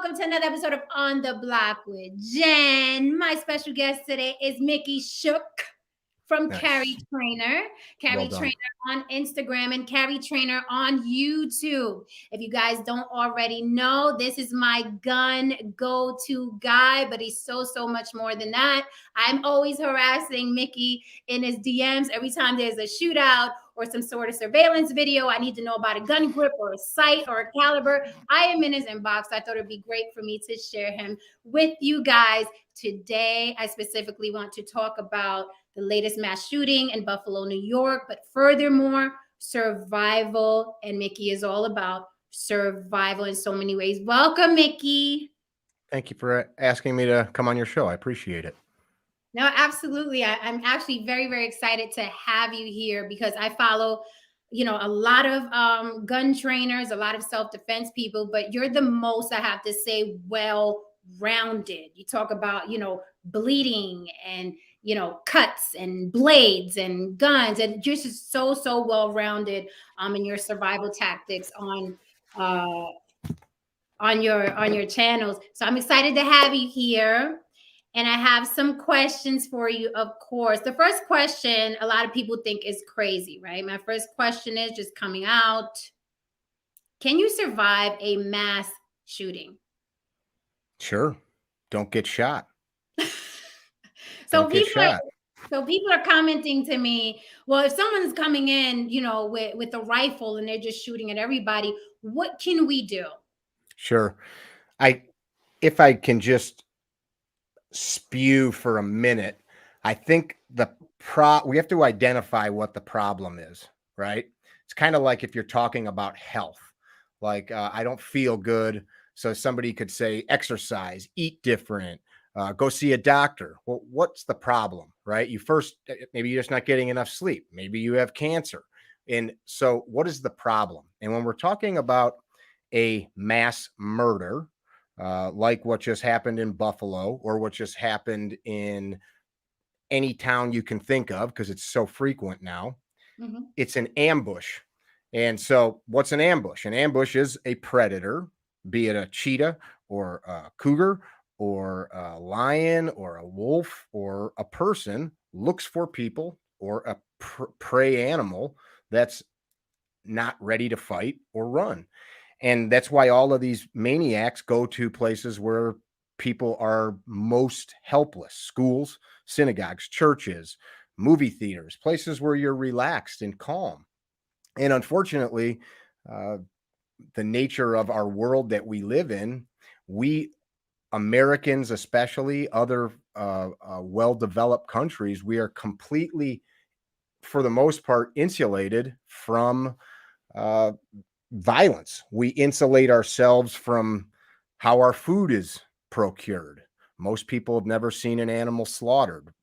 welcome to another episode of On the Block with Jen. My special guest today is Mickey Shook from Carrie Trainer. Carrie Trainer on Instagram and Carrie Trainer on YouTube. If you guys don't already know, this is my gun go-to guy, but he's so much more than that. I'm always harassing Mickey in his DMs every time there's a shootout or some sort of surveillance video. I need to know about a gun grip or a sight or a caliber. I am in his inbox. I thought it'd be great for me to share him with you guys. Today, I specifically want to talk about the latest mass shooting in Buffalo, New York, but furthermore, survival. And Mickey is all about survival in so many ways. Welcome, Mickey. Thank you for asking me to come on your show. I appreciate it. No, absolutely. I'm actually very excited to have you here because I follow, a lot of gun trainers, a lot of self-defense people, but you're the most, I have to say, well-rounded. You talk about, bleeding and, cuts and blades and guns, and just so well-rounded in your survival tactics on your channels. So I'm excited to have you here. And I have some questions for you, of course. The first question a lot of people think is crazy, right? My first question is just coming out. Can you survive a mass shooting? Sure. Don't get shot. So people are commenting to me, well, if someone's coming in, with a rifle and they're just shooting at everybody, what can we do? Sure. If I can just spew for a minute, I think we have to identify what the problem is, right? It's kind of like if you're talking about health, like I don't feel good. So somebody could say, exercise, eat different, go see a doctor. Well, what's the problem, right? Maybe you're just not getting enough sleep. Maybe you have cancer. And so what is the problem? And when we're talking about a mass murder, like what just happened in Buffalo or what just happened in any town you can think of, because it's so frequent now, It's an ambush. And so what's an ambush? An ambush is a predator, be it a cheetah or a cougar or a lion or a wolf or a person, looks for people or a prey animal that's not ready to fight or run. And that's why all of these maniacs go to places where people are most helpless: schools, synagogues, churches, movie theaters, places where you're relaxed and calm. And unfortunately, the nature of our world that we live in, we Americans, especially other well-developed countries, we are completely, for the most part, insulated from violence. We insulate ourselves from how our food is procured. Most people have never seen an animal slaughtered.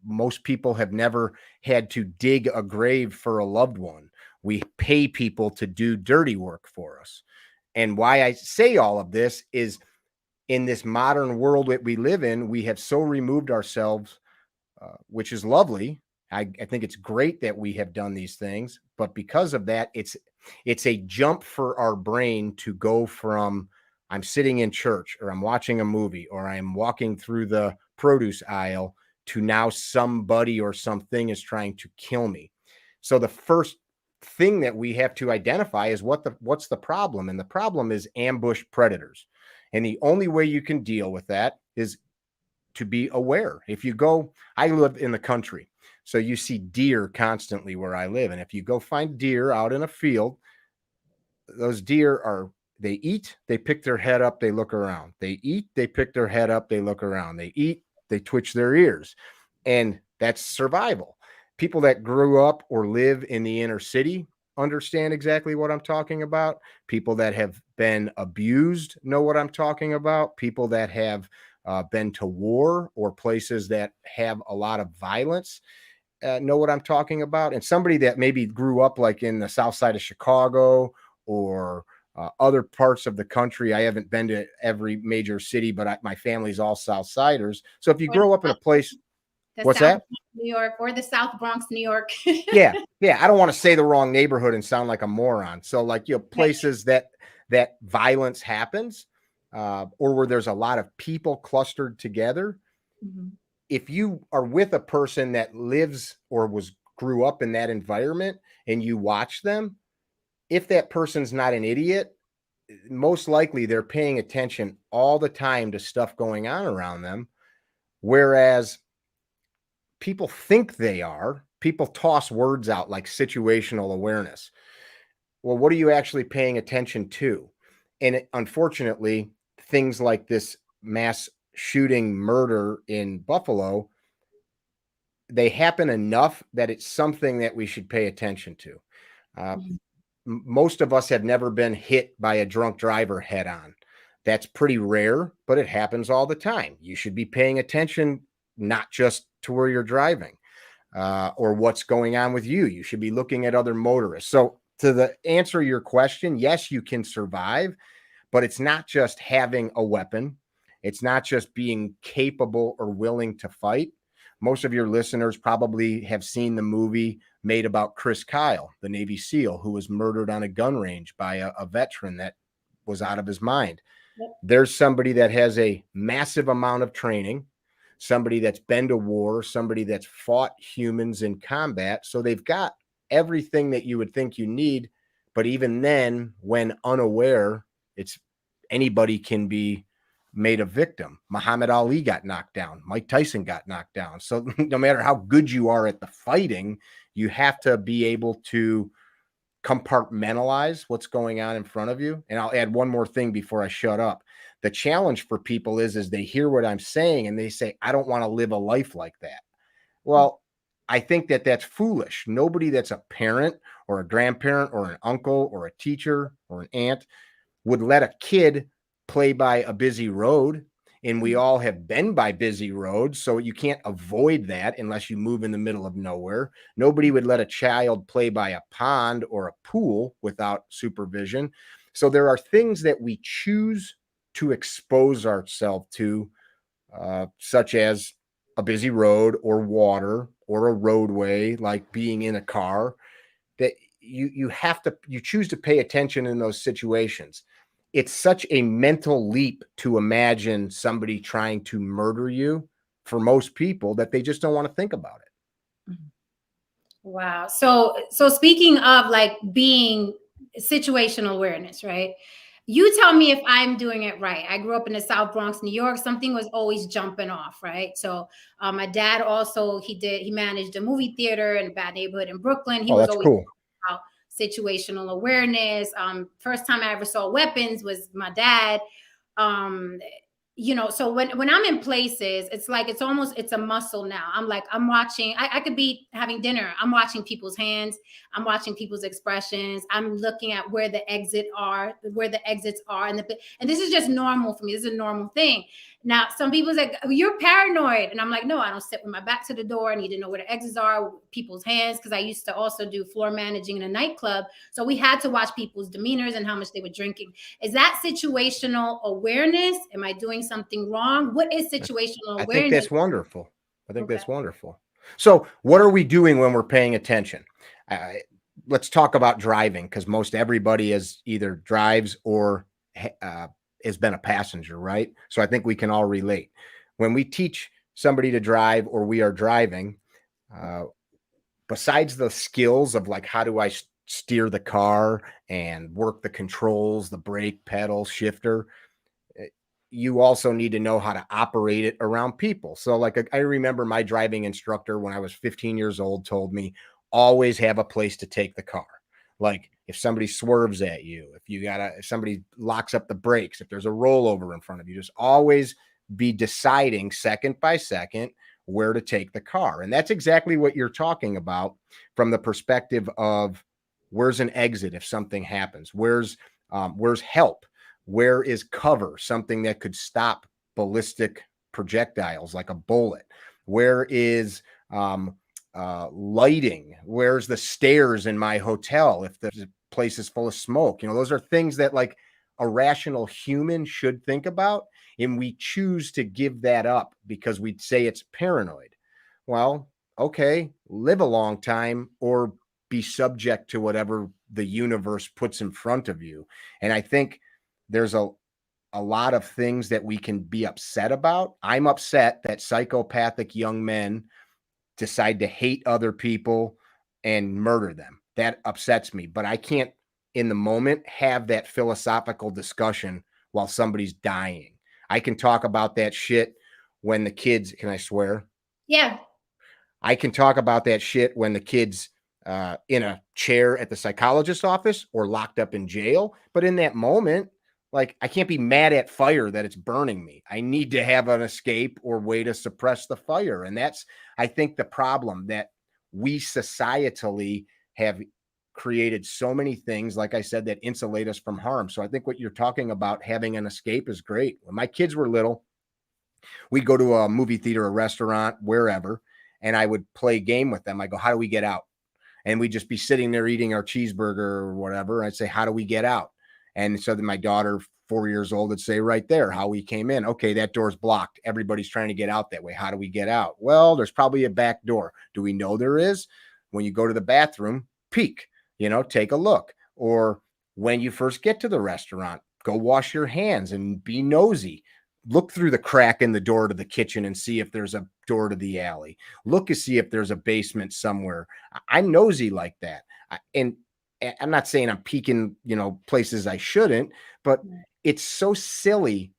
Most people have never had to dig a grave for a loved one. We pay people to do dirty work for us. And why I say all of this is, in this modern world that we live in, we have so removed ourselves, which is lovely. I think it's great that we have done these things, but because of that, it's a jump for our brain to go from I'm sitting in church or I'm watching a movie or I'm walking through the produce aisle to now somebody or something is trying to kill me. So the first thing that we have to identify is what's the problem? And the problem is ambush predators. And the only way you can deal with that is to be aware. If you go, I live in the country, so you see deer constantly where I live. And if you go find deer out in a field, those deer they eat, they pick their head up, they look around. They eat, they pick their head up, they look around. They eat, they twitch their ears. And that's survival. People that grew up or live in the inner city understand exactly what I'm talking about. People that have been abused know what I'm talking about. People that have been to war or places that have a lot of violence know what I'm talking about. And somebody that maybe grew up like in the south side of Chicago or other parts of the country. I haven't been to every major city, but my family's all South Siders. So if you grow up in a place, what's that? New York or the South Bronx, New York. Yeah. I don't want to say the wrong neighborhood and sound like a moron. So like, places that violence happens, or where there's a lot of people clustered together, if you are with a person that lives or grew up in that environment and you watch them, if that person's not an idiot, most likely they're paying attention all the time to stuff going on around them. Whereas people think they are, people toss words out like situational awareness. Well, what are you actually paying attention to? And unfortunately, things like this mass shooting murder in Buffalo, they happen enough that it's something that we should pay attention to. Most of us have never been hit by a drunk driver head on. That's pretty rare, but it happens all the time. You should be paying attention, not just to where you're driving or what's going on with you. You should be looking at other motorists. So to answer your question, yes, you can survive, but it's not just having a weapon. It's not just being capable or willing to fight. Most of your listeners probably have seen the movie made about Chris Kyle, the Navy SEAL, who was murdered on a gun range by a veteran that was out of his mind. There's somebody that has a massive amount of training, somebody that's been to war, somebody that's fought humans in combat. So they've got everything that you would think you need. But even then, when unaware, it's anybody can be made a victim. Muhammad Ali got knocked down. Mike Tyson got knocked down. So no matter how good you are at the fighting, you have to be able to compartmentalize what's going on in front of you. And I'll add one more thing before I shut up. The challenge for people is they hear what I'm saying and they say, I don't want to live a life like that. Well, I think that that's foolish. Nobody that's a parent or a grandparent or an uncle or a teacher or an aunt would let a kid play by a busy road. And we all have been by busy roads. So you can't avoid that unless you move in the middle of nowhere. Nobody would let a child play by a pond or a pool without supervision. So there are things that we choose to expose ourselves to, such as a busy road or water or a roadway, like being in a car, that you choose to pay attention in those situations. It's such a mental leap to imagine somebody trying to murder you for most people that they just don't want to think about it. Wow. So speaking of like being situational awareness, right? You tell me if I'm doing it right. I grew up in the South Bronx, New York. Something was always jumping off, right? So my dad also, he managed a movie theater in a bad neighborhood in Brooklyn. He was That's always cool. About situational awareness. First time I ever saw weapons was my dad. So when I'm in places, it's like it's a muscle now. I'm like, I'm watching, I could be having dinner, I'm watching people's hands, I'm watching people's expressions, I'm looking at where the exits are, and this is just normal for me. This is a normal thing. Now, some people's like, you're paranoid. And I'm like, no, I don't sit with my back to the door. I need to know where the exits are, people's hands, because I used to also do floor managing in a nightclub. So we had to watch people's demeanors and how much they were drinking. Is that situational awareness? Am I doing something wrong? What is situational awareness? I think that's wonderful. That's wonderful. So what are we doing when we're paying attention? Let's talk about driving, because most everybody is either drives or has been a passenger, right? So I think we can all relate. When we teach somebody to drive or we are driving, besides the skills of like, how do I steer the car and work the controls, the brake, pedal, shifter, you also need to know how to operate it around people. So like, I remember my driving instructor when I was 15 years old told me, always have a place to take the car. Like if somebody swerves at you, if somebody locks up the brakes, if there's a rollover in front of you, just always be deciding second by second where to take the car. And that's exactly what you're talking about from the perspective of where's an exit if something happens, where's help, where is cover, something that could stop ballistic projectiles like a bullet, where is lighting, where's the stairs in my hotel if the place is full of smoke. Those are things that like a rational human should think about, and we choose to give that up because we'd say it's paranoid. Well, okay, live a long time or be subject to whatever the universe puts in front of you. And I think there's a lot of things that we can be upset about. I'm upset that psychopathic young men decide to hate other people and murder them. That upsets me, but I can't in the moment have that philosophical discussion while somebody's dying. I can talk about that shit when the kids, can I swear? Yeah. I can talk about that shit when the kid's in a chair at the psychologist's office or locked up in jail. But in that moment, like, I can't be mad at fire that it's burning me. I need to have an escape or way to suppress the fire. And that's, I think, the problem that we societally have created so many things, like I said, that insulate us from harm. So I think what you're talking about, having an escape, is great. When my kids were little, we'd go to a movie theater, a restaurant, wherever, and I would play a game with them. I go, how do we get out? And we'd just be sitting there eating our cheeseburger or whatever. I'd say, how do we get out? And so then my daughter, 4 years old, would say, right there, how we came in. Okay, that door's blocked. Everybody's trying to get out that way. How do we get out? Well, there's probably a back door. Do we know there is? When you go to the bathroom, peek, take a look. Or when you first get to the restaurant, go wash your hands and be nosy. Look through the crack in the door to the kitchen and see if there's a door to the alley. Look to see if there's a basement somewhere. I'm nosy like that. And I'm not saying I'm peeking, places I shouldn't, but it's so silly.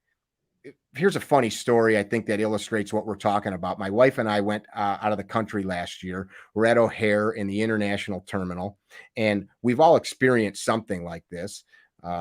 Here's a funny story, I think, that illustrates what we're talking about. My wife and I went out of the country last year. We're at O'Hare in the international terminal, and we've all experienced something like this.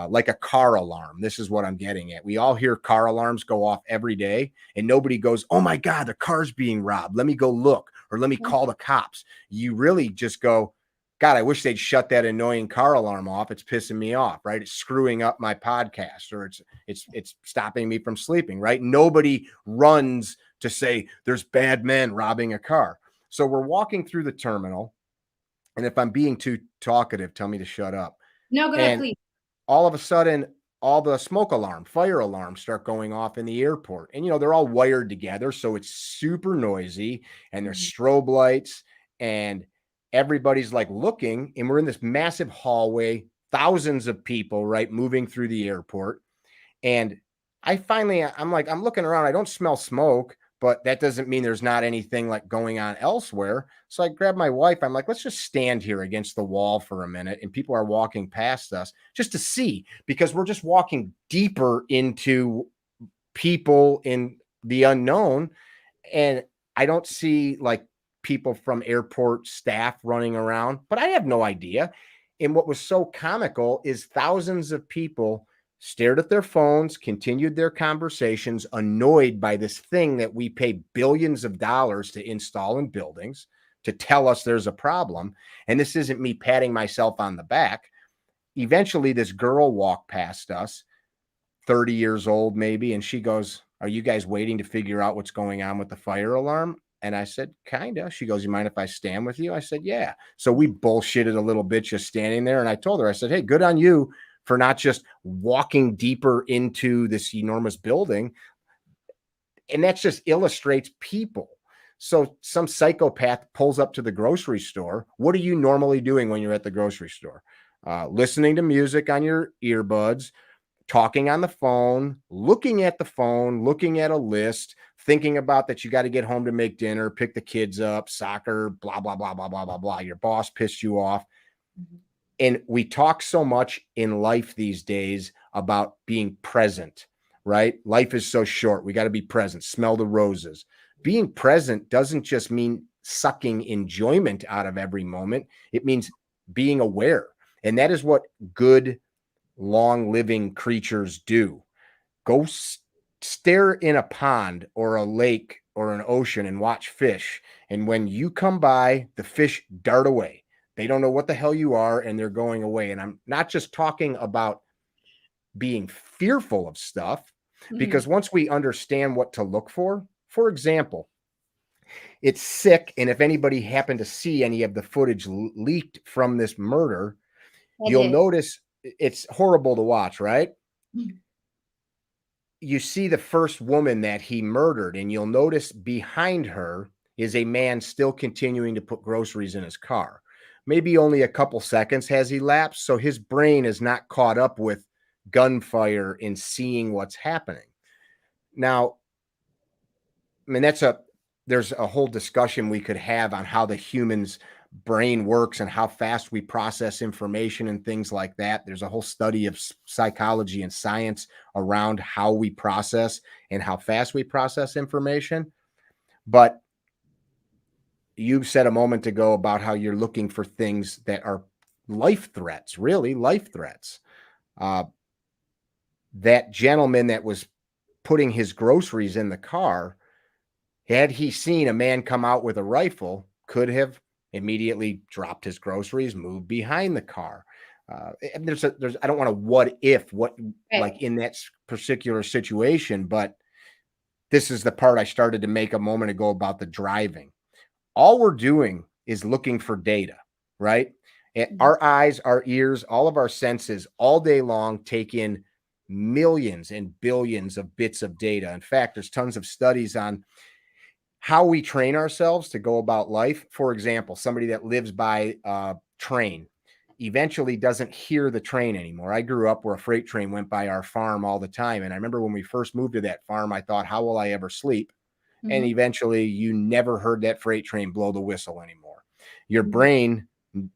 Like a car alarm. This is what I'm getting at. We all hear car alarms go off every day, and nobody goes, oh my God, the car's being robbed. Let me go look, or let me call the cops. You really just go, God, I wish they'd shut that annoying car alarm off. It's pissing me off, right? It's screwing up my podcast, or it's stopping me from sleeping, right? Nobody runs to say there's bad men robbing a car. So we're walking through the terminal, and if I'm being too talkative, tell me to shut up. No, go ahead, please. All of a sudden, all the smoke alarm, fire alarms start going off in the airport. And, they're all wired together. So it's super noisy, and there's strobe lights, and everybody's like looking, and we're in this massive hallway, thousands of people, right, moving through the airport. And I'm looking around. I don't smell smoke, but that doesn't mean there's not anything like going on elsewhere. So I grabbed my wife. I'm like, let's just stand here against the wall for a minute. And people are walking past us just to see, because we're just walking deeper into people in the unknown. And I don't see like people from airport staff running around, but I have no idea. And what was so comical is thousands of people stared at their phones, continued their conversations, annoyed by this thing that we pay billions of dollars to install in buildings to tell us there's a problem. And this isn't me patting myself on the back. Eventually, this girl walked past us, 30 years old maybe, and she goes, are you guys waiting to figure out what's going on with the fire alarm? And I said, kinda. She goes, you mind if I stand with you? I said, yeah. So we bullshitted a little bit just standing there. And I told her, I said, hey, good on you for not just walking deeper into this enormous building. And that just illustrates people. So some psychopath pulls up to the grocery store. What are you normally doing when you're at the grocery store? Listening to music on your earbuds, talking on the phone, looking at the phone, looking at a list, thinking about that you got to get home to make dinner, pick the kids up, soccer, blah, blah, blah, blah, blah, blah, blah. Your boss pissed you off. And we talk so much in life these days about being present, right? Life is so short. We got to be present. Smell the roses. Being present doesn't just mean sucking enjoyment out of every moment. It means being aware. And that is what good, long living creatures do. Go stare in a pond or a lake or an ocean and watch fish. And when you come by, the fish dart away. They don't know what the hell you are, and they're going away. And I'm not just talking about being fearful of stuff, because once we understand what to look for example, it's sick. And if anybody happened to see any of the footage leaked from this murder, you'll notice it's horrible to watch, right? You see the first woman that he murdered, and you'll notice behind her is a man still continuing to put groceries in his car. Maybe only a couple seconds has elapsed, so his brain is not caught up with gunfire and seeing what's happening. Now, I mean, there's a whole discussion we could have on how the human's brain works and how fast we process information and things like that. There's a whole study of psychology and science around how we process and how fast we process information. But you said a moment ago about how you're looking for things that are life threats, really life threats. That gentleman that was putting his groceries in the car, had he seen a man come out with a rifle, could have immediately dropped his groceries, moved behind the car. There's I don't want to what like in that particular situation, but this is the part I started to make a moment ago about the driving. All we're doing is looking for data, right? And our eyes, our ears, all of our senses all day long take in millions and billions of bits of data. In fact, there's tons of studies on how we train ourselves to go about life. For example, somebody that lives by a train eventually doesn't hear the train anymore. I grew up where a freight train went by our farm all the time. And I remember when we first moved to that farm, I thought, how will I ever sleep? And eventually you never heard that freight train blow the whistle anymore. Your brain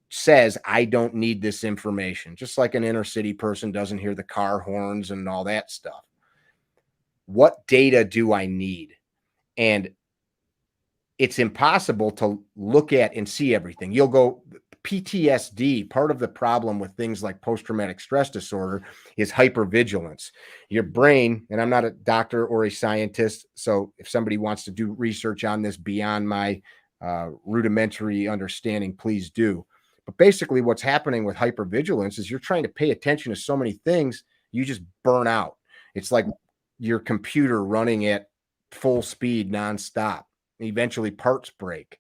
says, I don't need this information, just like an inner city person doesn't hear the car horns and all that stuff. What data do I need? And it's impossible to look at and see everything. You'll go PTSD. Part of the problem with things like post-traumatic stress disorder is hypervigilance. Your brain, and I'm not a doctor or a scientist, so if somebody wants to do research on this beyond my rudimentary understanding, please do. But basically what's happening with hypervigilance is you're trying to pay attention to so many things, you just burn out. It's like your computer running at full speed nonstop. Eventually parts break.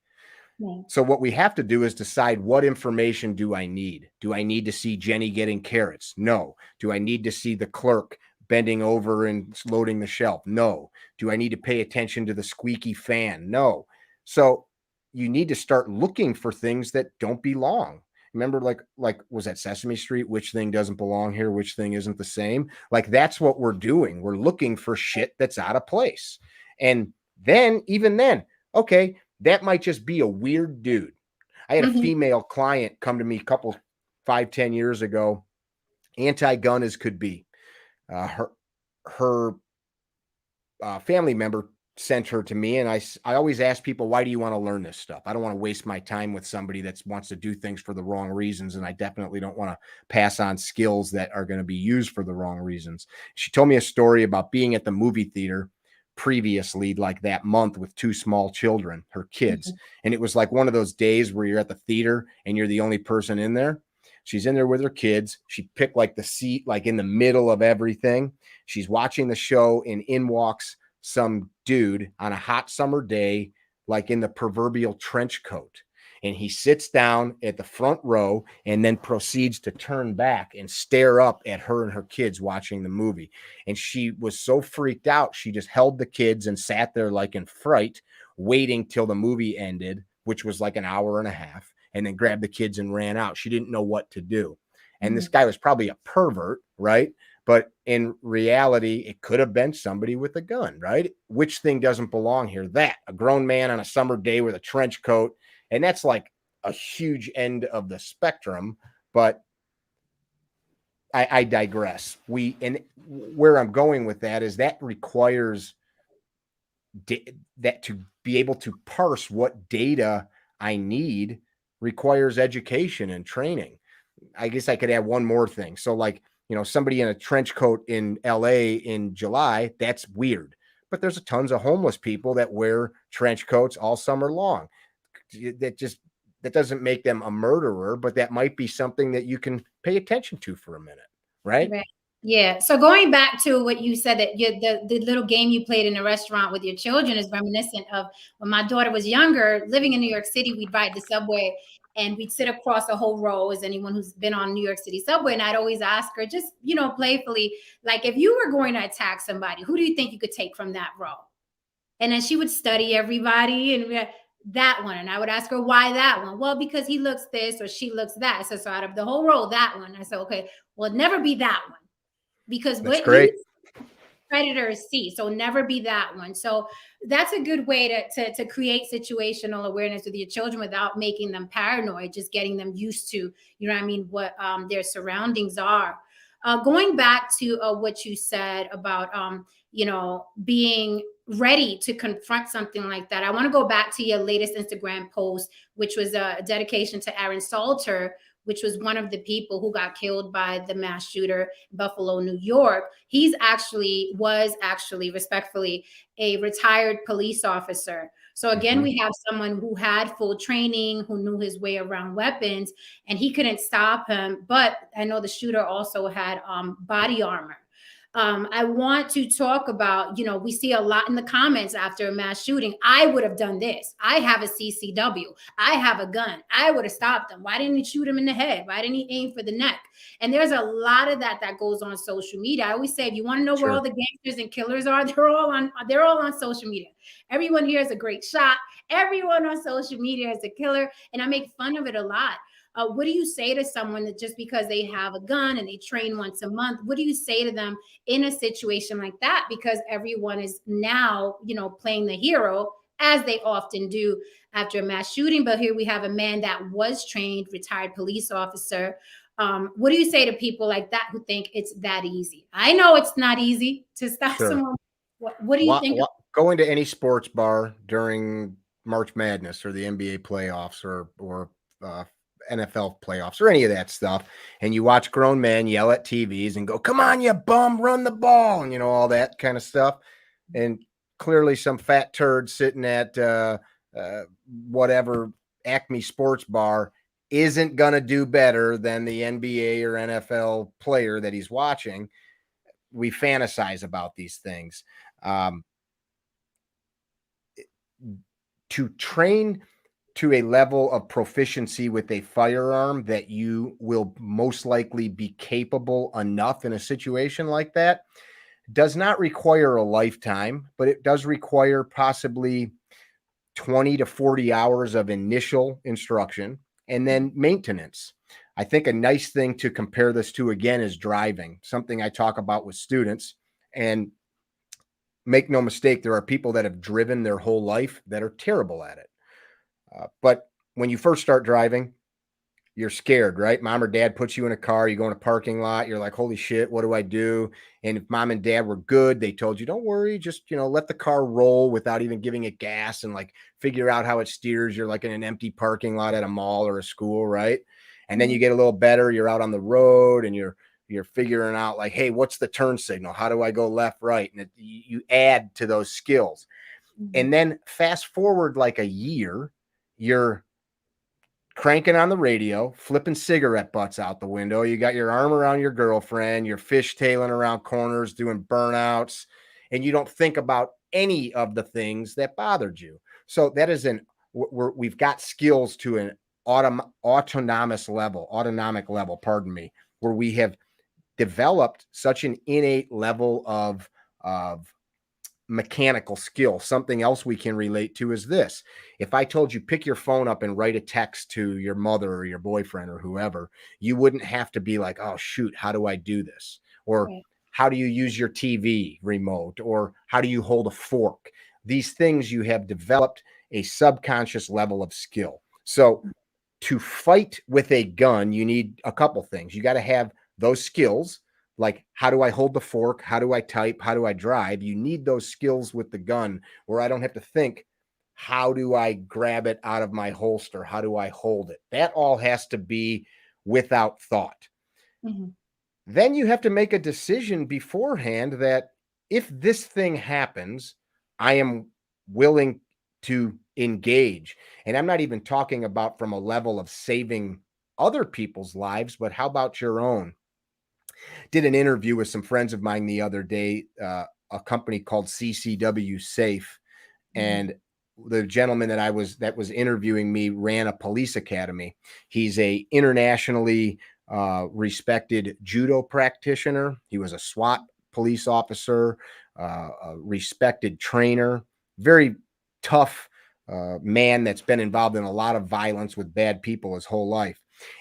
So what we have to do is decide, what information do I need? Do I need to see Jenny getting carrots? No. Do I need to see the clerk bending over and loading the shelf? No. Do I need to pay attention to the squeaky fan? No. So you need to start looking for things that don't belong. Remember, like was that Sesame Street? Which thing doesn't belong here? Which thing isn't the same? Like, that's what we're doing. We're looking for shit that's out of place. And then, even then, okay, that might just be a weird dude. I had a female client come to me 5-10 years ago, anti-gun as could be. Her family member sent her to me, and I always ask people, why do you want to learn this stuff? I don't want to waste my time with somebody that wants to do things for the wrong reasons, and I definitely don't want to pass on skills that are going to be used for the wrong reasons. She told me a story about being at the movie theater previously, like that month, with 2 small children, her kids. And it was like one of those days where you're at the theater and you're the only person in there. She's in there with her kids. She picked like the seat, like in the middle of everything. She's watching the show, and in walks some dude on a hot summer day, like in the proverbial trench coat. And he sits down at the front row and then proceeds to turn back and stare up at her and her kids watching the movie. And she was so freaked out, she just held the kids and sat there like in fright, waiting till the movie ended, which was like an hour and a half, and then grabbed the kids and ran out. She didn't know what to do. And this guy was probably a pervert, right? But in reality, it could have been somebody with a gun, right? Which thing doesn't belong here? That, a grown man on a summer day with a trench coat. And that's like a huge end of the spectrum. But I digress. And where I'm going with that is that requires that to be able to parse what data I need requires education and training. I guess I could add one more thing. So, like, somebody in a trench coat in LA in July, that's weird. But there's tons of homeless people that wear trench coats all summer long. That doesn't make them a murderer, but that might be something that you can pay attention to for a minute, right? Yeah. So going back to what you said, that the little game you played in the restaurant with your children is reminiscent of when my daughter was younger. Living in New York City, we'd ride the subway and we'd sit across a whole row, as anyone who's been on New York City subway. And I'd always ask her, just, playfully, like, if you were going to attack somebody, who do you think you could take from that row? And then she would study everybody and that one. And I would ask her, why that one? Well, because he looks this or she looks that. So out of the whole row, that one. I said, okay, well, never be that one. because That's what great. predators see. So never be that one. So that's a good way to create situational awareness with your children without making them paranoid, just getting them used to, you know what I mean, what their surroundings are. Going back to what you said about, being ready to confront something like that. I want to go back to your latest Instagram post, which was a dedication to Aaron Salter, which was one of the people who got killed by the mass shooter in Buffalo, New York. Was actually respectfully a retired police officer. So again, we have someone who had full training, who knew his way around weapons, and he couldn't stop him. But I know the shooter also had body armor. I want to talk about, we see a lot in the comments after a mass shooting. I would have done this. I have a CCW. I have a gun. I would have stopped him. Why didn't he shoot him in the head? Why didn't he aim for the neck? And there's a lot of that goes on social media. I always say, if you want to know where all the gangsters and killers are, they're all on social media. Everyone here is a great shot. Everyone on social media is a killer. And I make fun of it a lot. What do you say to someone that just because they have a gun and they train once a month, what do you say to them in a situation like that? Because everyone is now, playing the hero, as they often do after a mass shooting. But here we have a man that was trained, retired police officer. What do you say to people like that who think it's that easy? I know it's not easy to stop someone. What do you think? Going to any sports bar during March Madness or the NBA playoffs or NFL playoffs or any of that stuff, and you watch grown men yell at TVs and go, "Come on, you bum, run the ball," and all that kind of stuff. And clearly some fat turd sitting at whatever Acme sports bar isn't going to do better than the NBA or NFL player that he's watching. We fantasize about these things. To train to a level of proficiency with a firearm that you will most likely be capable enough in a situation like that does not require a lifetime, but it does require possibly 20 to 40 hours of initial instruction and then maintenance. I think a nice thing to compare this to again is driving, something I talk about with students. And make no mistake, there are people that have driven their whole life that are terrible at it. But when you first start driving, you're scared, right? Mom or dad puts you in a car, you go in a parking lot, you're like, holy shit, what do I do? And if mom and dad were good, they told you, don't worry, just, let the car roll without even giving it gas and like figure out how it steers. You're like in an empty parking lot at a mall or a school, right? And then you get a little better, you're out on the road and you're figuring out like, hey, what's the turn signal? How do I go left, right? And you add to those skills. And then fast forward like a year, you're cranking on the radio, flipping cigarette butts out the window. You got your arm around your girlfriend, you're fishtailing around corners, doing burnouts, and you don't think about any of the things that bothered you. So that is we've got skills to an autonomic level, pardon me, where we have developed such an innate level of mechanical skill. Something else we can relate to is this. If I told you pick your phone up and write a text to your mother or your boyfriend or whoever, you wouldn't have to be like, oh shoot, how do I do this? Or how do you use your TV remote? Or how do you hold a fork? These things you have developed a subconscious level of skill. So to fight with a gun, you need a couple things. You got to have those skills. Like, how do I hold the fork? How do I type? How do I drive? You need those skills with the gun where I don't have to think, how do I grab it out of my holster? How do I hold it? That all has to be without thought. Then you have to make a decision beforehand that if this thing happens, I am willing to engage. And I'm not even talking about from a level of saving other people's lives, but how about your own? Did an interview with some friends of mine the other day, a company called CCW Safe, and the gentleman that was interviewing me ran a police academy. He's a internationally respected judo practitioner. He was a SWAT police officer, a respected trainer, very tough man that's been involved in a lot of violence with bad people his whole life.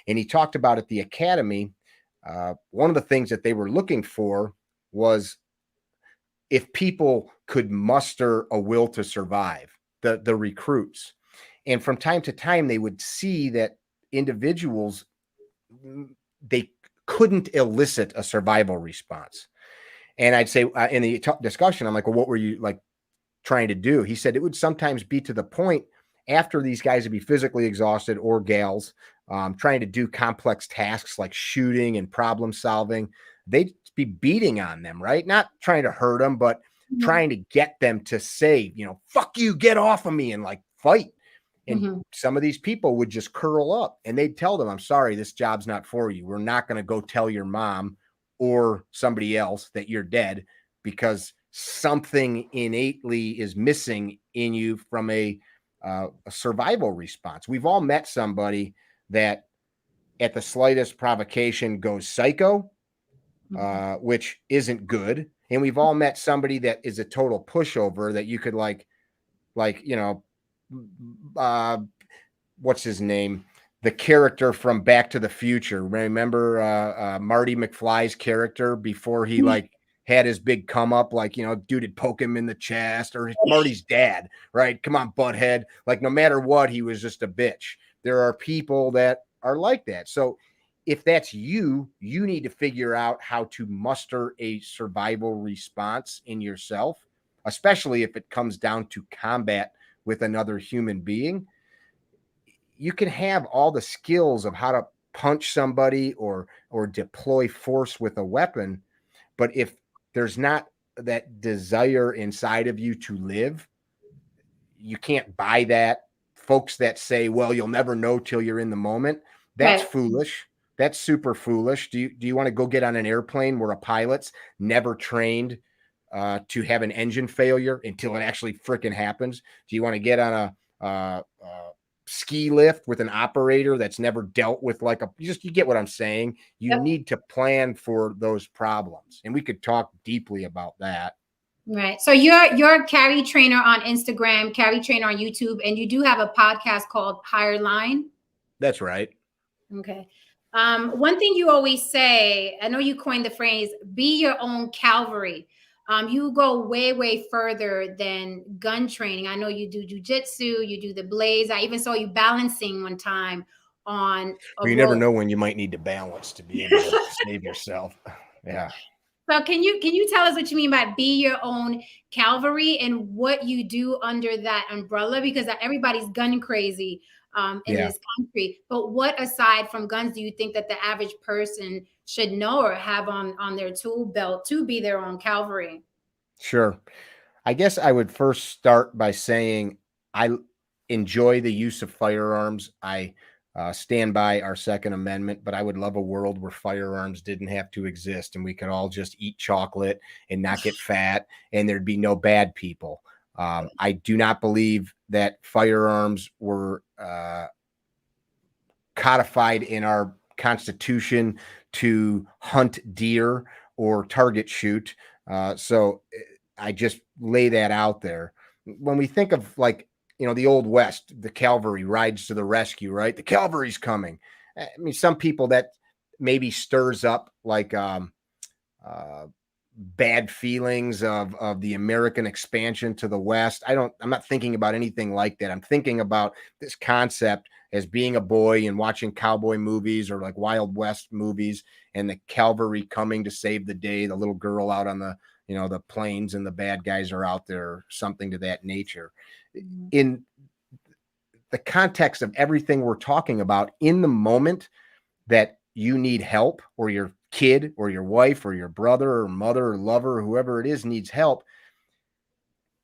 And he talked about at the academy, one of the things that they were looking for was if people could muster a will to survive, the recruits. And from time to time, they would see that individuals, they couldn't elicit a survival response. And I'd say in the discussion, I'm like, well, what were you like trying to do? He said it would sometimes be to the point after these guys would be physically exhausted, or gals, trying to do complex tasks like shooting and problem solving. They'd be beating on them, right? Not trying to hurt them, but trying to get them to say, fuck you, get off of me, and like fight. And some of these people would just curl up and they'd tell them, I'm sorry, this job's not for you. We're not going to go tell your mom or somebody else that you're dead, because something innately is missing in you from a survival response. We've all met somebody that at the slightest provocation goes psycho, which isn't good. And we've all met somebody that is a total pushover that you could what's his name? The character from Back to the Future. Remember Marty McFly's character before he had his big come up, dude would poke him in the chest, or Marty's dad, right? Come on, butthead. Like, no matter what, he was just a bitch. There are people that are like that. So if that's you, you need to figure out how to muster a survival response in yourself, especially if it comes down to combat with another human being. You can have all the skills of how to punch somebody or deploy force with a weapon, but if there's not that desire inside of you to live, you can't buy that. Folks that say, well, you'll never know till you're in the moment, that's foolish. That's super foolish. Do you want to go get on an airplane where a pilot's never trained to have an engine failure until it actually freaking happens? Do you want to get on a ski lift with an operator that's never dealt with you get what I'm saying? You need to plan for those problems, and we could talk deeply about that. Right. So you're Carry Trainer on Instagram, Carry Trainer on YouTube, and you do have a podcast called Higher Line. That's right. Okay. One thing you always say, I know you coined the phrase, be your own Calvary. You go way, way further than gun training. I know you do jujitsu, you do the blaze. I even saw you balancing one time on a you never know when you might need to balance to be able to save yourself. Yeah. So can you tell us what you mean by be your own Calvary and what you do under that umbrella? Because everybody's gun crazy in this country. But what aside from guns do you think that the average person should know or have on their tool belt to be their own Calvary? Sure. I guess I would first start by saying I enjoy the use of firearms. I stand by our Second Amendment, but I would love a world where firearms didn't have to exist and we could all just eat chocolate and not get fat and there'd be no bad people. I do not believe that firearms were codified in our Constitution to hunt deer or target shoot. So I just lay that out there. When we think of the Old West, the cavalry rides to the rescue, right? The cavalry's coming. I mean, some people that maybe stirs up bad feelings of the American expansion to the West. I'm not thinking about anything like that. I'm thinking about this concept as being a boy and watching cowboy movies or like Wild West movies and the cavalry coming to save the day, the little girl out on the plains and the bad guys are out there, something to that nature. In the context of everything we're talking about, in the moment that you need help, or your kid or your wife or your brother or mother or lover or whoever it is needs help,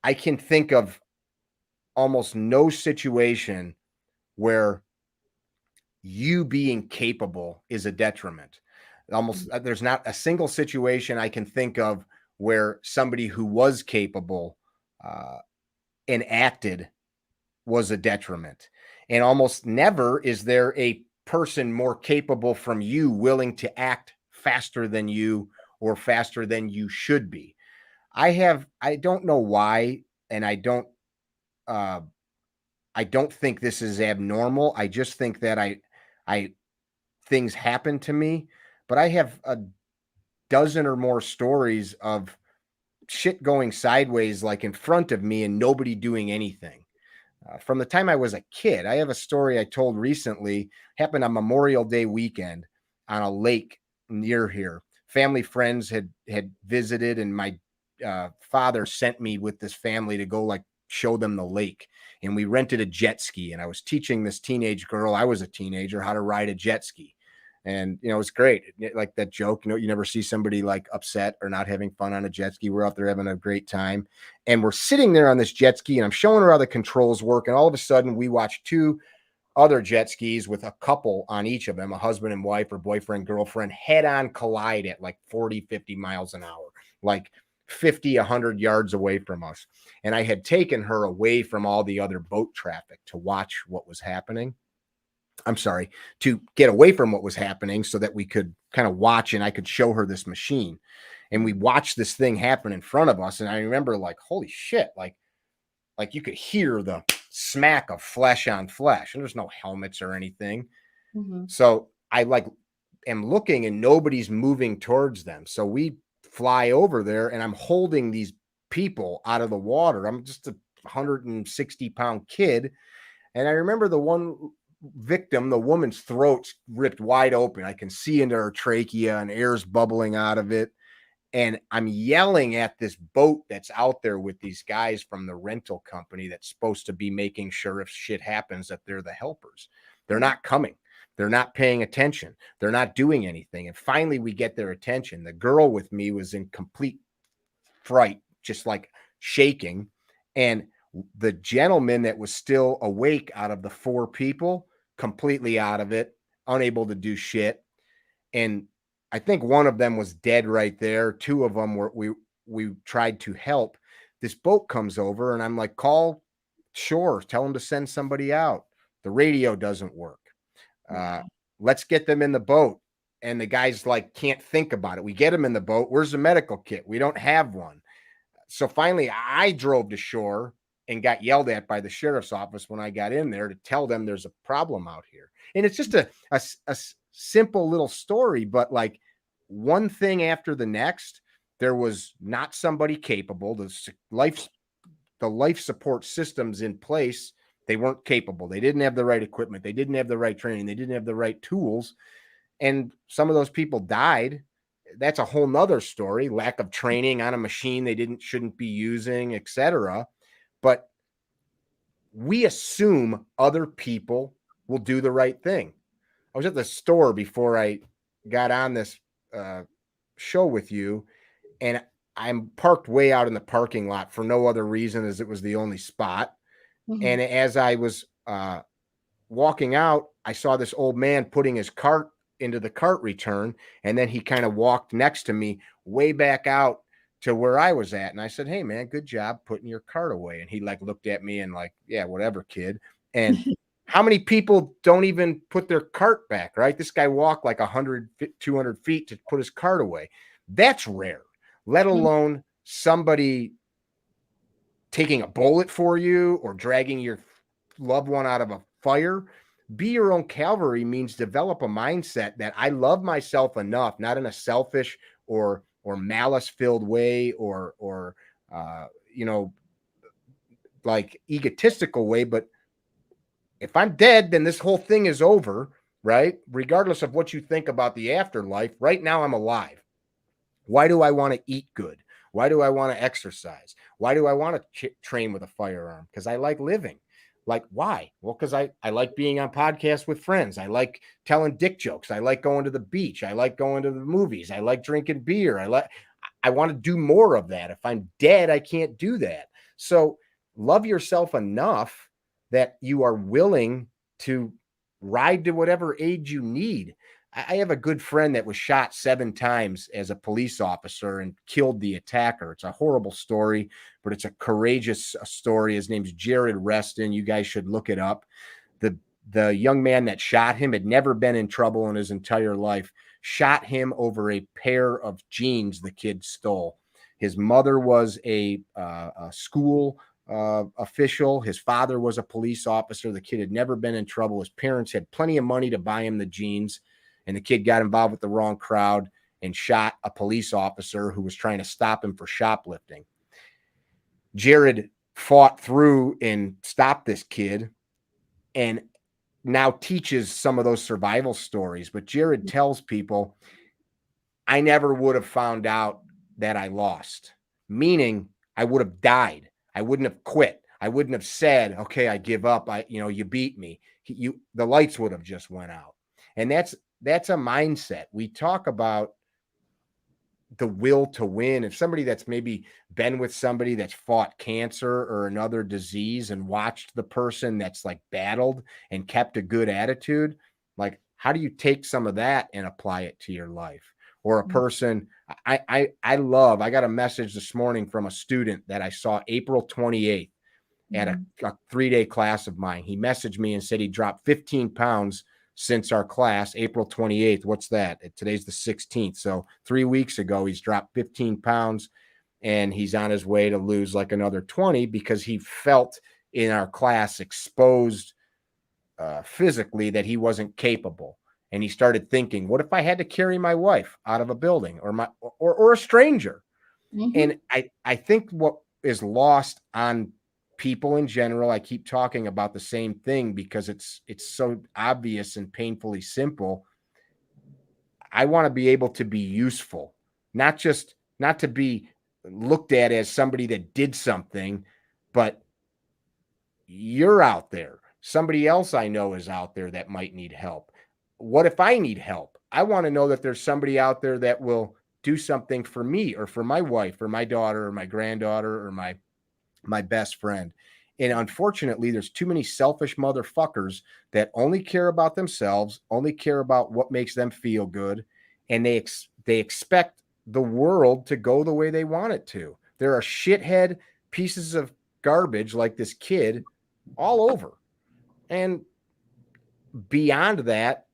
I can think of almost no situation where you being capable is a detriment. There's not a single situation I can think of where somebody who was capable and acted was a detriment. And almost never is there a person more capable from you willing to act faster than you or faster than you should be. I don't know why, and I don't think this is abnormal. I just think that things happen to me, but I have a dozen or more stories of shit going sideways, like in front of me, and nobody doing anything. From the time I was a kid, I have a story I told recently, happened on Memorial Day weekend on a lake near here. Family friends had visited, and my father sent me with this family to go like show them the lake. And we rented a jet ski, and I was teaching this teenage girl, I was a teenager, how to ride a jet ski. And, you know, it's great. Like that joke, you know, you never see somebody like upset or not having fun on a jet ski. We're out there having a great time. And we're sitting there on this jet ski, and I'm showing her how the controls work. And all of a sudden we watch two other jet skis with a couple on each of them, a husband and wife or boyfriend, girlfriend, head on collide at like 40, 50 miles an hour, like 50, 100 yards away from us. And I had taken her away from all the other boat traffic to watch what was happening. I'm sorry, to get away from what was happening so that we could kind of watch and I could show her this machine. And we watched this thing happen in front of us. And I remember like, holy shit, like you could hear the smack of flesh on flesh, and there's no helmets or anything. Mm-hmm. So I like am looking and nobody's moving towards them. So we fly over there and I'm holding these people out of the water. I'm just a 160-pound kid. And I remember the one victim, the woman's throat's ripped wide open. I can see into her trachea and air's bubbling out of it. And I'm yelling at this boat that's out there with these guys from the rental company that's supposed to be making sure if shit happens that they're the helpers. They're not coming. They're not paying attention. They're not doing anything. And finally we get their attention. The girl with me was in complete fright, just like shaking. And the gentleman that was still awake out of the four people, completely out of it, unable to do shit. And I think one of them was dead right there. Two of them were, we tried to help. This boat comes over and I'm like, call shore, tell them to send somebody out. The radio doesn't work. Let's get them in the boat. And the guy's like, can't think about it. We get him in the boat. Where's the medical kit? We don't have one. So finally I drove to shore and got yelled at by the sheriff's office when I got in there to tell them there's a problem out here. And it's just a simple little story, but like one thing after the next, there was not somebody capable. The life support systems in place, they weren't capable. They didn't have the right equipment. They didn't have the right training. They didn't have the right tools. And some of those people died. That's a whole nother story. Lack of training on a machine they shouldn't be using, etc. But we assume other people will do the right thing. I was at the store before I got on this show with you, and I'm parked way out in the parking lot for no other reason as it was the only spot. Mm-hmm. And as I was walking out, I saw this old man putting his cart into the cart return, and then he kind of walked next to me way back out to where I was at. And I said, hey man, good job putting your cart away. And he like looked at me and like, yeah, whatever, kid. And how many people don't even put their cart back, right? This guy walked like 100, 200 feet to put his cart away. That's rare, let alone somebody taking a bullet for you or dragging your loved one out of a fire. Be your own cavalry means develop a mindset that I love myself enough, not in a selfish or malice-filled way or you know, like egotistical way, but if I'm dead, then this whole thing is over, right? Regardless of what you think about the afterlife, right now I'm alive. Why do I want to eat good? Why do I want to exercise? Why do I want to train with a firearm? Because I like living. Like, why? Well, because I like being on podcasts with friends. I like telling dick jokes. I like going to the beach. I like going to the movies. I like drinking beer. I want to do more of that. If I'm dead, I can't do that. So love yourself enough that you are willing to ride to whatever age you need. I have a good friend that was shot 7 times as a police officer and killed the attacker. It's a horrible story, but it's a courageous story. His name's Jared Reston. You guys should look it up. The young man that shot him had never been in trouble in his entire life, shot him over a pair of jeans the kid stole. His mother was a school official. His father was a police officer. The kid had never been in trouble. His parents had plenty of money to buy him the jeans. and the kid got involved with the wrong crowd and shot a police officer who was trying to stop him for shoplifting. Jared fought through and stopped this kid and now teaches some of those survival stories. But Jared tells people, I never would have found out that I lost, meaning I would have died. I wouldn't have quit. I wouldn't have said, okay, I give up. You beat me. The lights would have just went out. And that's a mindset. We talk about the will to win. If somebody that's maybe been with somebody that's fought cancer or another disease and watched the person that's like battled and kept a good attitude, like how do you take some of that and apply it to your life? Or a person, I got a message this morning from a student that I saw April 28th at a 3-day class of mine. He messaged me and said he dropped 15 pounds since our class, April 28th. What's that? Today's the 16th. So 3 weeks ago, he's dropped 15 pounds and he's on his way to lose like another 20 because he felt in our class exposed physically that he wasn't capable. And he started thinking, what if I had to carry my wife out of a building or a stranger? And I think what is lost on people in general, I keep talking about the same thing because it's so obvious and painfully simple. I want to be able to be useful, not to be looked at as somebody that did something, but you're out there. Somebody else I know is out there that might need help. What if I need help? I want to know that there's somebody out there that will do something for me or for my wife or my daughter or my granddaughter or my best friend. And unfortunately, there's too many selfish motherfuckers that only care about themselves, only care about what makes them feel good. And they expect the world to go the way they want it to. There are shithead pieces of garbage like this kid all over. And beyond that,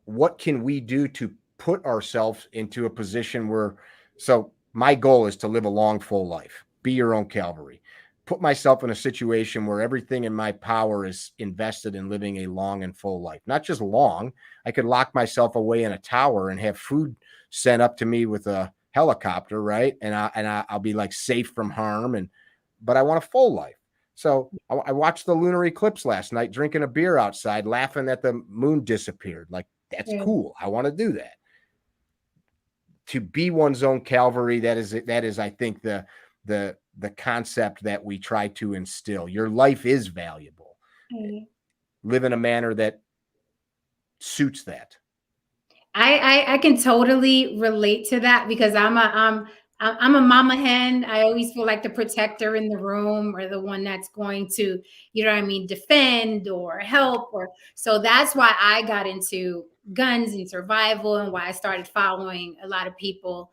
what can we do to put ourselves into a position where, so my goal is to live a long, full life, be your own Calvary, put myself in a situation where everything in my power is invested in living a long and full life, not just long. I could lock myself away in a tower and have food sent up to me with a helicopter, right? And I'll be like safe from harm. But I want a full life. So I watched the lunar eclipse last night, drinking a beer outside, laughing that the moon disappeared. Like, that's cool. I want to do that. To be one's own Calvary, that is, I think, the concept that we try to instill. Your life is valuable. Live in a manner that suits that. I can totally relate to that because I'm a mama hen. I always feel like the protector in the room or the one that's going to, defend or help. So that's why I got into guns and survival and why I started following a lot of people,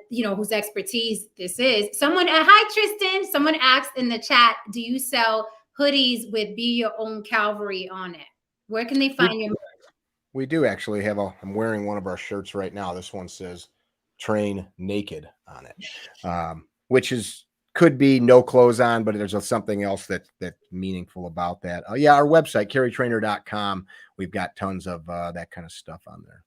whose expertise this is. Hi, Tristan. Someone asked in the chat, do you sell hoodies with Be Your Own Calvary on it? Where can they find your merch? We do actually have I'm wearing one of our shirts right now. This one says Train Naked on it, which could be no clothes on, but there's something else that's meaningful about that. Yeah, our website, carrytrainer.com. We've got tons of that kind of stuff on there.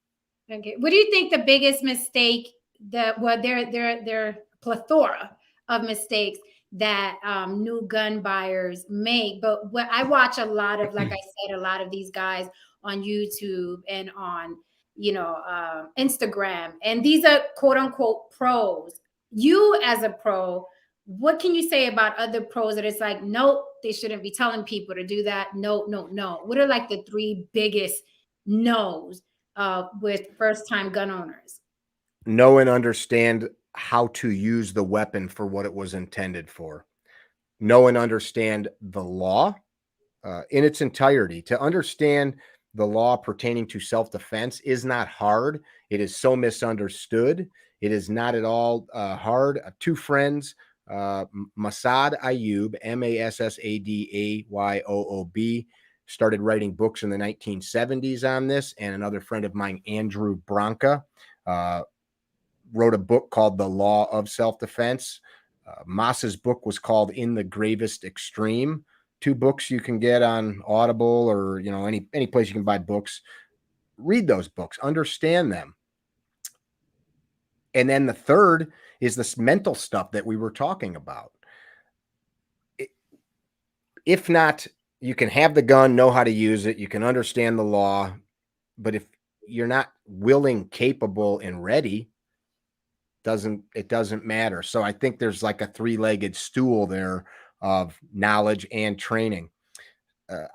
Okay. What do you think the biggest mistake there are plethora of mistakes that new gun buyers make? But what I watch a lot of, like I said, a lot of these guys on YouTube and on, Instagram, and these are quote unquote pros. You as a pro, what can you say about other pros that it's like, nope, they shouldn't be telling people to do that? No. What are like the 3 biggest no's with first-time gun owners? Know and understand how to use the weapon for what it was intended for. Know and understand the law in its entirety. To understand the law pertaining to self-defense is not hard. It is so misunderstood. It is not at all hard. 2 friends, Massad Ayoob, Massadayoob, started writing books in the 1970s on this, and another friend of mine, Andrew Branca, wrote a book called The Law of Self-Defense. Massa's book was called In the Gravest Extreme. 2 books you can get on Audible or any place you can buy books. read those books, understand them. And then the third is this mental stuff that we were talking about. If not, you can have the gun, know how to use it, you can understand the law, but if you're not willing, capable, and ready, it doesn't matter. So I think there's like a three-legged stool there of knowledge and training.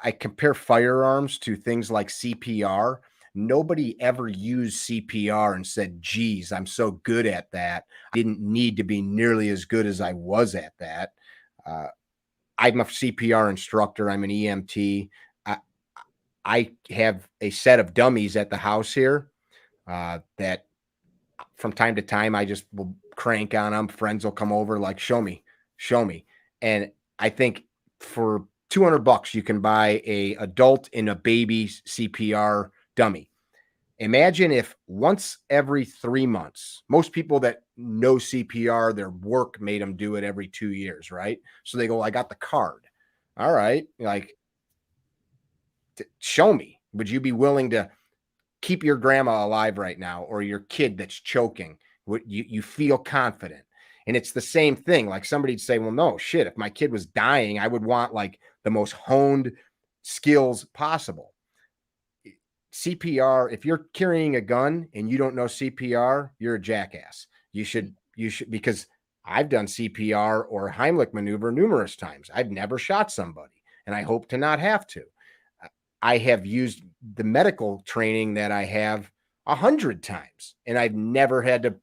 I compare firearms to things like CPR. Nobody ever used CPR and said, geez, I'm so good at that. I didn't need to be nearly as good as I was at that. I'm a CPR instructor. I'm an EMT. I have a set of dummies at the house here that from time to time I just will crank on them. Friends will come over, like, show me. And I think for $200 you can buy a adult and a baby CPR dummy. Imagine if once every 3 months, most people that know CPR, their work made them do it every 2 years, right? So they go, I got the card. All right, like, show me. Would you be willing to keep your grandma alive right now, or your kid that's choking? Would you feel confident? And it's the same thing. Like, somebody'd say, well, no shit, if my kid was dying, I would want like the most honed skills possible. CPR, if you're carrying a gun and you don't know CPR, you're a jackass. You should, because I've done CPR or Heimlich maneuver numerous times. I've never shot somebody, and I hope to not have to. I have used the medical training that I have 100 times, and I've never had to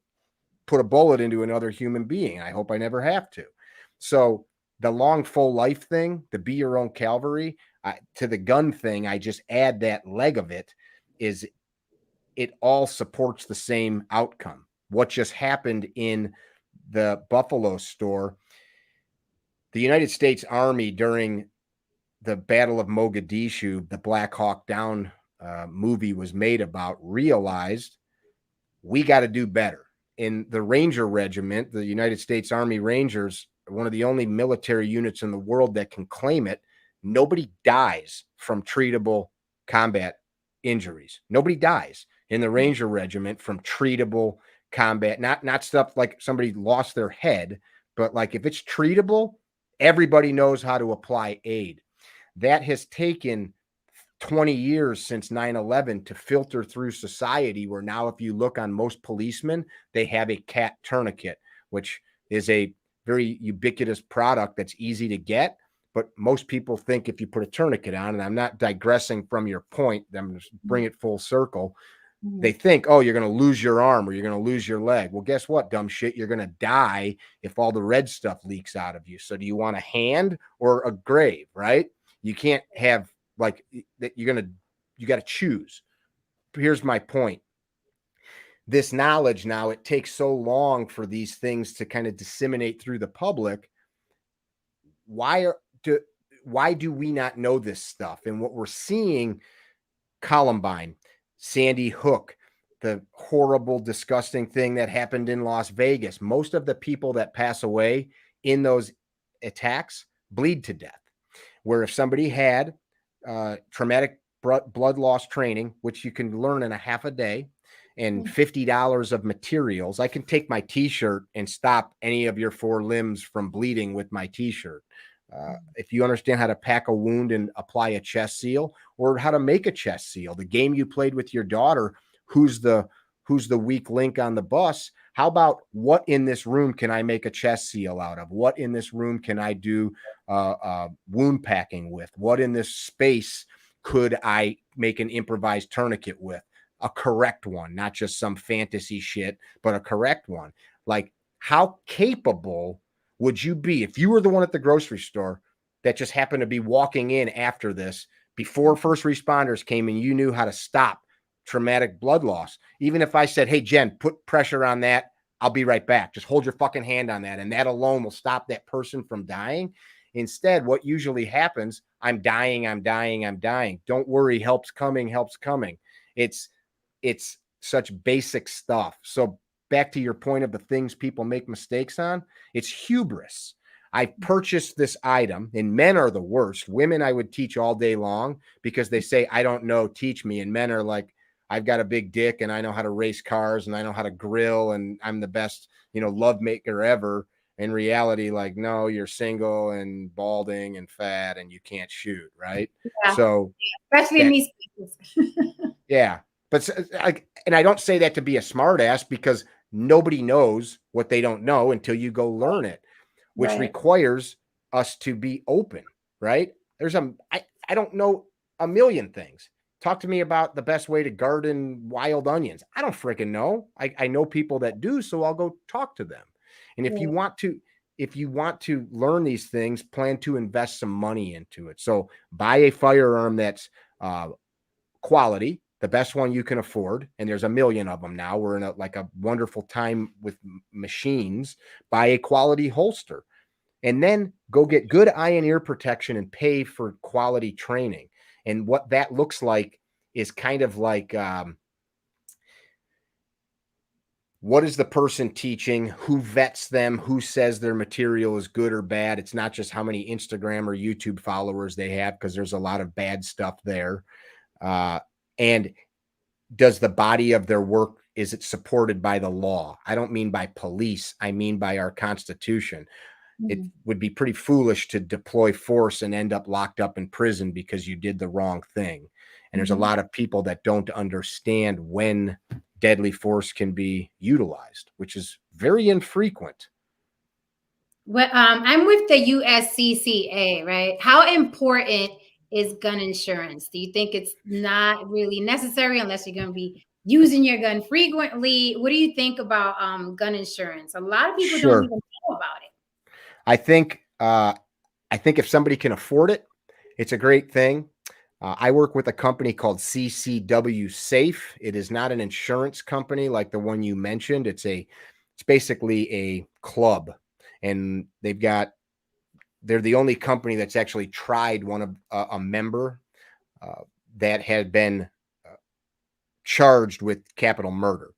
put a bullet into another human being. I hope I never have to. So the long, full life thing, the be your own cavalry, to the gun thing, I just add that leg of it. Is it all supports the same outcome. What just happened in the Buffalo store, the United States Army during the Battle of Mogadishu, the Black Hawk Down movie was made about, realized we got to do better. In the Ranger Regiment, the United States Army Rangers, one of the only military units in the world that can claim it, nobody dies from treatable combat injuries. Nobody dies in the Ranger Regiment from treatable combat, not stuff like somebody lost their head, but like if it's treatable, everybody knows how to apply aid. That has taken 20 years since 9/11 to filter through society, where now if you look on most policemen, they have a cat tourniquet, which is a very ubiquitous product that's easy to get. But most people think if you put a tourniquet on, and I'm not digressing from your point, I'm just bring it full circle. They think, oh, you're going to lose your arm or you're going to lose your leg. Well, guess what, dumb shit? You're going to die if all the red stuff leaks out of you. So do you want a hand or a grave, right? You can't have like that. You got to choose. Here's my point. This knowledge now, it takes so long for these things to kind of disseminate through the public. Why do we not know this stuff? And what we're seeing, Columbine, Sandy Hook, the horrible, disgusting thing that happened in Las Vegas. Most of the people that pass away in those attacks bleed to death. Where if somebody had traumatic blood loss training, which you can learn in a half a day, and $50 of materials, I can take my t-shirt and stop any of your four limbs from bleeding with my t-shirt. If you understand how to pack a wound and apply a chest seal, or how to make a chest seal, the game you played with your daughter, who's the weak link on the bus? How about what in this room can I make a chest seal out of? What in this room can I do wound packing with? What in this space could I make an improvised tourniquet with? A correct one, not just some fantasy shit, but a correct one. Like, how capable would you be if you were the one at the grocery store that just happened to be walking in after this, before first responders came, and you knew how to stop traumatic blood loss? Even if I said, hey, Jen, put pressure on that, I'll be right back. Just hold your fucking hand on that, and that alone will stop that person from dying. Instead, what usually happens, I'm dying. Don't worry, help's coming. It's such basic stuff. So back to your point of the things people make mistakes on, it's hubris. I purchased this item, and men are the worst. Women I would teach all day long because they say, I don't know, teach me. And men are like, I've got a big dick and I know how to race cars and I know how to grill and I'm the best, love maker ever. In reality, like, no, you're single and balding and fat and you can't shoot, right? Yeah. So especially in these places. yeah. But I don't say that to be a smart ass, because nobody knows what they don't know until you go learn it, which requires us to be open, right? I don't know a million things. Talk to me about the best way to garden wild onions. I don't freaking know. I know people that do, so I'll go talk to them. And if you want to learn these things, plan to invest some money into it. So buy a firearm that's quality, the best one you can afford. And there's a million of them now. We're in a wonderful time with machines. Buy a quality holster, and then go get good eye and ear protection and pay for quality training. And what that looks like is kind of like, what is the person teaching? Who vets them? Who says their material is good or bad? It's not just how many Instagram or YouTube followers they have, because there's a lot of bad stuff there. And does the body of their work, is it supported by the law? I don't mean by police. I mean by our Constitution. It would be pretty foolish to deploy force and end up locked up in prison because you did the wrong thing. And there's a lot of people that don't understand when deadly force can be utilized, which is very infrequent. Well, I'm with the USCCA, right? How important is gun insurance? Do you think it's not really necessary unless you're going to be using your gun frequently? What do you think about gun insurance? A lot of people don't even know about it. I think if somebody can afford it, it's a great thing. I work with a company called CCW Safe. It is not an insurance company like the one you mentioned. It's basically a club, and they're the only company that's actually tried one of a member that had been charged with capital murder.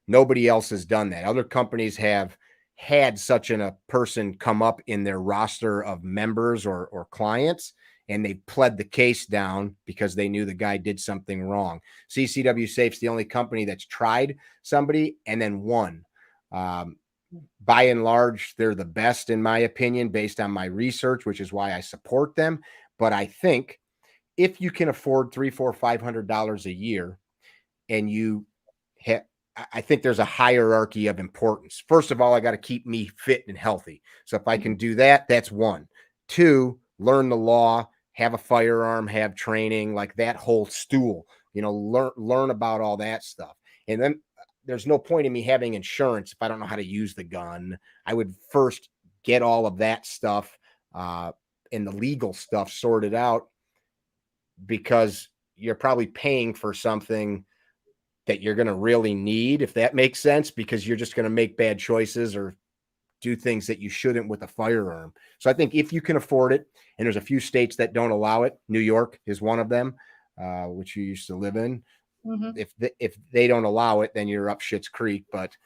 Nobody else has done that. Other companies have had such a person come up in their roster of members or clients, and they pled the case down because they knew the guy did something wrong. CCW Safe's the only company that's tried somebody and then won. By and large, they're the best, in my opinion, based on my research, which is why I support them. But I think if you can afford $300, $400, $500 a year, and I think there's a hierarchy of importance. First of all, I got to keep me fit and healthy. So if I can do that, that's one. Two, learn the law, have a firearm, have training, like that whole stool, learn about all that stuff. And then there's no point in me having insurance if I don't know how to use the gun. I would first get all of that stuff and the legal stuff sorted out, because you're probably paying for something that you're going to really need, if that makes sense, because you're just going to make bad choices or do things that you shouldn't with a firearm. So I think if you can afford it, and there's a few states that don't allow it, New York is one of them, which you used to live in. If they don't allow it, then you're up shit's creek. But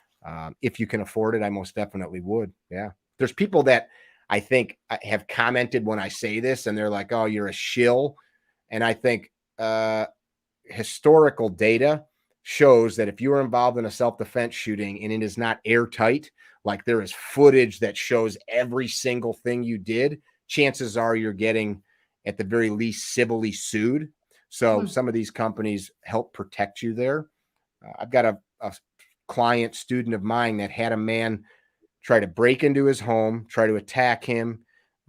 if you can afford it, I most definitely would. Yeah. There's people that I think have commented when I say this, and they're like, oh, you're a shill. And I think historical data shows that if you are involved in a self-defense shooting and it is not airtight, like there is footage that shows every single thing you did, chances are you're getting, at the very least, civilly sued. So some of these companies help protect you there. I've got a client student of mine that had a man try to break into his home, try to attack him.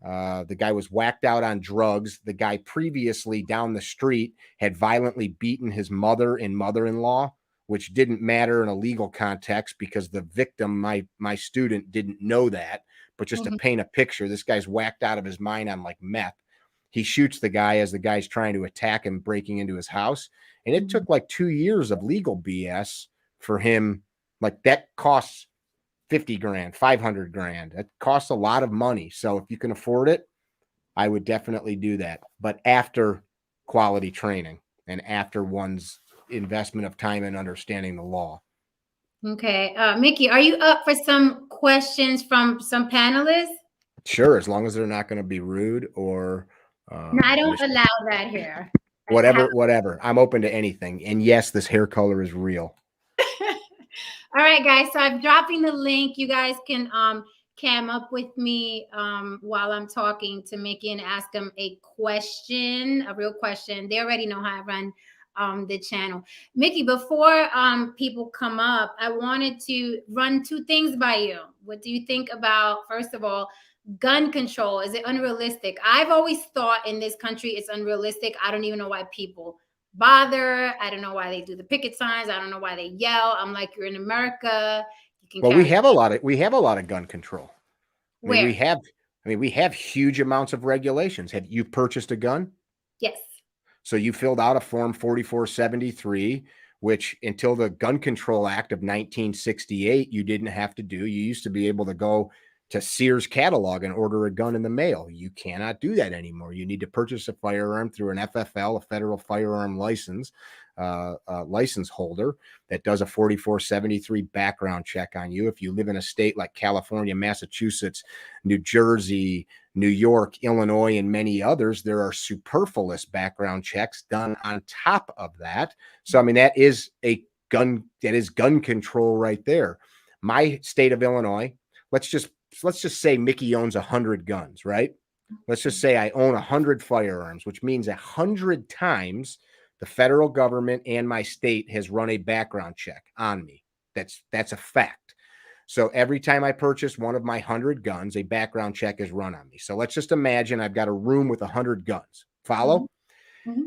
The guy was whacked out on drugs. The guy previously down the street had violently beaten his mother and mother-in-law, which didn't matter in a legal context because the victim, my student, didn't know that. But just to paint a picture, this guy's whacked out of his mind on like meth. He shoots the guy as the guy's trying to attack him, breaking into his house. And it took like 2 years of legal BS for him. Like that costs 50 grand, 500 grand. That costs a lot of money. So if you can afford it, I would definitely do that. But after quality training and after one's investment of time and understanding the law. Okay. Mickey, are you up for some questions from some panelists? Sure, as long as they're not going to be rude or no, I don't allow that here. Whatever. I'm open to anything. And yes, this hair color is real. All right, guys. So I'm dropping the link. You guys can cam up with me while I'm talking to Mickey and ask them a question, a real question. They already know how I run the channel. Mickey, before people come up, I wanted to run two things by you. What do you think about, first of all, gun control? Is it unrealistic? I've always thought in this country it's unrealistic. I don't even know why people bother. I don't know why they do the picket signs. I don't know why they yell. I'm like, you're in America. You can. Well, we have a lot of gun control. Where? We have huge amounts of regulations. Have you purchased a gun? Yes. So you filled out a form 4473, which until the Gun Control Act of 1968, you didn't have to do. You used to be able to go to Sears catalog and order a gun in the mail. You cannot do that anymore. You need to purchase a firearm through an FFL, a federal firearm license holder that does a 4473 background check on you. If you live in a state like California, Massachusetts, New Jersey, New York, Illinois, and many others, there are superfluous background checks done on top of that. So, I mean, that is gun control right there. My state of Illinois, let's just say Mickey owns 100 guns, right? Let's just say I own 100 firearms, which means 100 times the federal government and my state has run a background check on me. That's a fact. So every time I purchase one of my 100 guns, a background check is run on me. So let's just imagine I've got a room with 100 guns. Follow? Mm-hmm.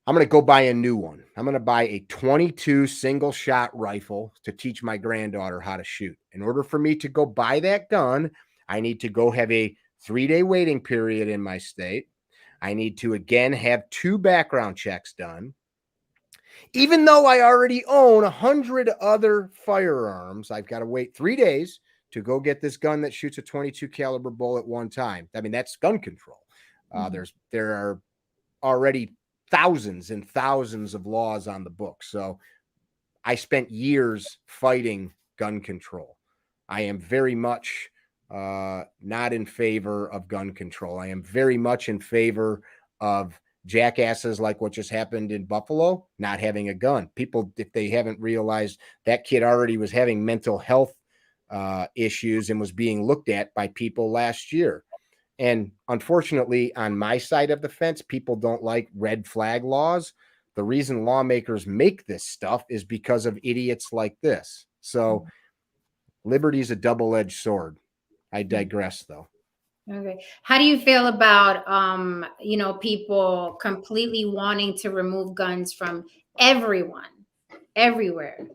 I'm going to go buy a new one. I'm going to buy a 22 single shot rifle to teach my granddaughter how to shoot. In order for me to go buy that gun, I need to go have a 3-day waiting period in my state. I need to, again, have 2 background checks done. Even though I already own 100 other firearms, I've got to wait 3 days to go get this gun that shoots a 22 caliber bullet one time. I mean, that's gun control. There are already thousands and thousands of laws on the books. So I spent years fighting gun control. I am very much not in favor of gun control. I am very much in favor of jackasses like what just happened in Buffalo, not having a gun. People, if they haven't realized, that kid already was having mental health issues and was being looked at by people last year. And unfortunately, on my side of the fence, people don't like red flag laws. The reason lawmakers make this stuff is because of idiots like this. So liberty is a double-edged sword. I digress, though. Okay. How do you feel about, people completely wanting to remove guns from everyone, everywhere?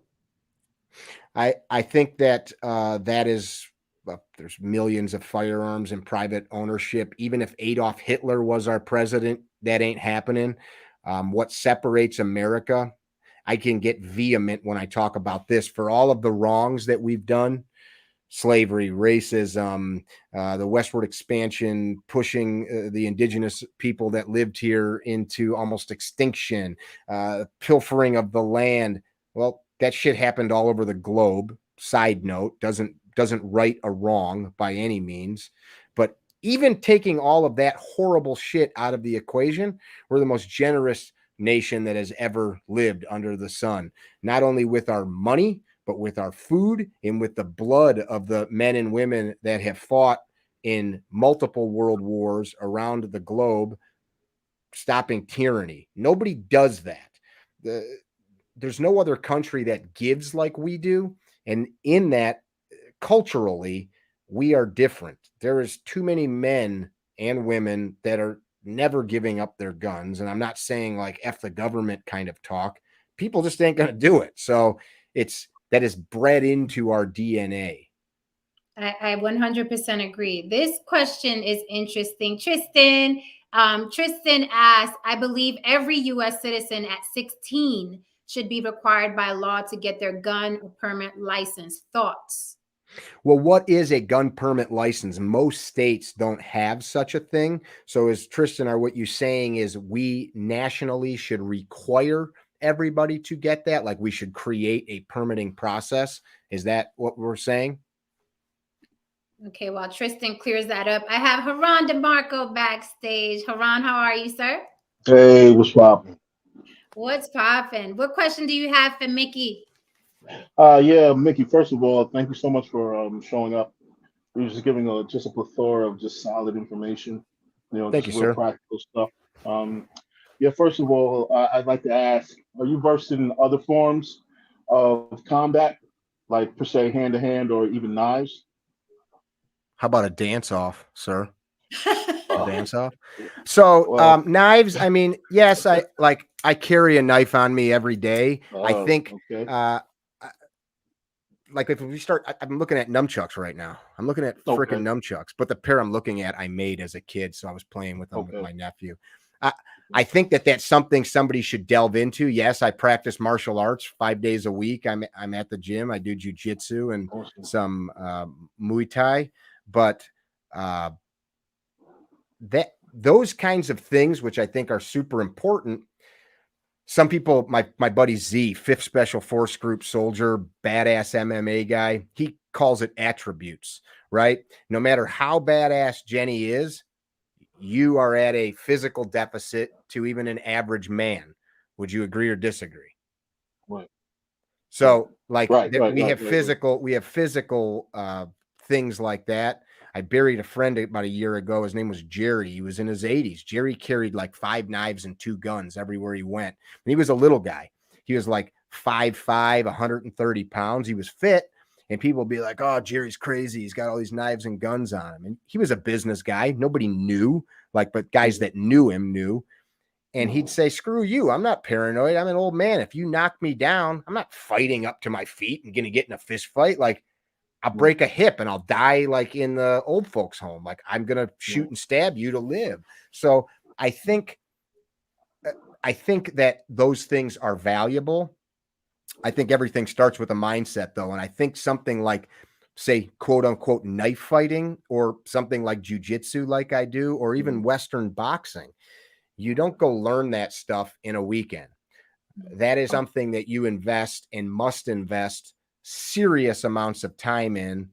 I think that that is, there's millions of firearms in private ownership. Even if Adolf Hitler was our president, that ain't happening. What separates America, I can get vehement when I talk about this, for all of the wrongs that we've done. Slavery, racism, the westward expansion, pushing the indigenous people that lived here into almost extinction, pilfering of the land. Well, that shit happened all over the globe. Side note, doesn't right a wrong by any means. But even taking all of that horrible shit out of the equation, we're the most generous nation that has ever lived under the sun, not only with our money, but with our food and with the blood of the men and women that have fought in multiple world wars around the globe, stopping tyranny. Nobody does that. There's no other country that gives like we do. And in that, culturally, we are different. There is too many men and women that are never giving up their guns. And I'm not saying like F the government kind of talk. People just ain't going to do it. So that is bred into our DNA. I 100% agree. This question is interesting. Tristan asked, I believe every U.S. citizen at 16 should be required by law to get their gun or permit license. Thoughts? Well, what is a gun permit license? Most states don't have such a thing. So as Tristan, are what you're saying is we nationally should require everybody to get that? Like we should create a permitting process? Is that what we're saying? Okay, while Tristan clears that up, I have Haran DeMarco backstage. Haran, how are you, sir? Hey, what's poppin'? What's poppin'? What question do you have for Mickey? Yeah, Mickey. First of all, thank you so much for showing up. We were just giving just a plethora of just solid information. Thank Just you, real sir. practical stuff. Um, yeah. First of all, I'd like to ask: are you versed in other forms of combat, like per se hand to hand or even knives? How about a dance off, sir? A Oh, dance off. So well, knives, I mean, yes, I carry a knife on me every day. I think okay, uh like if we start, I'm looking at nunchucks right now. I'm looking at freaking okay, nunchucks, but the pair I'm looking at I made as a kid, so I was playing with them with okay. my nephew. I I think that that's something somebody should delve into. Yes, I practice martial arts 5 days a week. I'm at the gym. I do jujitsu and Awesome. some Muay Thai, but uh, that those kinds of things, which I think are super important. Some people, my buddy Z, Fifth Special Force Group soldier, badass MMA guy, he calls it attributes, right? No matter how badass Jenny is, you are at a physical deficit to even an average man. Would you agree or disagree? Right, right, So like right, that right, we right, have right, right. physical things like that. I buried a friend about a year ago. His name was Jerry. He was in his 80s. Jerry carried like 5 knives and 2 guns everywhere he went. And he was a little guy. He was like 5'5", 130 pounds. He was fit. And people would be like, oh, Jerry's crazy. He's got all these knives and guns on him. And he was a business guy. Nobody knew, but guys Mhm. that knew him knew. And he'd Mhm. say, screw you. I'm not paranoid. I'm an old man. If you knock me down, I'm not fighting up to my feet and going to get in a fist fight. Like, I'll Right, break a hip and I'll die like in the old folks' home. Like, I'm going to shoot right, and stab you to live. So I think, I think that those things are valuable. I think everything starts with a mindset, though. And I think something like, say, quote unquote, knife fighting or something like jujitsu, like I do, or even mhm. Western boxing, you don't go learn that stuff in a weekend. That is Oh, something that you invest and must invest serious amounts of time in,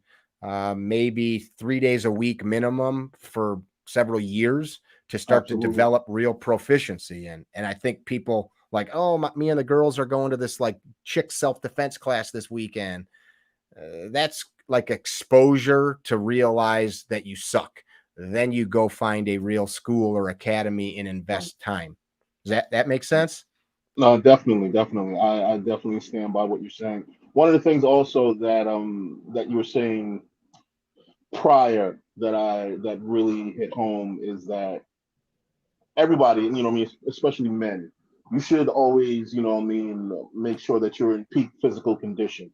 maybe 3 days a week minimum for several years to start to absolutely. develop real proficiency in. And I think people like, oh, me and the girls are going to this like chick self-defense class this weekend. That's like exposure to realize that you suck. Then you go find a real school or academy and Right. invest time. Does that make sense? No, definitely, definitely. I definitely stand by what you're saying. One of the things also that you were saying prior that really hit home is that everybody, what I mean, especially men, you should always, what I mean, make sure that you're in peak physical condition.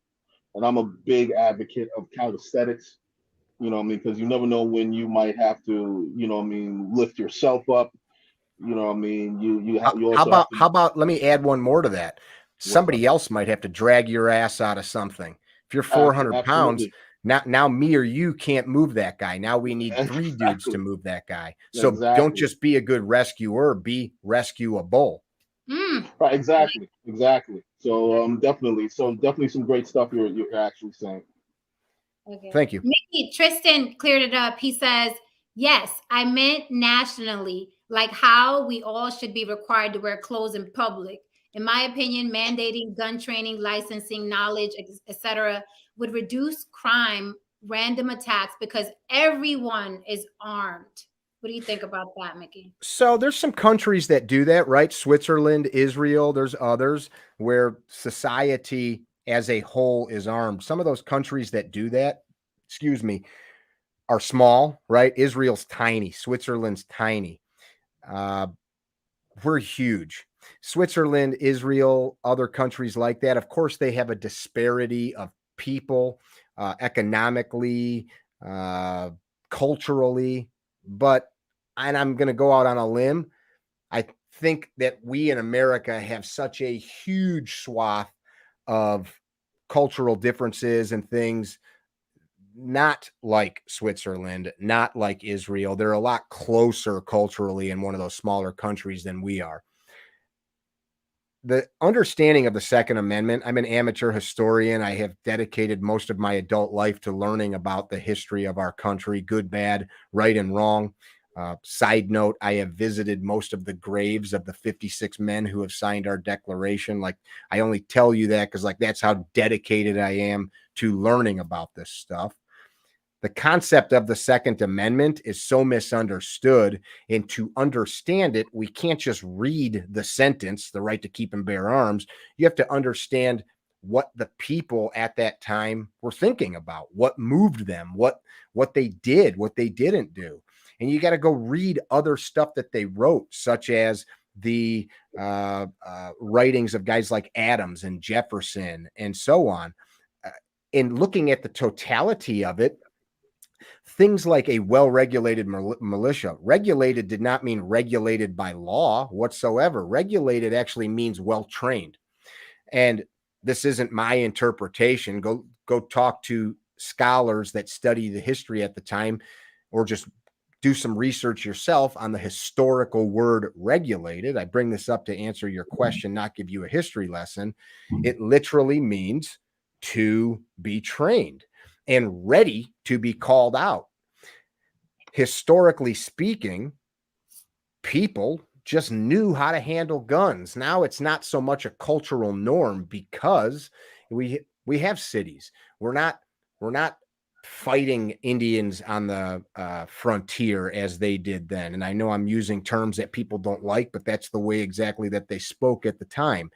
And I'm a big advocate of calisthenics, what I mean, because you never know when you might have to, what I mean, lift yourself up. What I mean, you How also have about to. let me add one more to that. What's up? Somebody else might have to drag your ass out of something. If you're 400 pounds, Absolutely. now me or you can't move that guy. Now we need 3 dudes to Exactly. move that guy. So don't Exactly. just be a good rescuer, be rescuable. Mm, Right. Exactly. Exactly. So definitely some great stuff you're actually saying. okay. Thank you. Mickey, Tristan cleared it up. He says, yes, I meant nationally, like how we all should be required to wear clothes in public. In my opinion, mandating gun training, licensing, knowledge, etc., would reduce crime, random attacks, because everyone is armed. What do you think about that, Mickey? So there's some countries that do that, right? Switzerland, Israel, there's others where society as a whole is armed. Some of those countries that do that, excuse me, are small, right? Israel's tiny, Switzerland's tiny. Uh, we're huge. Switzerland, Israel, other countries like that. Of course, they have a disparity of people, economically, uh, culturally, but, and I'm going to go out on a limb. I think that we in America have such a huge swath of cultural differences and things not like Switzerland, not like Israel. They're a lot closer culturally in one of those smaller countries than we are. The understanding of the Second Amendment, I'm an amateur historian. I have dedicated most of my adult life to learning about the history of our country, good, bad, right, and wrong. Side note, I have visited most of the graves of the 56 men who have signed our declaration. Like, I only tell you that because, like, that's how dedicated I am to learning about this stuff. The concept of the Second Amendment is so misunderstood, and to understand it, we can't just read the sentence, the right to keep and bear arms. You have to understand what the people at that time were thinking about, what moved them, what they did, what they didn't do. And you got to go read other stuff that they wrote, such as the writings of guys like Adams and Jefferson and so on. In looking at the totality of it, things like a well-regulated militia. Regulated did not mean regulated by law whatsoever. Regulated actually means well-trained. And this isn't my interpretation. Go talk to scholars that study the history at the time, or just do some research yourself on the historical word regulated. I bring this up to answer your question, not give you a history lesson. It literally means to be trained and ready to be called out. Historically speaking, people just knew how to handle guns. Now it's not so much a cultural norm because we have cities. We're not fighting Indians on the frontier as they did then. And I know I'm using terms that people don't like, but that's the way exactly that they spoke at the time.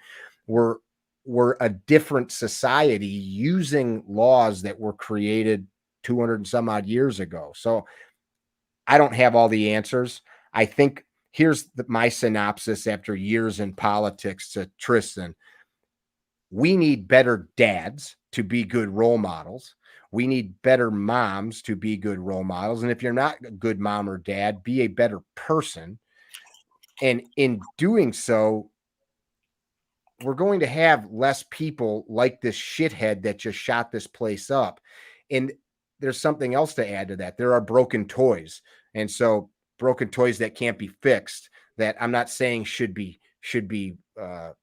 We're a different society using laws that were created 200 and some odd years ago. So I don't have all the answers. I think here's my synopsis after years in politics to Tristan. We need better dads to be good role models. We need better moms to be good role models. And if you're not a good mom or dad, be a better person. And in doing so, we're going to have less people like this shithead that just shot this place up. And there's something else to add to that. There are broken toys. And so broken toys that can't be fixed, that I'm not saying should be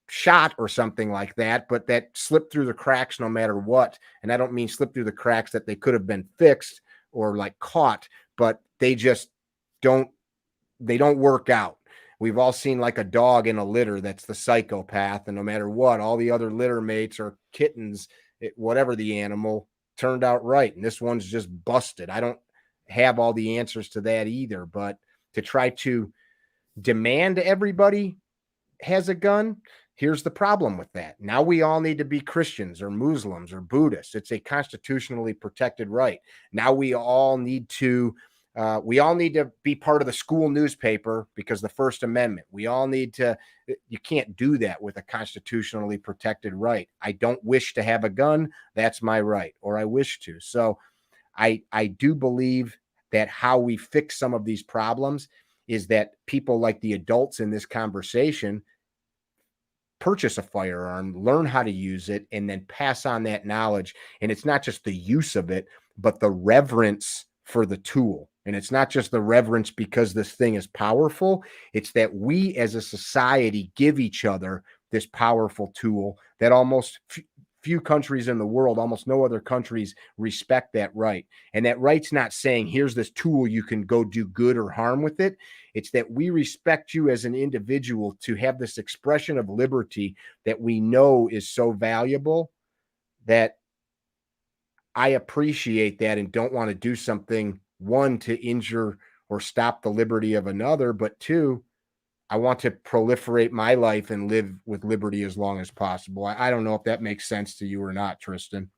shot or something like that, but that slip through the cracks no matter what. And I don't mean slip through the cracks that they could have been fixed or like caught, but they just don't work out. We've all seen like a dog in a litter that's the psychopath, and no matter what, all the other litter mates or kittens, whatever the animal, turned out right. And this one's just busted. I don't have all the answers to that either, but to try to demand everybody has a gun, here's the problem with that. Now we all need to be Christians or Muslims or Buddhists. It's a constitutionally protected right. Now we all need to be part of the school newspaper because the First Amendment. We all need to. You can't do that with a constitutionally protected right. I don't wish to have a gun. That's my right, or I wish to. So I do believe that how we fix some of these problems is that people like the adults in this conversation purchase a firearm, learn how to use it, and then pass on that knowledge. And it's not just the use of it, but the reverence for the tool. And it's not just the reverence because this thing is powerful. It's that we as a society give each other this powerful tool that almost few countries in the world, almost no other countries, respect that right. And that right's not saying, here's this tool, you can go do good or harm with it. It's that we respect you as an individual to have this expression of liberty that we know is so valuable, that I appreciate that and don't want to do something, one, to injure or stop the liberty of another, but two, I want to proliferate my life and live with liberty as long as possible. I don't know if that makes sense to you or not, Tristan.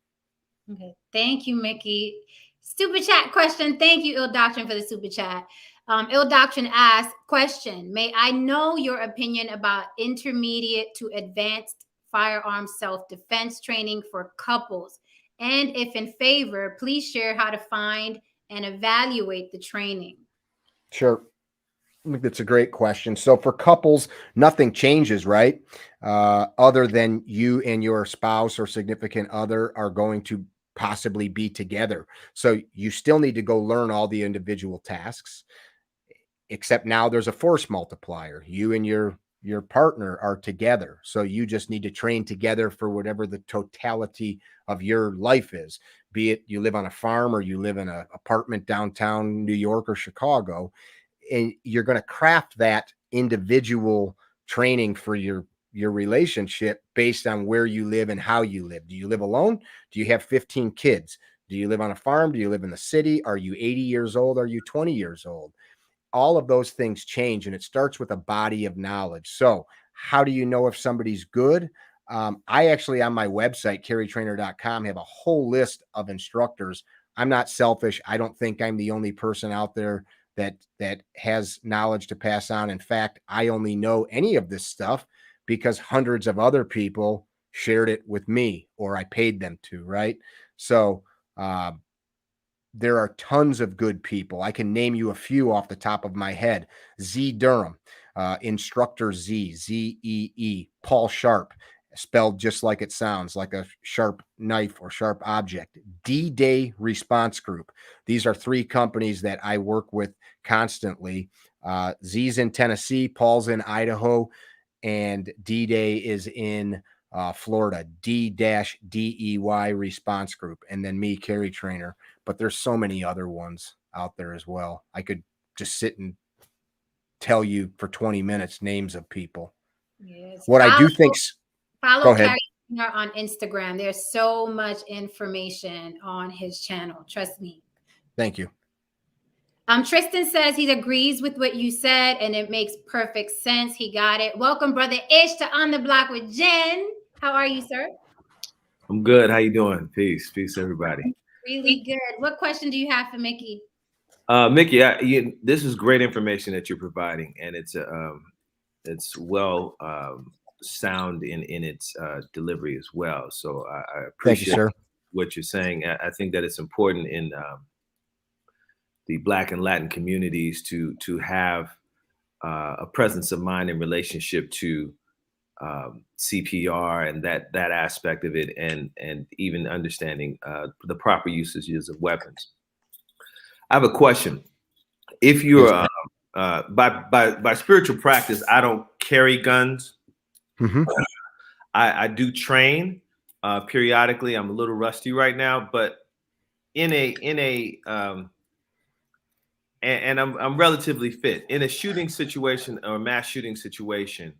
Okay. Thank you, Mickey. Super chat question. Thank you, Il Doctrine, for the super chat. Il Doctrine asks, question, may I know your opinion about intermediate to advanced firearm self-defense training for couples? And if in favor, please share how to find and evaluate the training. Sure. I think that's a great question. So for couples, nothing changes, right? Other than you and your spouse or significant other are going to possibly be together. So you still need to go learn all the individual tasks, except now there's a force multiplier. You and your partner are together. So you just need to train together for whatever the totality of your life is, be it you live on a farm or you live in an apartment downtown New York or Chicago. and you're going to craft that individual training for your relationship based on where you live and how you live. Do you live alone? Do you have 15 kids? Do you live on a farm? Do you live in the city? Are you 80 years old? Are you 20 years old? All of those things change, and it starts with a body of knowledge. So how do you know if somebody's good? I actually, on my website, carrytrainer.com, have a whole list of instructors. I'm not selfish. I don't think I'm the only person out there that has knowledge to pass on. In fact, I only know any of this stuff because hundreds of other people shared it with me, or I paid them to, right? So there are tons of good people. I can name you a few off the top of my head. Z Durham, Instructor Z, Z-E-E, Paul Sharp, spelled just like it sounds, like a sharp knife or sharp object. D-Day Response Group. These are 3 companies that I work with constantly. Z's in Tennessee, Paul's in Idaho, and D-Day is in Florida. D-DEY Response Group, and then me, Carry Trainer. But there's so many other ones out there as well. I could just sit and tell you for 20 minutes names of people. Yes. What I do think. Follow Carry Trainer on Instagram. There's so much information on his channel. Trust me. Thank you. Tristan says he agrees with what you said, and it makes perfect sense. He got it. Welcome, Brother Ish, to On the Block with Jen. How are you, sir? I'm good. How you doing? Peace, everybody. Really good. What question do you have for Mickey? Mickey, this is great information that you're providing, and it's well sound in its delivery as well. So I appreciate what you're saying. I think that it's important in the Black and Latin communities to have a presence of mind in relationship to CPR and that aspect of it, and even understanding the proper usages of weapons. I have a question. If you're by spiritual practice, I don't carry guns. Mm-hmm. I do train periodically. I'm a little rusty right now, but and I'm relatively fit. In a shooting situation or a mass shooting situation,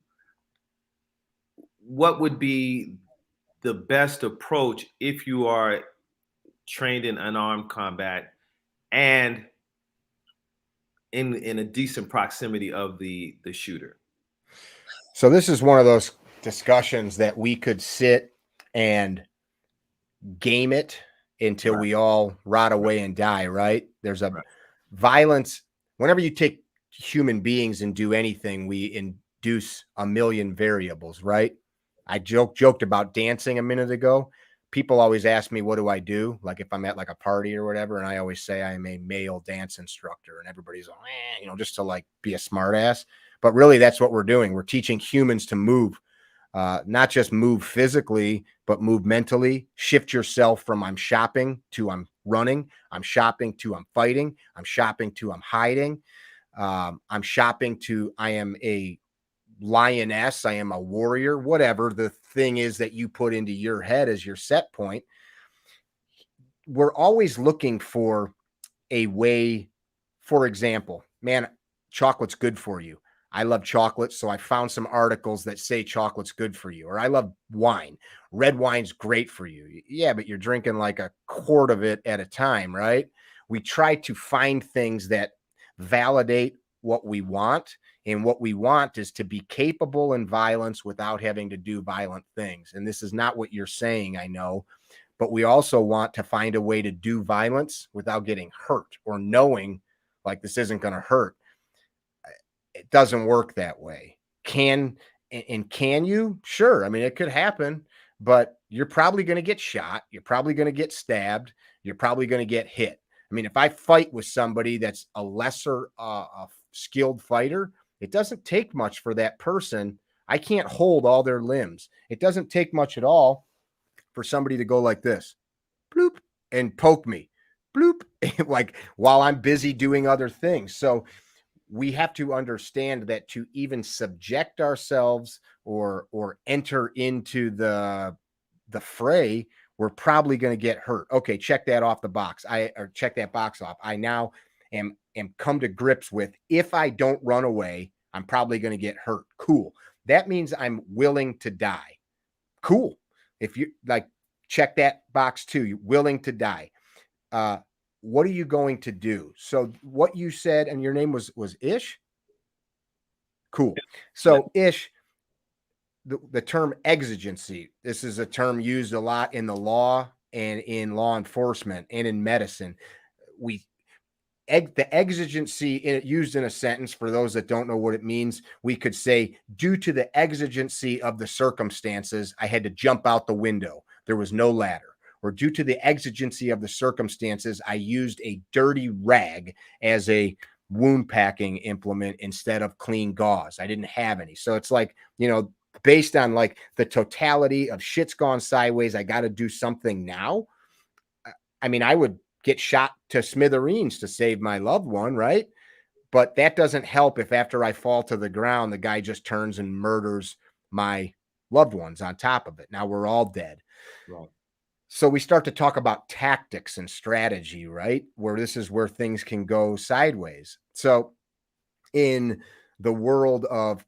what would be the best approach if you are trained in unarmed combat and in a decent proximity of the shooter? So this is one of those discussions that we could sit and game it until we all rot away and die, right? There's a violence. Whenever you take human beings and do anything, we induce a million variables, right? I joked about dancing a minute ago. People always ask me, what do I do? Like if I'm at like a party or whatever. And I always say I am a male dance instructor, and everybody's like, just to like be a smart ass. But really that's what we're doing. We're teaching humans to move, not just move physically, but move mentally. Shift yourself from I'm shopping to I'm running. I'm shopping to I'm fighting. I'm shopping to I'm hiding. I'm shopping to I am a lioness. I am a warrior, whatever the thing is that you put into your head as your set point. We're always looking for a way. For example, man, chocolate's good for you. I love chocolate, so I found some articles that say chocolate's good for you. Or I love wine. Red wine's great for you. Yeah, but you're drinking like a quart of it at a time, right? We try to find things that validate what we want, and what we want is to be capable in violence without having to do violent things. And this is not what you're saying, I know, but we also want to find a way to do violence without getting hurt or knowing like this isn't going to hurt. It doesn't work that way. Can you? Sure. I mean, it could happen, but you're probably going to get shot. You're probably going to get stabbed. You're probably going to get hit. I mean, if I fight with somebody that's a lesser skilled fighter, it doesn't take much for that person. I can't hold all their limbs. It doesn't take much at all for somebody to go like this, bloop, and poke me, bloop, like while I'm busy doing other things. So we have to understand that to even subject ourselves or enter into the fray, we're probably going to get hurt. Okay, check that off the box. Check that box off. I now am am come to grips with, if I don't run away, I'm probably going to get hurt. Cool. That means I'm willing to die. Cool. If you like, check that box too. You're willing to die. What are you going to do? So what you said, and your name was Ish? Cool. So Ish, the term exigency, this is a term used a lot in the law and in law enforcement and in medicine. The exigency used in a sentence, for those that don't know what it means, we could say, due to the exigency of the circumstances, I had to jump out the window. There was no ladder. Or due to the exigency of the circumstances, I used a dirty rag as a wound packing implement instead of clean gauze. I didn't have any. So it's like, based on like the totality of shit's gone sideways, I got to do something now. I mean, I would get shot to smithereens to save my loved one, right? But that doesn't help if after I fall to the ground, the guy just turns and murders my loved ones on top of it. Now we're all dead. Right. So we start to talk about tactics and strategy, right? Where this is where things can go sideways. So in the world of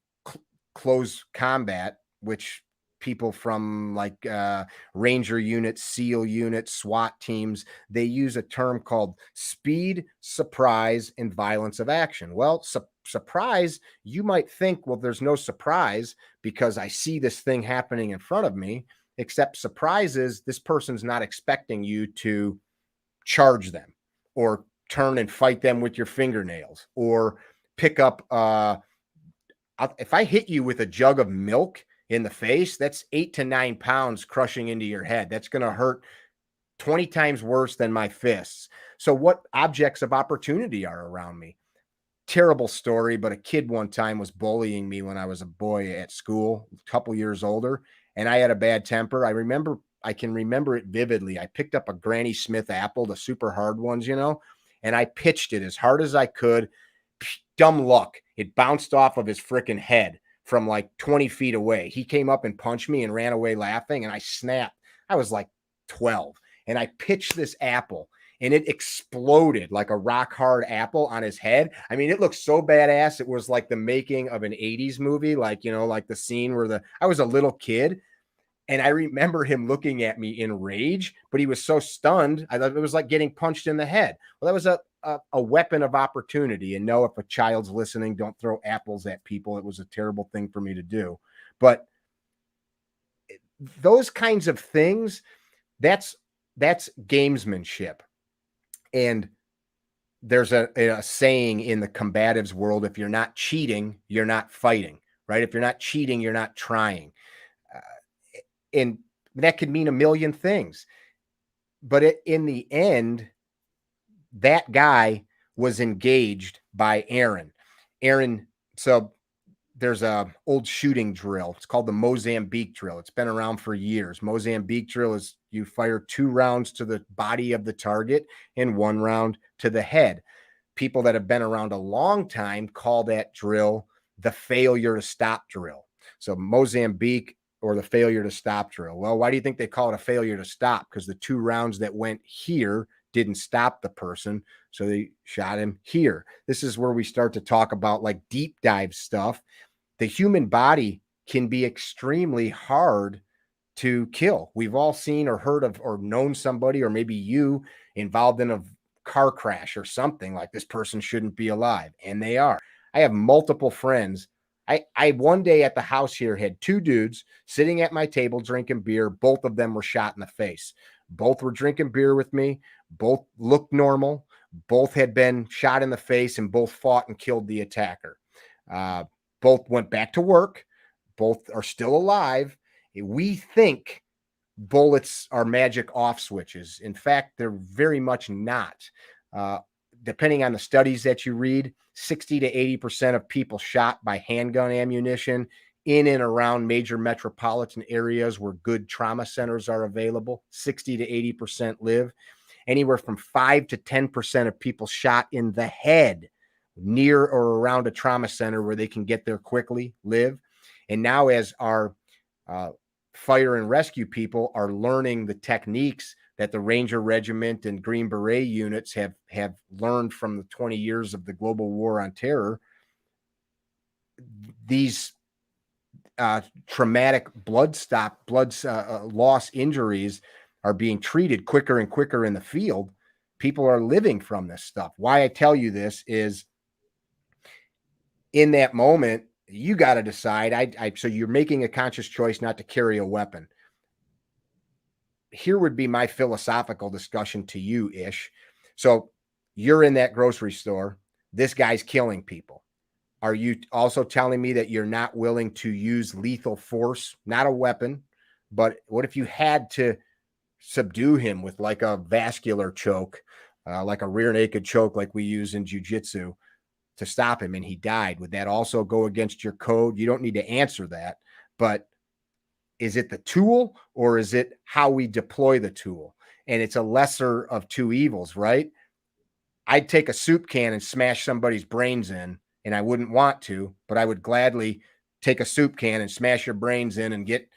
close combat, which people from like Ranger units, SEAL units, SWAT teams, they use a term called speed, surprise, and violence of action. Well, surprise, you might think, well, there's no surprise because I see this thing happening in front of me, except surprise is this person's not expecting you to charge them or turn and fight them with your fingernails or pick up. If I hit you with a jug of milk in the face, that's 8 to 9 pounds crushing into your head. That's going to hurt 20 times worse than my fists. So what objects of opportunity are around me? Terrible story, but a kid one time was bullying me when I was a boy at school, a couple years older, and I had a bad temper. I can remember it vividly. I picked up a Granny Smith apple, the super hard ones, and I pitched it as hard as I could. Dumb luck. It bounced off of his freaking head from like 20 feet away. He came up and punched me and ran away laughing, and I snapped. I was like 12, and I pitched this apple, and it exploded like a rock hard apple on his head. I mean, it looked so badass. It was like the making of an 80s movie, like, like the scene where I was a little kid. And I remember him looking at me in rage, but he was so stunned. I thought it was like getting punched in the head. Well, that was a weapon of opportunity. And no, if a child's listening, don't throw apples at people. It was a terrible thing for me to do. But those kinds of things, that's gamesmanship. And there's a saying in the combatives world, if you're not cheating, you're not fighting, right? If you're not cheating, you're not trying. And that could mean a million things. But in the end, that guy was engaged by Aaron. So there's a old shooting drill. It's called the Mozambique Drill. It's been around for years. Mozambique Drill is you fire 2 rounds to the body of the target and 1 round to the head. People that have been around a long time call that drill the failure to stop drill. So Mozambique, or the failure to stop drill. Well, why do you think they call it a failure to stop? Because the 2 rounds that went here didn't stop the person, so they shot him here. This is where we start to talk about like deep dive stuff. The human body can be extremely hard to kill. We've all seen or heard of or known somebody, or maybe you, involved in a car crash or something like this person shouldn't be alive, and they are. I have multiple friends. I one day at the house here had 2 dudes sitting at my table drinking beer. Both of them were shot in the face. Both were drinking beer with me. Both looked normal. Both had been shot in the face, and both fought and killed the attacker. Both went back to work. Both are still alive. We think bullets are magic off switches. In fact, they're very much not. Depending on the studies that you read, 60 to 80% of people shot by handgun ammunition in and around major metropolitan areas where good trauma centers are available, 60 to 80% live. Anywhere from 5 to 10% of people shot in the head near or around a trauma center where they can get there quickly live. And now as our fire and rescue people are learning the techniques that the Ranger Regiment and Green Beret units have learned from the 20 years of the global war on terror. These traumatic blood loss injuries are being treated quicker and quicker in the field. People are living from this stuff. Why I tell you this is, in that moment, you got to decide. So you're making a conscious choice not to carry a weapon. Here would be my philosophical discussion to you, Ish. So you're in that grocery store. This guy's killing people. Are you also telling me that you're not willing to use lethal force, not a weapon, but what if you had to subdue him with like a vascular choke, like a rear naked choke, like we use in jiu-jitsu, to stop him and he died? Would that also go against your code? You don't need to answer that, but is it the tool or is it how we deploy the tool? And it's a lesser of two evils, right? I'd take a soup can and smash somebody's brains in, and I wouldn't want to, but I would gladly take a soup can and smash your brains in and get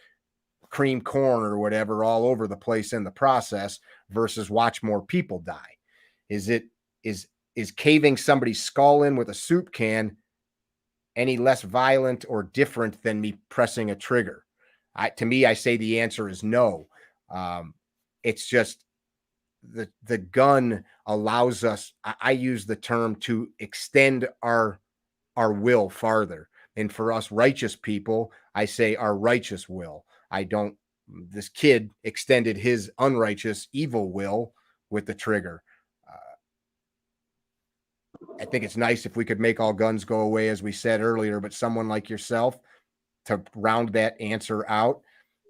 cream corn or whatever all over the place in the process versus watch more people die. Is caving somebody's skull in with a soup can any less violent or different than me pressing a trigger? To me, I say the answer is no. It's just the gun allows us, I use the term, to extend our will farther. And for us righteous people, I say our righteous will. This kid extended his unrighteous evil will with the trigger. I think it's nice if we could make all guns go away, as we said earlier, but someone like yourself, to round that answer out,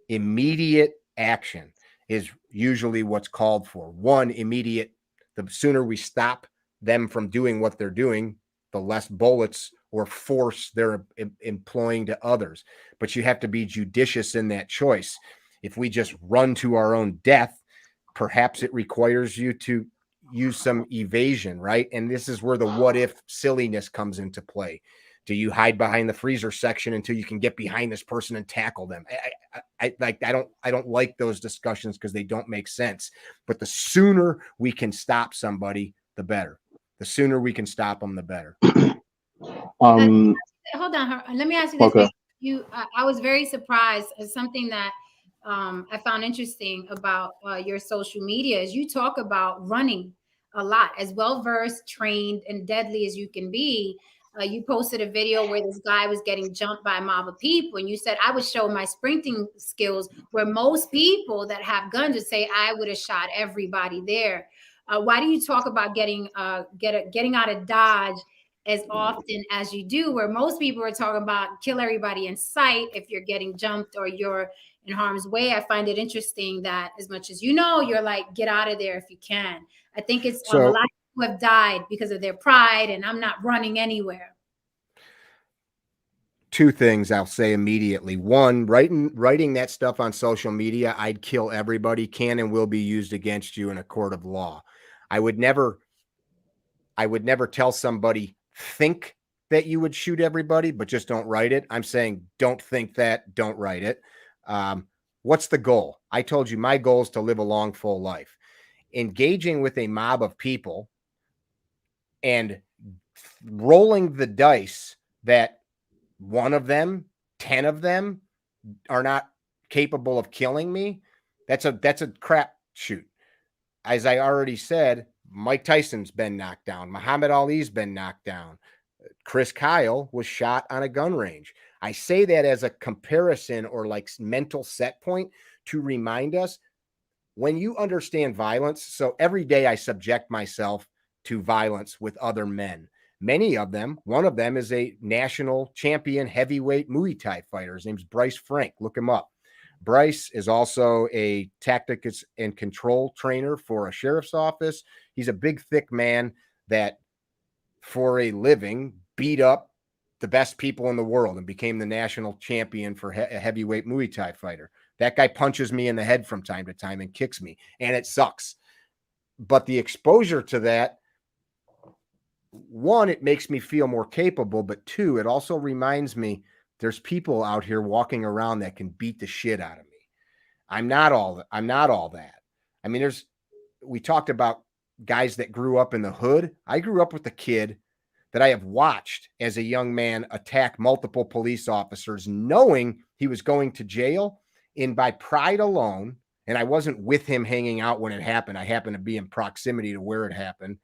immediate action is usually what's called for. One, immediate. The sooner we stop them from doing what they're doing, the less bullets or force they're employing to others. But you have to be judicious in that choice. If we just run to our own death, perhaps it requires you to use some evasion, right? And this is where the what if silliness comes into play. Do you hide behind the freezer section until you can get behind this person and tackle them? I don't like those discussions because they don't make sense. But the sooner we can stop somebody, the better. The sooner we can stop them, the better. Hold on. Let me ask you this. Okay. I was very surprised as something that I found interesting about your social media is you talk about running a lot. As well-versed, trained, and deadly as you can be. You posted a video where this guy was getting jumped by a mob of people, and you said, I would show my sprinting skills, where most people that have guns would say, I would have shot everybody there. Why do you talk about getting out of Dodge as often as you do, where most people are talking about kill everybody in sight if you're getting jumped or you're in harm's way? I find it interesting that as much as you're like, get out of there if you can. I think it's a lot who have died because of their pride, and I'm not running anywhere. Two things I'll say immediately. One, writing that stuff on social media, I'd kill everybody, can and will be used against you in a court of law. I would never tell somebody, think that you would shoot everybody, but just don't write it. I'm saying, don't think that, don't write it. What's the goal? I told you my goal is to live a long, full life. Engaging with a mob of people and rolling the dice that one of them, 10 of them are not capable of killing me, that's a crap shoot. As I already said, Mike Tyson's been knocked down. Muhammad Ali's been knocked down. Chris Kyle was shot on a gun range. I say that as a comparison or like mental set point to remind us, when you understand violence, so every day I subject myself to violence with other men. Many of them, one of them is a national champion heavyweight Muay Thai fighter. His name's Bryce Frank. Look him up. Bryce is also a tactics and control trainer for a sheriff's office. He's a big, thick man that for a living beat up the best people in the world and became the national champion for a heavyweight Muay Thai fighter. That guy punches me in the head from time to time and kicks me, and it sucks. But the exposure to that, one, it makes me feel more capable, but two, it also reminds me there's people out here walking around that can beat the shit out of me. I'm not all that. I mean, we talked about guys that grew up in the hood. I grew up with a kid that I have watched as a young man attack multiple police officers, knowing he was going to jail, and by pride alone, and I wasn't with him hanging out when it happened. I happened to be in proximity to where it happened.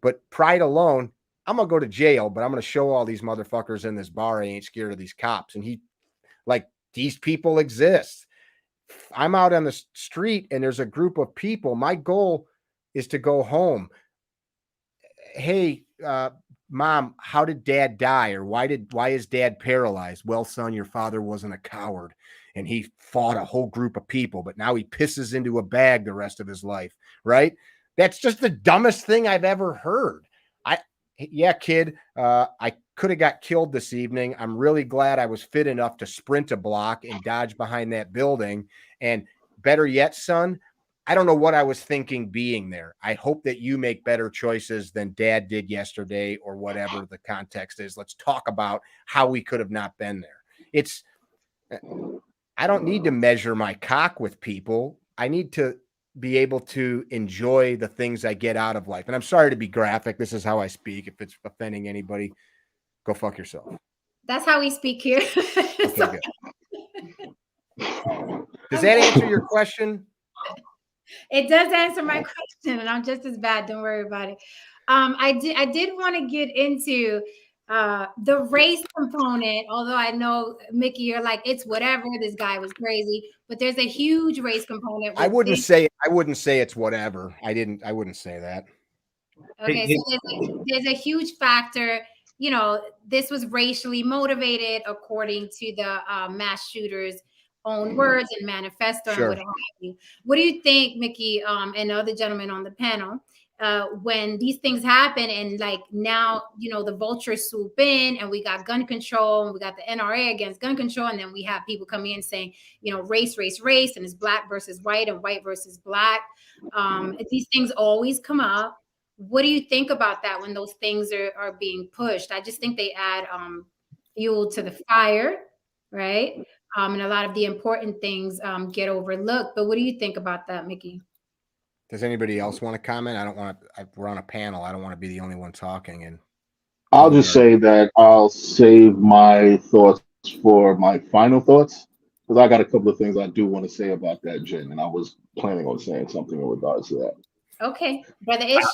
But pride alone, I'm going to go to jail, but I'm going to show all these motherfuckers in this bar I ain't scared of these cops. And these people exist. I'm out on the street and there's a group of people. My goal is to go home. Hey, Mom, how did Dad die? Or why is Dad paralyzed? Well, son, your father wasn't a coward and he fought a whole group of people, but now he pisses into a bag the rest of his life, right? That's just the dumbest thing I've ever heard. Yeah, kid, I could have got killed this evening. I'm really glad I was fit enough to sprint a block and dodge behind that building. And better yet, son, I don't know what I was thinking being there. I hope that you make better choices than Dad did yesterday or whatever the context is. Let's talk about how we could have not been there. I don't need to measure my cock with people. I need to be able to enjoy the things I get out of life. And I'm sorry to be graphic. This is how I speak. If it's offending anybody, go fuck yourself. That's how we speak here. Okay, good. Does that answer your question? It does answer my question, and I'm just as bad. Don't worry about it. I did want to get into the race component, although I know, Mickey, you're like, it's whatever, this guy was crazy, but there's a huge race component. I wouldn't say it's whatever. I wouldn't say that. Okay, so there's a huge factor. You know, this was racially motivated according to the mass shooters' own words and manifesto. Sure. And what have you. What do you think, Mickey, and the other gentlemen on the panel, when these things happen and like now, you know, the vultures swoop in and we got gun control and we got the NRA against gun control, and then we have people coming in saying, you know, race, and it's black versus white and white versus black. These things always come up. What do you think about that when those things are being pushed? I just think they add fuel to the fire, right? And a lot of the important things get overlooked. But what do you think about that, Mickey? Does anybody else want to comment? I don't want to. We're on a panel. I don't want to be the only one talking. And I'll just say that I'll save my thoughts for my final thoughts, because I got a couple of things I do want to say about that, Jen, and I was planning on saying something in regards to that. Okay, Brother Ish.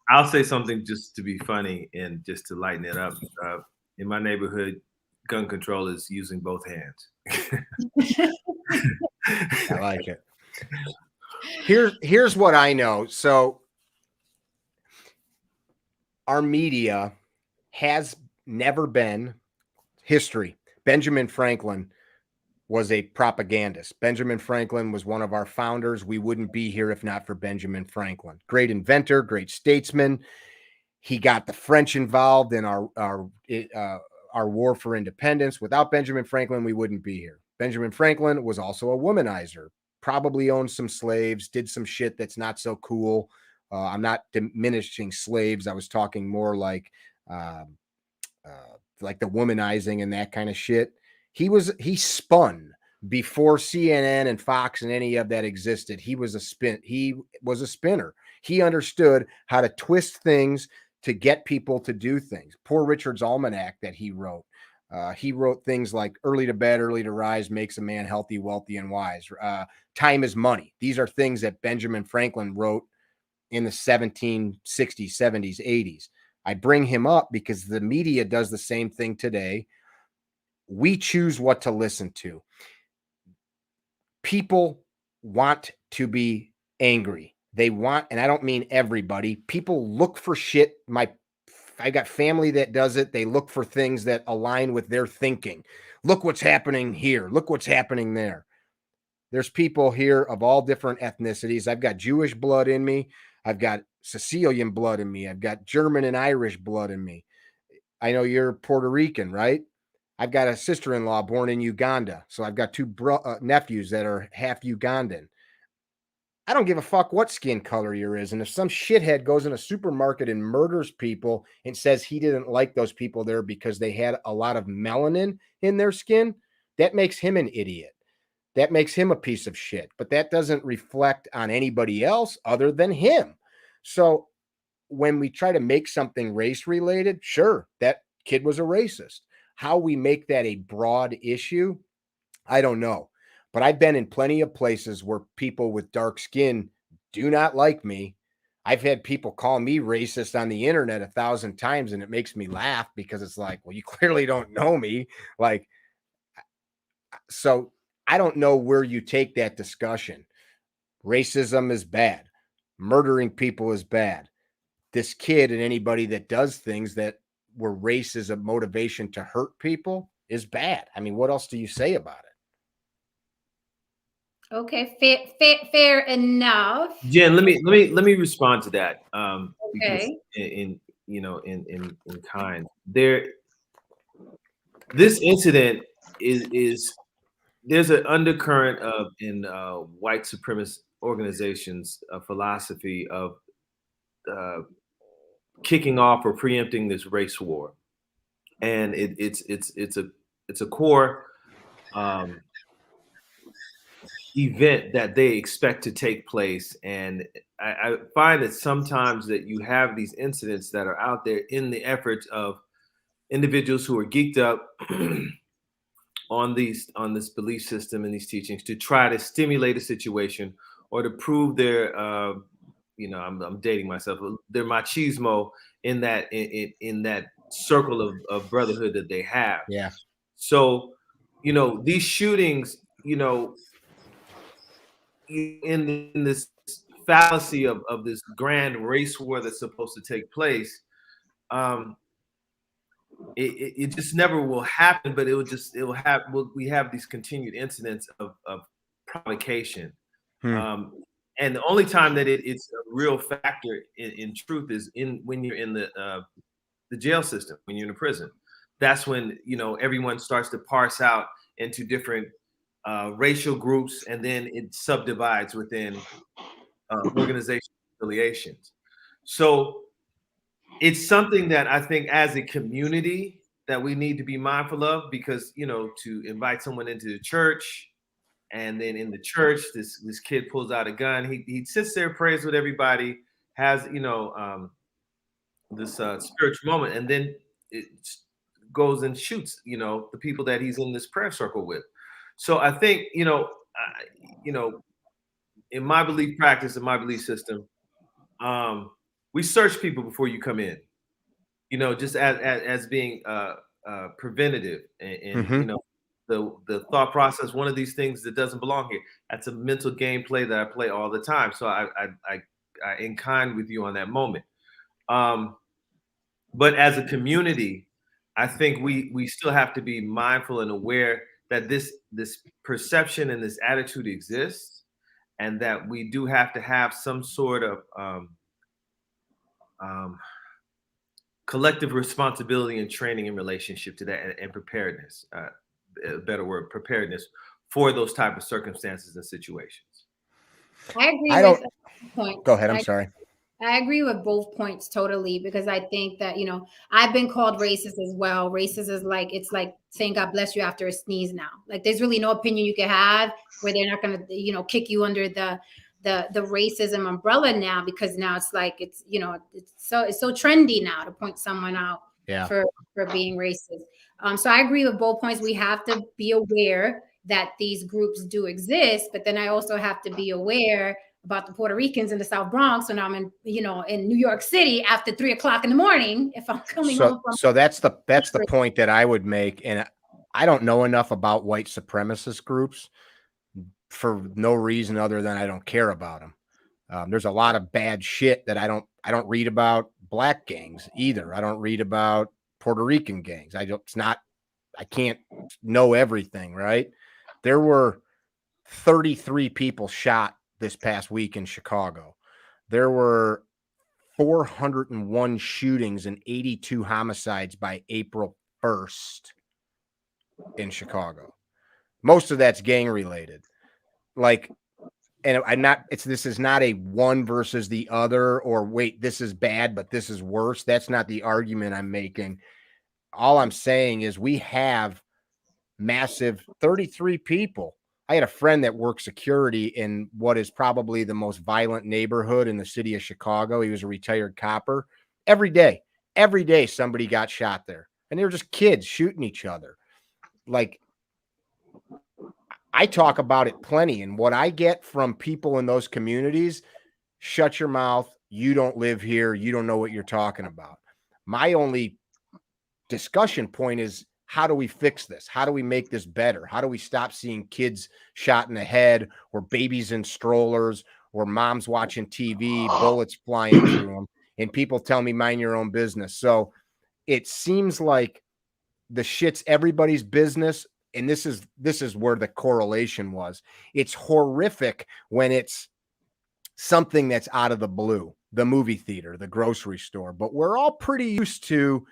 I'll say something just to be funny and just to lighten it up. In my neighborhood, gun control is using both hands. I like it. Here's what I know. So our media has never been history. Benjamin Franklin was a propagandist. Benjamin Franklin was one of our founders. We wouldn't be here if not for Benjamin Franklin. Great inventor, great statesman. He got the French involved in our war for independence. Without Benjamin Franklin, we wouldn't be here. Benjamin Franklin was also a womanizer, probably owned some slaves, did some shit that's not so cool. I'm not diminishing slaves. I was talking more like the womanizing and that kind of shit. He spun before CNN and Fox and any of that existed. He was a spinner. He understood how to twist things to get people to do things. Poor Richard's Almanac that he wrote. He wrote things like early to bed, early to rise makes a man healthy, wealthy, and wise. Time is money. These are things that Benjamin Franklin wrote in the 1760s, 70s, 80s. I bring him up because the media does the same thing today. We choose what to listen to. People want to be angry. They want, and I don't mean everybody, people look for shit. I got family that does it. They look for things that align with their thinking. Look what's happening here. Look what's happening there. There's people here of all different ethnicities. I've got Jewish blood in me. I've got Sicilian blood in me. I've got German and Irish blood in me. I know you're Puerto Rican, right? I've got a sister-in-law born in Uganda. So I've got two nephews that are half Ugandan. I don't give a fuck what skin color you're is. And if some shithead goes in a supermarket and murders people and says he didn't like those people there because they had a lot of melanin in their skin, that makes him an idiot. That makes him a piece of shit, but that doesn't reflect on anybody else other than him. So when we try to make something race related, sure, that kid was a racist. How we make that a broad issue, I don't know. But I've been in plenty of places where people with dark skin do not like me. I've had people call me racist on the internet 1,000 times, and it makes me laugh because it's like, well, you clearly don't know me. Like, so I don't know where you take that discussion. Racism is bad. Murdering people is bad. This kid and anybody that does things that where race is a motivation to hurt people is bad. I mean, what else do you say about it? Okay, fair enough. Jen, let me respond to that. Okay. Because in kind, this incident is there's an undercurrent of in white supremacist organizations a philosophy of kicking off or preempting this race war, and it's a core event that they expect to take place. And I find that sometimes that you have these incidents that are out there in the efforts of individuals who are geeked up on this belief system and these teachings to try to stimulate a situation or to prove their I'm dating myself, their machismo in that circle of brotherhood that they have. Yeah. So, these shootings, in this fallacy of this grand race war that's supposed to take place, it just never will happen. But we have these continued incidents of provocation. And the only time that it's a real factor in truth is when you're in the jail system, when you're in a prison. That's when everyone starts to parse out into different racial groups, and then it subdivides within organizational affiliations. So it's something that I think as a community that we need to be mindful of, because to invite someone into the church, and then in the church this kid pulls out a gun, he sits there, prays with everybody, has this spiritual moment, and then it goes and shoots the people that he's in this prayer circle with. So I think in my belief practice, in my belief system, we search people before you come in, just as being preventative, and the thought process, one of these things that doesn't belong here. That's a mental game play that I play all the time. So I in kind with you on that moment. But as a community, I think we still have to be mindful and aware that this perception and this attitude exists, and that we do have to have some sort of collective responsibility and training in relationship to that, and preparedness, a better word, preparedness for those type of circumstances and situations. I agree with points. Go ahead. I'm sorry. I agree with both points totally, because I think that, I've been called racist as well. Racist is it's like saying God bless you after a sneeze now. Like, there's really no opinion you can have where they're not going to, kick you under the racism umbrella now, because now it's like, it's so trendy now to point someone out for being racist. So I agree with both points. We have to be aware that these groups do exist, but then I also have to be aware about the Puerto Ricans in the South Bronx. So now I'm in New York City after 3:00 in the morning, if I'm coming home from. So that's the point that I would make. And I don't know enough about white supremacist groups for no reason other than I don't care about them. There's a lot of bad shit that I don't read about black gangs either. I don't read about Puerto Rican gangs. I can't know everything, right? There were 33 people shot this past week in Chicago. There were 401 shootings and 82 homicides by April 1st in Chicago. Most of that's gang related. This is not a one versus the other, or wait, this is bad, but this is worse. That's not the argument I'm making. All I'm saying is we have massive 33 people. I had a friend that worked security in what is probably the most violent neighborhood in the city of Chicago. He was a retired copper. Every day somebody got shot there, and they were just kids shooting each other. Like, I talk about it plenty, and what I get from people in those communities, shut your mouth. You don't live here. You don't know what you're talking about. My only discussion point is, how do we fix this? How do we make this better? How do we stop seeing kids shot in the head, or babies in strollers, or moms watching TV, bullets flying through them, and people tell me, mind your own business. So it seems like the shit's everybody's business. And this is where the correlation was. It's horrific when it's something that's out of the blue, the movie theater, the grocery store, but we're all pretty used to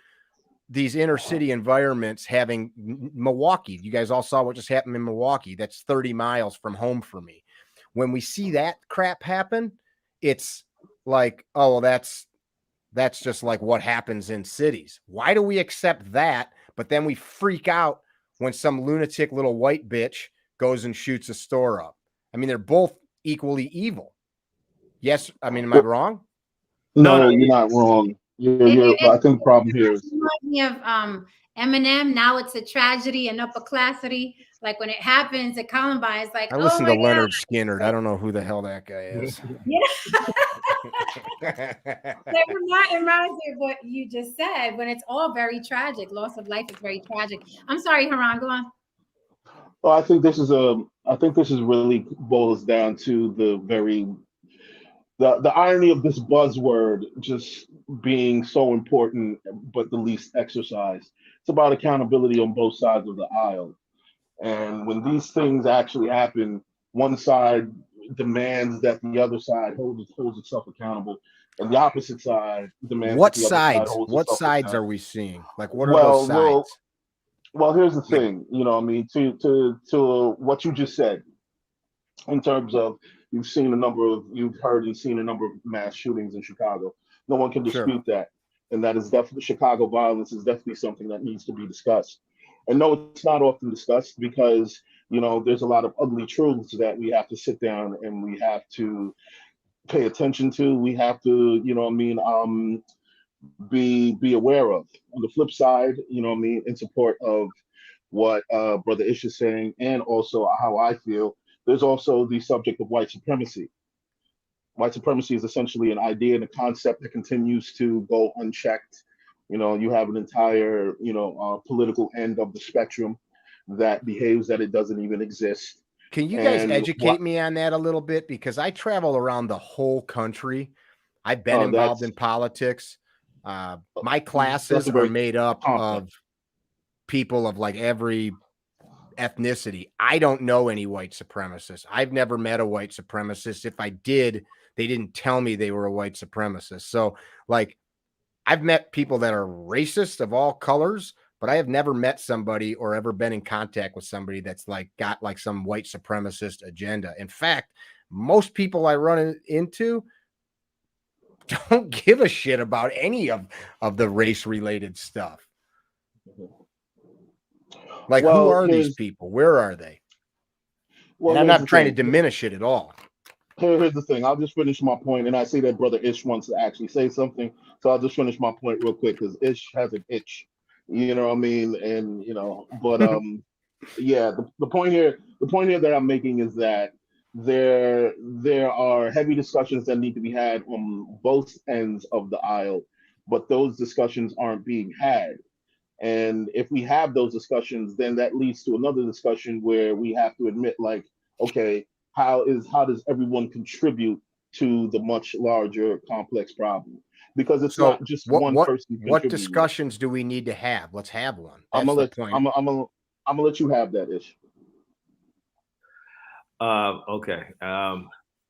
these inner city environments having Milwaukee. You guys all saw what just happened in Milwaukee. That's 30 miles from home for me. When we see that crap happen, it's like, oh, well, that's just like what happens in cities. Why do we accept that? But then we freak out when some lunatic little white bitch goes and shoots a store up. I mean, they're both equally evil. Yes. I mean, am I wrong? No, you're not wrong. I think the problem here is, reminds me of Eminem. Now it's a tragedy and upper classity. Like when it happens at Columbine, it's like, I listen to Leonard Skinner. I don't know who the hell that guy is. Yeah. It reminds me of what you just said. When it's all very tragic, loss of life is very tragic. I'm sorry, Haran, go on. well, I think this is really boils down to the irony of this buzzword just being so important, but the least exercised. It's about accountability on both sides of the aisle. And when these things actually happen, one side demands that the other side holds itself accountable, and the opposite side demands what that the other side sides? holds What itself sides accountable. are we seeing? Like, what are those sides? Well, here's the thing. You know, I mean, to what you just said, in terms of you've heard and seen a number of mass shootings in Chicago. No one can dispute that, and that is definitely, Chicago violence is definitely something that needs to be discussed. And no, it's not often discussed because, you know, there's a lot of ugly truths that we have to sit down and we have to pay attention to. We have to, you know what I mean, be aware of. On the flip side, you know what I mean, in support of what Brother Ish is saying, and also how I feel, there's also the subject of white supremacy. White supremacy is essentially an idea and a concept that continues to go unchecked. You know, you have an entire, political end of the spectrum that behaves that it doesn't even exist. Can you guys educate me on that a little bit? Because I travel around the whole country. I've been involved in politics. My classes are made up of people of like every ethnicity. I don't know any white supremacists. I've never met a white supremacist. If I did, they didn't tell me they were a white supremacist. So, like, I've met people that are racist of all colors, but I have never met somebody or ever been in contact with somebody that's like got like some white supremacist agenda. In fact, most people I run into don't give a shit about any of the race related stuff. Like, who are these people? Where are they? Well, and I'm not trying to diminish it at all. Here's the thing. I'll just finish my point, and I see that Brother Ish wants to actually say something, so I'll just finish my point real quick because Ish has an itch. You know what I mean? And but yeah, the point here that I'm making is that there are heavy discussions that need to be had on both ends of the aisle, but those discussions aren't being had. And if we have those discussions, then that leads to another discussion where we have to admit, like, okay, how does everyone contribute to the much larger complex problem? Because it's not just one person. What discussions do we need to have? Let's have one. I'm gonna let you have that, Ish. Okay.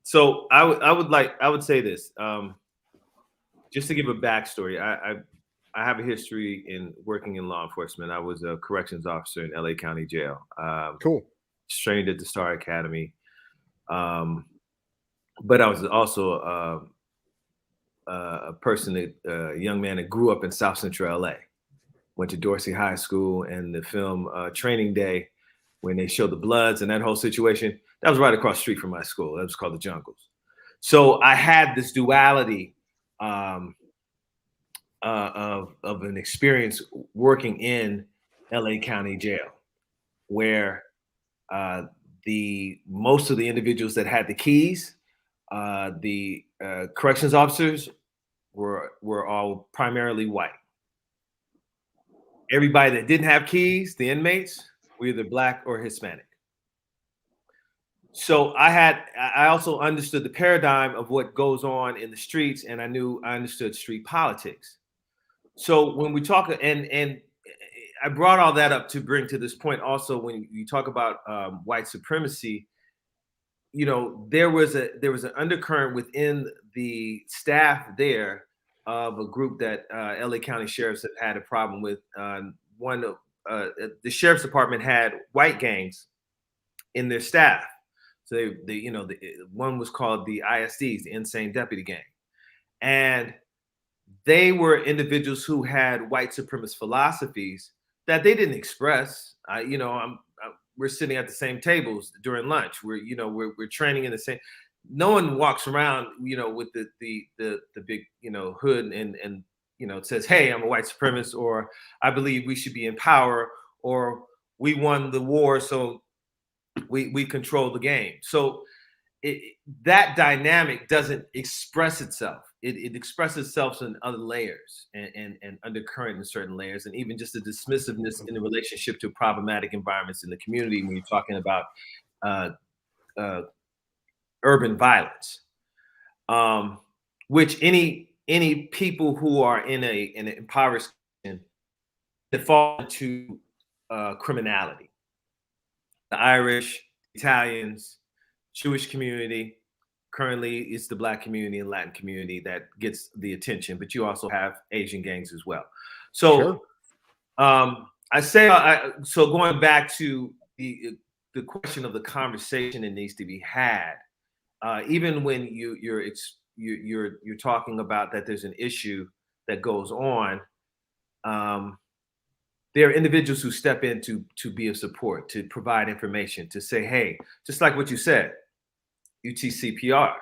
So I would say this. Just to give a backstory, I have a history in working in law enforcement. I was a corrections officer in LA County Jail. Cool. Trained at the Star Academy. But I was also a young man that grew up in South Central LA. Went to Dorsey High School, and the film Training Day when they showed the Bloods and that whole situation. That was right across the street from my school. That was called the Jungles. So I had this duality of an experience working in LA County Jail, where most of the individuals that had the keys, the corrections officers were all primarily white. Everybody that didn't have keys, the inmates, were either Black or Hispanic. So I also understood the paradigm of what goes on in the streets, and I understood street politics. So when we talk, and I brought all that up to bring to this point also, when you talk about white supremacy, you know, there was an undercurrent within the staff there of a group that LA County sheriffs have had a problem with. The sheriff's department had white gangs in their staff. So one was called the ISDs, the Insane Deputy Gang, and they were individuals who had white supremacist philosophies that they didn't express. We're sitting at the same tables during lunch. We're training in the same. No one walks around, with the big, hood and it says, "Hey, I'm a white supremacist," or "I believe we should be in power," or "We won the war, so we control the game." So that dynamic doesn't express itself. It expresses itself in other layers and undercurrent in certain layers, and even just the dismissiveness in the relationship to problematic environments in the community when you're talking about urban violence, which any people who are in an impoverished condition that fall into criminality. The Irish, Italians, Jewish community. Currently, it's the Black community and Latin community that gets the attention, but you also have Asian gangs as well. So, sure. So going back to the question of the conversation that needs to be had, even when you're talking about that there's an issue that goes on, there are individuals who step in to be of support, to provide information, to say, hey, just like what you said, UTCPR.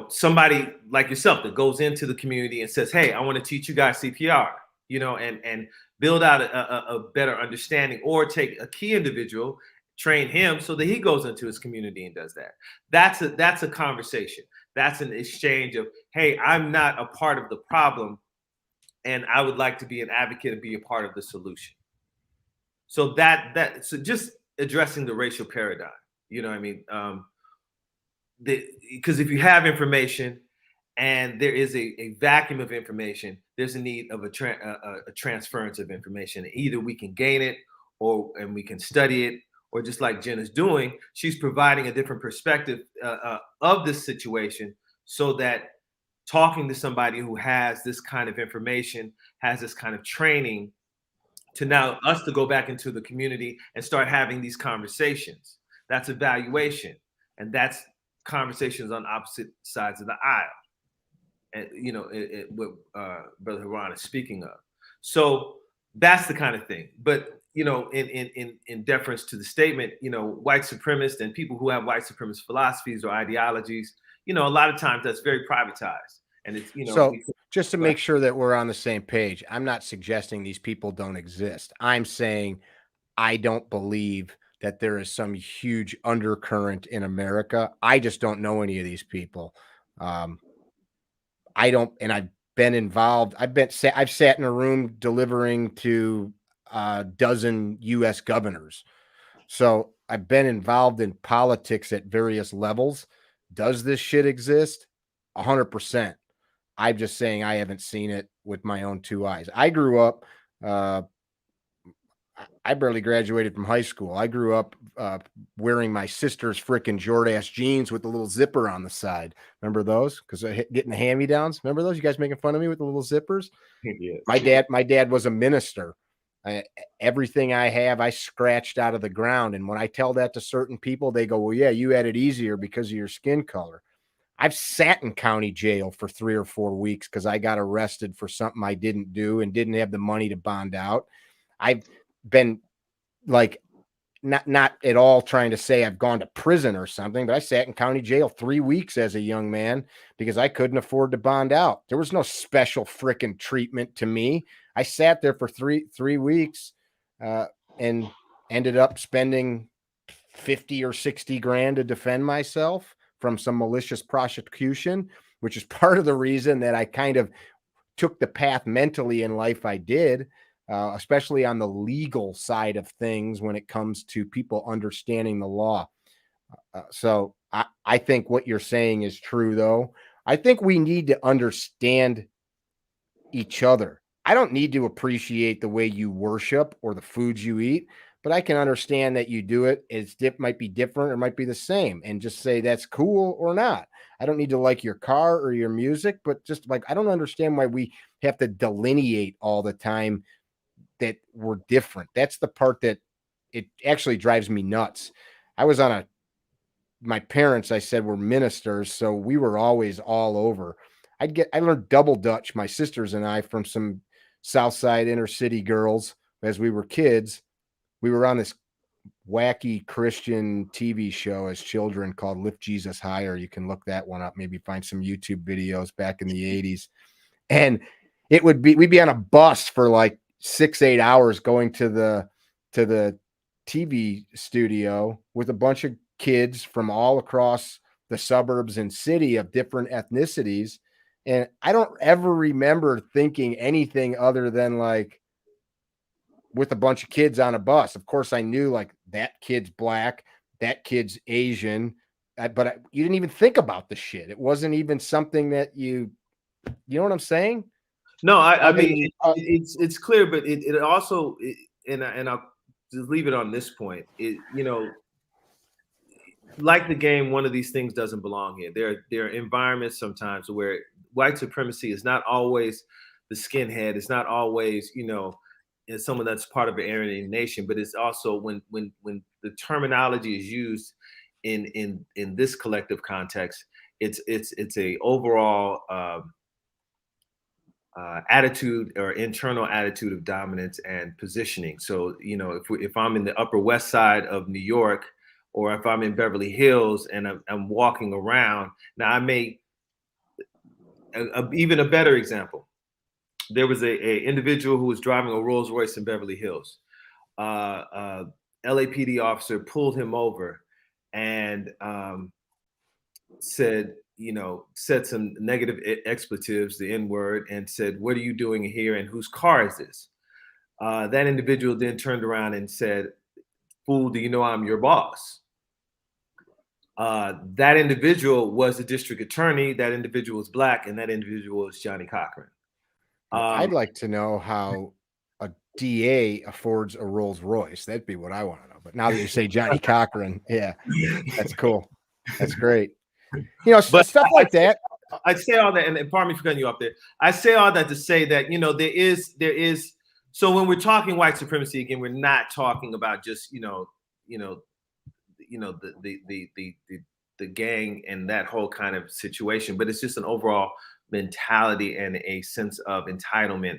Somebody like yourself that goes into the community and says, hey, I want to teach you guys CPR, and build out a better understanding, or take a key individual, train him so that he goes into his community and does that. That's a conversation. That's an exchange of, hey, I'm not a part of the problem, and I would like to be an advocate and be a part of the solution. So so just addressing the racial paradigm, you know what I mean? Because if you have information and there is a vacuum of information, there's a need of a transference of information. Either we can gain it and we can study it, or just like Jen is doing, she's providing a different perspective of this situation, so that talking to somebody who has this kind of information, has this kind of training, to now us to go back into the community and start having these conversations. That's evaluation, and that's conversations on opposite sides of the aisle. And what Brother Haran is speaking of. So that's the kind of thing. But in deference to the statement, white supremacists and people who have white supremacist philosophies or ideologies, a lot of times that's very privatized. And it's, so just to make sure that we're on the same page, I'm not suggesting these people don't exist. I'm saying I don't believe that there is some huge undercurrent in America. I just don't know any of these people. I don't, and I've been involved. I've sat in a room delivering to a dozen U.S. governors. So I've been involved in politics at various levels. Does this shit exist? 100%. I'm just saying I haven't seen it with my own two eyes. I grew up, I barely graduated from high school. I grew up wearing my sister's frickin' Jordache jeans with the little zipper on the side. Remember those? Because getting the hand-me-downs. Remember those? You guys making fun of me with the little zippers? Yes. My dad was a minister. Everything I have, I scratched out of the ground. And when I tell that to certain people, they go, well, yeah, you had it easier because of your skin color. I've sat in county jail for 3 or 4 weeks because I got arrested for something I didn't do and didn't have the money to bond out. been like, not at all trying to say I've gone to prison or something, but I sat in county jail 3 weeks as a young man because I couldn't afford to bond out. There was no special freaking treatment to me. I sat there for three weeks and ended up spending 50 or 60 grand to defend myself from some malicious prosecution, which is part of the reason that I kind of took the path mentally in life I did. Especially on the legal side of things when it comes to people understanding the law. So I think what you're saying is true, though. I think we need to understand each other. I don't need to appreciate the way you worship or the foods you eat, but I can understand that you do it. Might be different or might be the same, and just say that's cool or not. I don't need to like your car or your music, but just like, I don't understand why we have to delineate all the time that we're different. That's the part that it actually drives me nuts. I was on my parents, I said, were ministers, so we were always all over. I learned double Dutch, my sisters and I, from some Southside inner city girls as we were kids. We were on this wacky Christian TV show as children called Lift Jesus Higher. You can look that one up, maybe find some YouTube videos back in the 80s. And we'd be on a bus for like 6-8 hours going to the TV studio with a bunch of kids from all across the suburbs and city of different ethnicities. And I don't ever remember thinking anything other than like, with a bunch of kids on a bus. Of course, I knew like that kid's black, that kid's Asian, but you didn't even think about the shit. It wasn't even something that you know what I'm saying? No, I mean, it's clear, but it also, and I'll just leave it on this point. Like the game, one of these things doesn't belong here. There are environments sometimes where white supremacy is not always the skinhead. It's not always, someone that's part of an Aryan nation, but it's also when the terminology is used in this collective context, it's a overall attitude or internal attitude of dominance and positioning. So, if I'm in the Upper West Side of New York, or if I'm in Beverly Hills and I'm walking around, now I may, even a better example, there was a individual who was driving a Rolls Royce in Beverly Hills. LAPD officer pulled him over and said some negative expletives, the N-word, and said, "What are you doing here and whose car is this?" That individual then turned around and said, "Fool, do you know I'm your boss?" That individual was the district attorney. That individual was black, and that individual was Johnny Cochran. I'd like to know how a DA affords a Rolls Royce. That'd be what I want to know. But now that you say Johnny Cochran, yeah, that's cool. That's great. But stuff like that. I say all that, and pardon me for cutting you off there. I say all that to say that there is. So when we're talking white supremacy again, we're not talking about just the gang and that whole kind of situation, but it's just an overall mentality and a sense of entitlement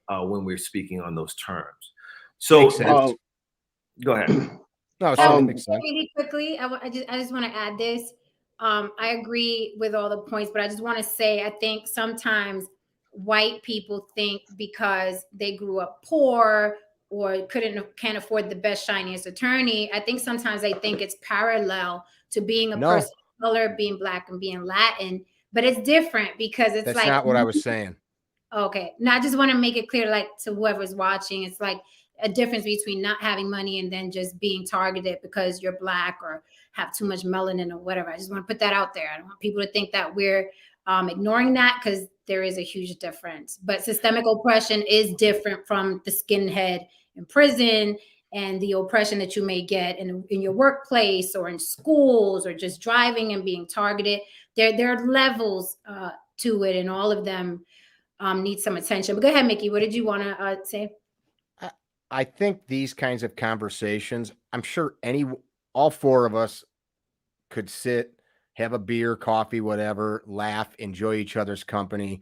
when we're speaking on those terms. So go ahead. No, makes sense. Really quickly, I just want to add this. I agree with all the points, but I just want to say, I think sometimes white people think because they grew up poor or can't afford the best, shiniest attorney, I think sometimes they think it's parallel to being a person of color, being black and being Latin, but it's different because that's like, not what I was saying. Okay. Now I just want to make it clear, like, to whoever's watching, it's like a difference between not having money and then just being targeted because you're black or have too much melanin or whatever. I just want to put that out there. I don't want people to think that we're ignoring that, because there is a huge difference. But systemic oppression is different from the skinhead in prison and the oppression that you may get in your workplace or in schools or just driving and being targeted. There are levels to it, and all of them need some attention. But go ahead, Mickey. What did you want to say? I think these kinds of conversations, I'm sure all four of us could sit, have a beer, coffee, whatever, laugh, enjoy each other's company,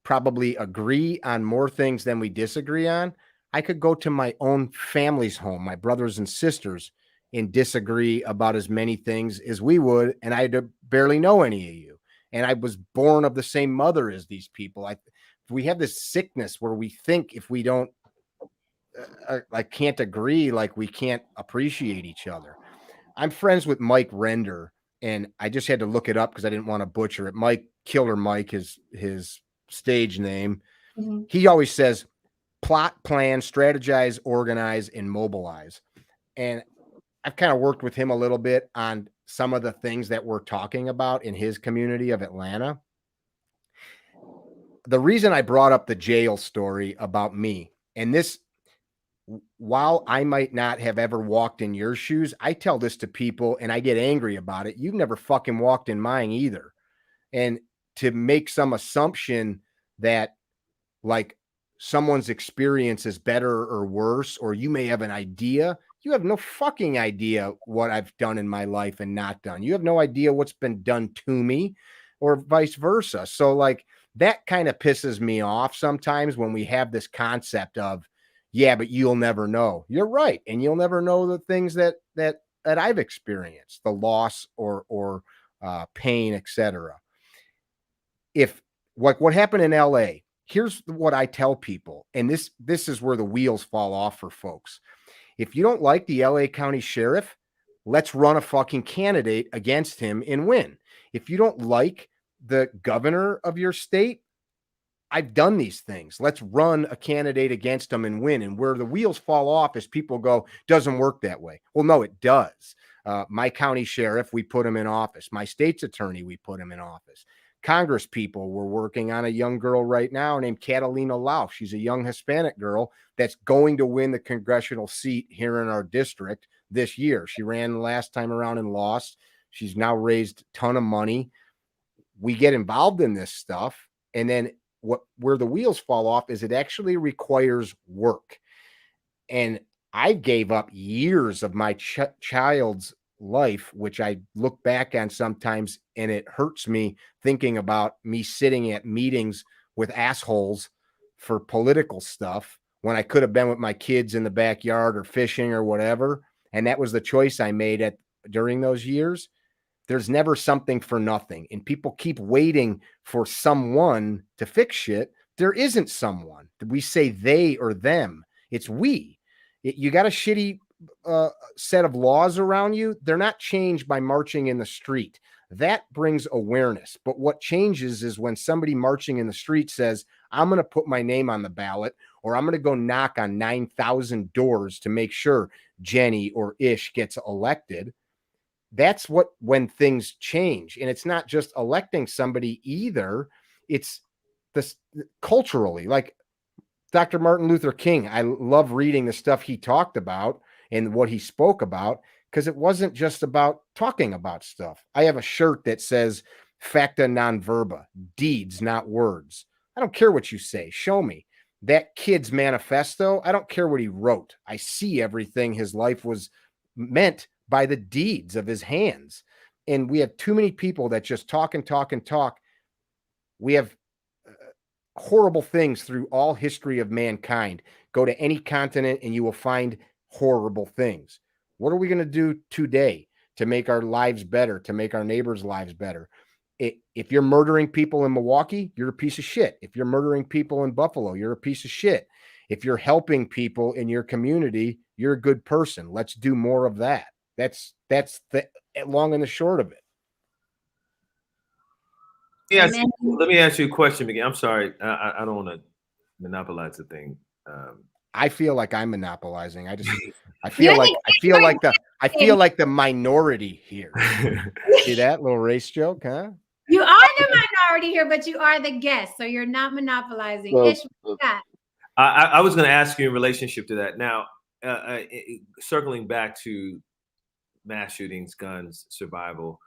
probably agree on more things than we disagree on. I could go to my own family's home, my brothers and sisters, and disagree about as many things as we would, and I barely know any of you. And I was born of the same mother as these people. We have this sickness where we think if we don't, I can't agree, like we can't appreciate each other. I'm friends with Mike Render, and I just had to look it up because I didn't want to butcher it. Mike, Killer Mike, his stage name. Mm-hmm. He always says, plot, plan, strategize, organize, and mobilize. And I've kind of worked with him a little bit on some of the things that we're talking about in his community of Atlanta. The reason I brought up the jail story about me, and this, while I might not have ever walked in your shoes, I tell this to people and I get angry about it. You've never fucking walked in mine either. And to make some assumption that like someone's experience is better or worse, or you may have an idea. You have no fucking idea what I've done in my life and not done. You have no idea what's been done to me or vice versa. So like that kind of pisses me off sometimes when we have this concept of, yeah, but you'll never know. You're right. And you'll never know the things that I've experienced, the loss or pain, etc. If like what happened in LA, here's what I tell people, and this is where the wheels fall off for folks. If you don't like the LA County Sheriff, let's run a fucking candidate against him and win. If you don't like the governor of your state, I've done these things. Let's run a candidate against them and win. And where the wheels fall off is people go, doesn't work that way. Well, no, it does. My county sheriff, we put him in office. My state's attorney, we put him in office. Congress people, we're working on a young girl right now named Catalina Lau. She's a young Hispanic girl that's going to win the congressional seat here in our district this year. She ran last time around and lost. She's now raised a ton of money. We get involved in this stuff, and then where the wheels fall off is it actually requires work. And I gave up years of my child's life, which I look back on sometimes, and it hurts me thinking about me sitting at meetings with assholes for political stuff when I could have been with my kids in the backyard or fishing or whatever. And that was the choice I made during those years. There's never something for nothing. And people keep waiting for someone to fix shit. There isn't someone. We say they or them. It's we. You got a shitty set of laws around you. They're not changed by marching in the street. That brings awareness. But what changes is when somebody marching in the street says, I'm going to put my name on the ballot, or I'm going to go knock on 9,000 doors to make sure Jenny or Ish gets elected. That's when things change. And it's not just electing somebody either. It's this culturally, like Dr. Martin Luther King. I love reading the stuff he talked about and what he spoke about, because it wasn't just about talking about stuff. I have a shirt that says facta non verba, deeds, not words. I don't care what you say. Show me that kid's manifesto. I don't care what he wrote. I see everything his life was meant by the deeds of his hands. And we have too many people that just talk and talk and talk. We have horrible things through all history of mankind. Go to any continent and you will find horrible things. What are we going to do today to make our lives better, to make our neighbors' lives better? If you're murdering people in Milwaukee, you're a piece of shit. If you're murdering people in Buffalo, you're a piece of shit. If you're helping people in your community, you're a good person. Let's do more of that. That's the long and the short of it. Let me ask you a question again. I'm sorry. I don't want to monopolize the thing. I feel like I'm monopolizing. I feel like the minority here. See that little race joke, huh? You are the minority here, but you are the guest, so you're not monopolizing. Well, Ish, I was going to ask you in relationship to that. Now, circling back to mass shootings, guns, survival,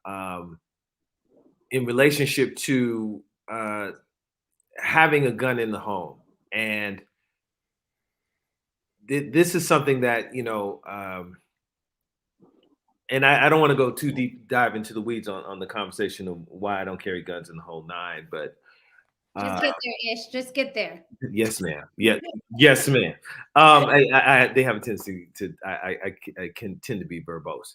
in relationship to having a gun in the home. And this is something that, and I don't want to go too deep dive into the weeds on the conversation of why I don't carry guns in the whole nine, but Just get there, Ish. Just get there. Yes, ma'am. Yes, ma'am. They have a tendency to. I can tend to be verbose.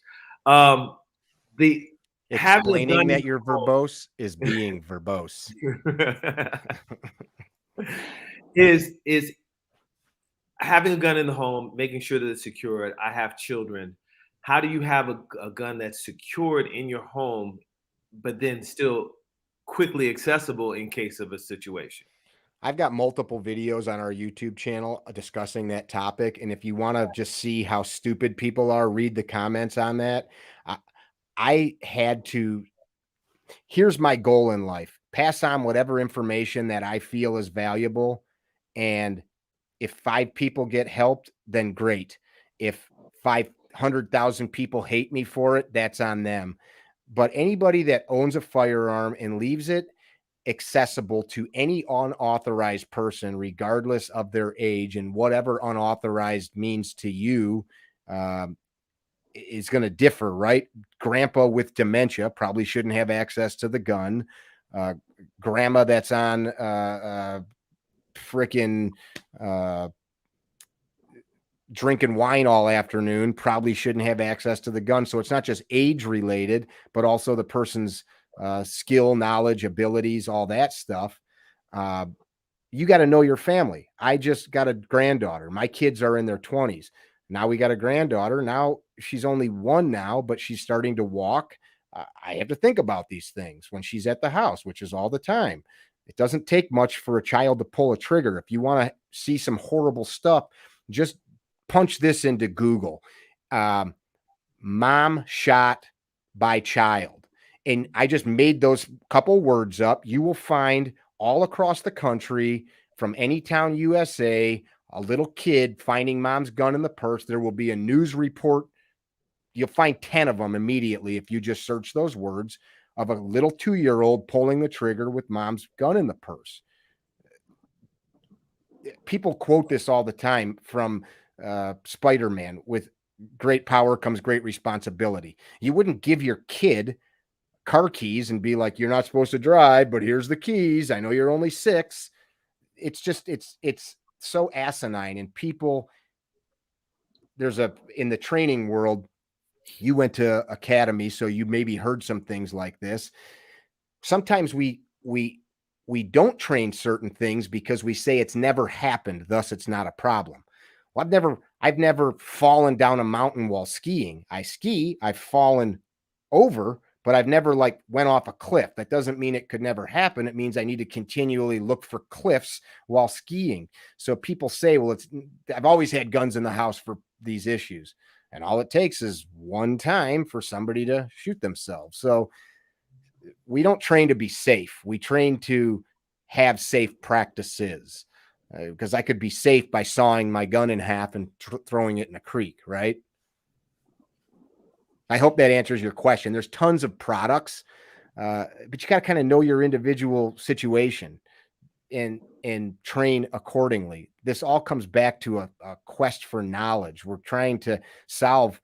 The Explaining that you're verbose is being verbose. is having a gun in the home, making sure that it's secured. I have children. How do you have a gun that's secured in your home, but then still quickly accessible in case of a situation? I've got multiple videos on our YouTube channel discussing that topic. And if you want to just see how stupid people are, read the comments on that. I had to, here's my goal in life, pass on whatever information that I feel is valuable. And if 5 people get helped, then great. If 500,000 people hate me for it, that's on them. But anybody that owns a firearm and leaves it accessible to any unauthorized person, regardless of their age, and whatever unauthorized means to you, is going to differ, right? Grandpa with dementia probably shouldn't have access to the gun. Grandma that's on freaking drinking wine all afternoon probably shouldn't have access to the gun. So it's not just age related, but also the person's skill, knowledge, abilities, all that stuff. You got to know your family. I just got a granddaughter. My kids are in their 20s. Now we got a granddaughter. Now she's only 1 now, but she's starting to walk. I have to think about these things when she's at the house, which is all the time. It doesn't take much for a child to pull a trigger. If you want to see some horrible stuff, just punch this into Google. Mom shot by child. And I just made those couple words up. You will find all across the country, from any town, USA, a little kid finding mom's gun in the purse. There will be a news report. You'll find 10 of them immediately if you just search those words, of a little 2-year-old pulling the trigger with mom's gun in the purse. People quote this all the time from Spider-Man, with great power comes great responsibility. You wouldn't give your kid car keys and be like, you're not supposed to drive, but here's the keys. I know you're only 6. It's just, it's so asinine. And people, in the training world, you went to academy, so you maybe heard some things like this. Sometimes we don't train certain things because we say it's never happened, thus it's not a problem. Well, I've never fallen down a mountain while skiing. I ski, I've fallen over, but I've never went off a cliff. That doesn't mean it could never happen. It means I need to continually look for cliffs while skiing. So people say, well, I've always had guns in the house for these issues. And all it takes is one time for somebody to shoot themselves. So we don't train to be safe. We train to have safe practices, because I could be safe by sawing my gun in half and throwing it in a creek, right? I hope that answers your question. There's tons of products, but you got to kind of know your individual situation and train accordingly. This all comes back to a quest for knowledge. We're trying to solve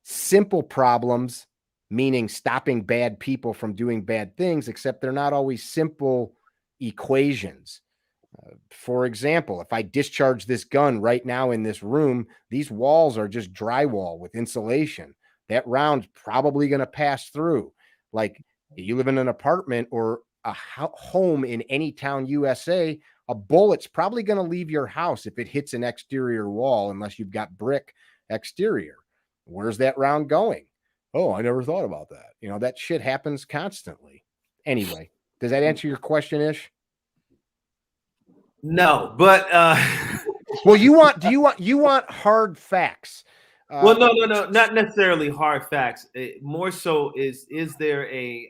simple problems, meaning stopping bad people from doing bad things, except they're not always simple equations. For example, if I discharge this gun right now in this room, these walls are just drywall with insulation. That round's probably going to pass through. Like, you live in an apartment or a home in any town, USA, a bullet's probably going to leave your house if it hits an exterior wall, unless you've got brick exterior. Where's that round going? Oh, I never thought about that. That shit happens constantly. Anyway, does that answer your question, Ish? No, but well, you want hard facts. Well, no, not necessarily hard facts. More so is there a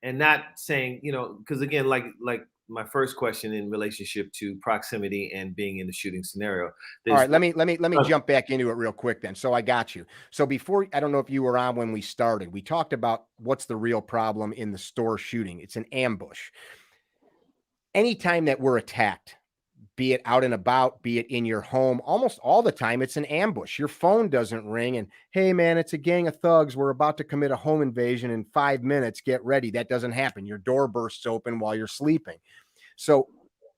and not saying, because again, like my first question in relationship to proximity and being in the shooting scenario. All right, let me jump back into it real quick then. So I got you. So before, I don't know if you were on when we started, we talked about what's the real problem in the store shooting. It's an ambush. Anytime that we're attacked, be it out and about, be it in your home, almost all the time, it's an ambush. Your phone doesn't ring and, hey, man, it's a gang of thugs. We're about to commit a home invasion in 5 minutes. Get ready. That doesn't happen. Your door bursts open while you're sleeping. So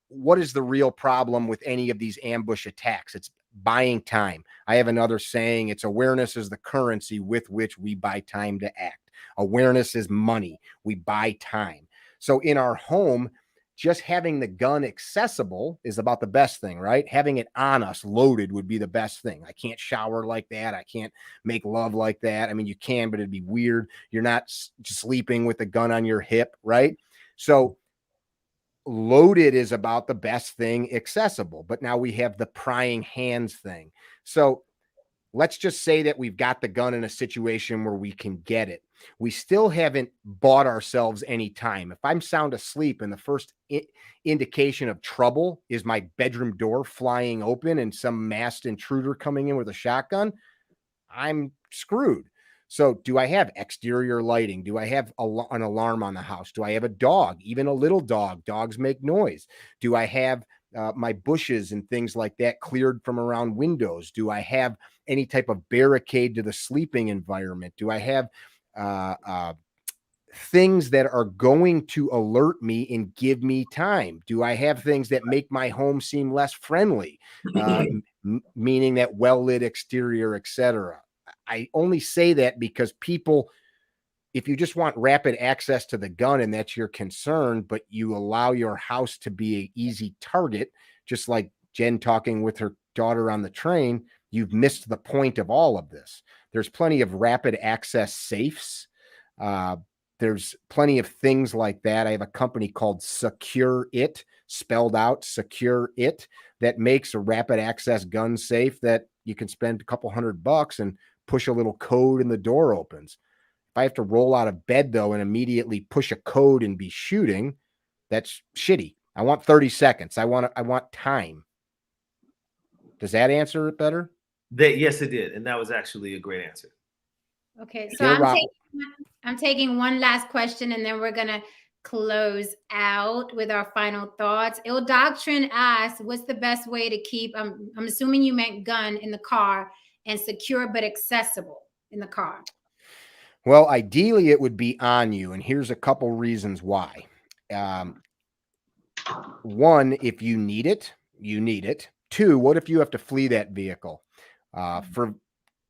what is the real problem with any of these ambush attacks? It's buying time. I have another saying. It's awareness is the currency with which we buy time to act. Awareness is money. We buy time. So in our home, just having the gun accessible is about the best thing, right? Having it on us loaded would be the best thing. I can't shower like that. I can't make love like that. I mean, you can, but it'd be weird. You're not sleeping with the gun on your hip, right? So loaded is about the best thing accessible, but now we have the prying hands thing. So let's just say that we've got the gun in a situation where we can get it. We still haven't bought ourselves any time. If I'm sound asleep and the first indication of trouble is my bedroom door flying open and some masked intruder coming in with a shotgun, I'm screwed. So do I have exterior lighting? Do I have an alarm on the house? Do I have a dog, even a little dog? Dogs make noise. Do I have my bushes and things like that cleared from around windows? Do I have any type of barricade to the sleeping environment? Do I have things that are going to alert me and give me time? Do I have things that make my home seem less friendly, meaning that well-lit exterior, etc.? I only say that because people, if you just want rapid access to the gun and that's your concern, but you allow your house to be an easy target, just like Jen talking with her daughter on the train, you've missed the point of all of this. There's plenty of rapid access safes. There's plenty of things like that. I have a company called Secure It, spelled out Secure It, that makes a rapid access gun safe that you can spend a couple $100 and push a little code and the door opens. If I have to roll out of bed though and immediately push a code and be shooting, that's shitty. I want 30 seconds. I want time. Does that answer it better? Yes, it did. And that was actually a great answer. Okay, so I'm taking one last question and then we're going to close out with our final thoughts. Il Doctrine asks, what's the best way to keep, I'm assuming you meant gun in the car, and secure but accessible in the car? Well, ideally it would be on you. And here's a couple reasons why. One, if you need it, you need it. Two, what if you have to flee that vehicle for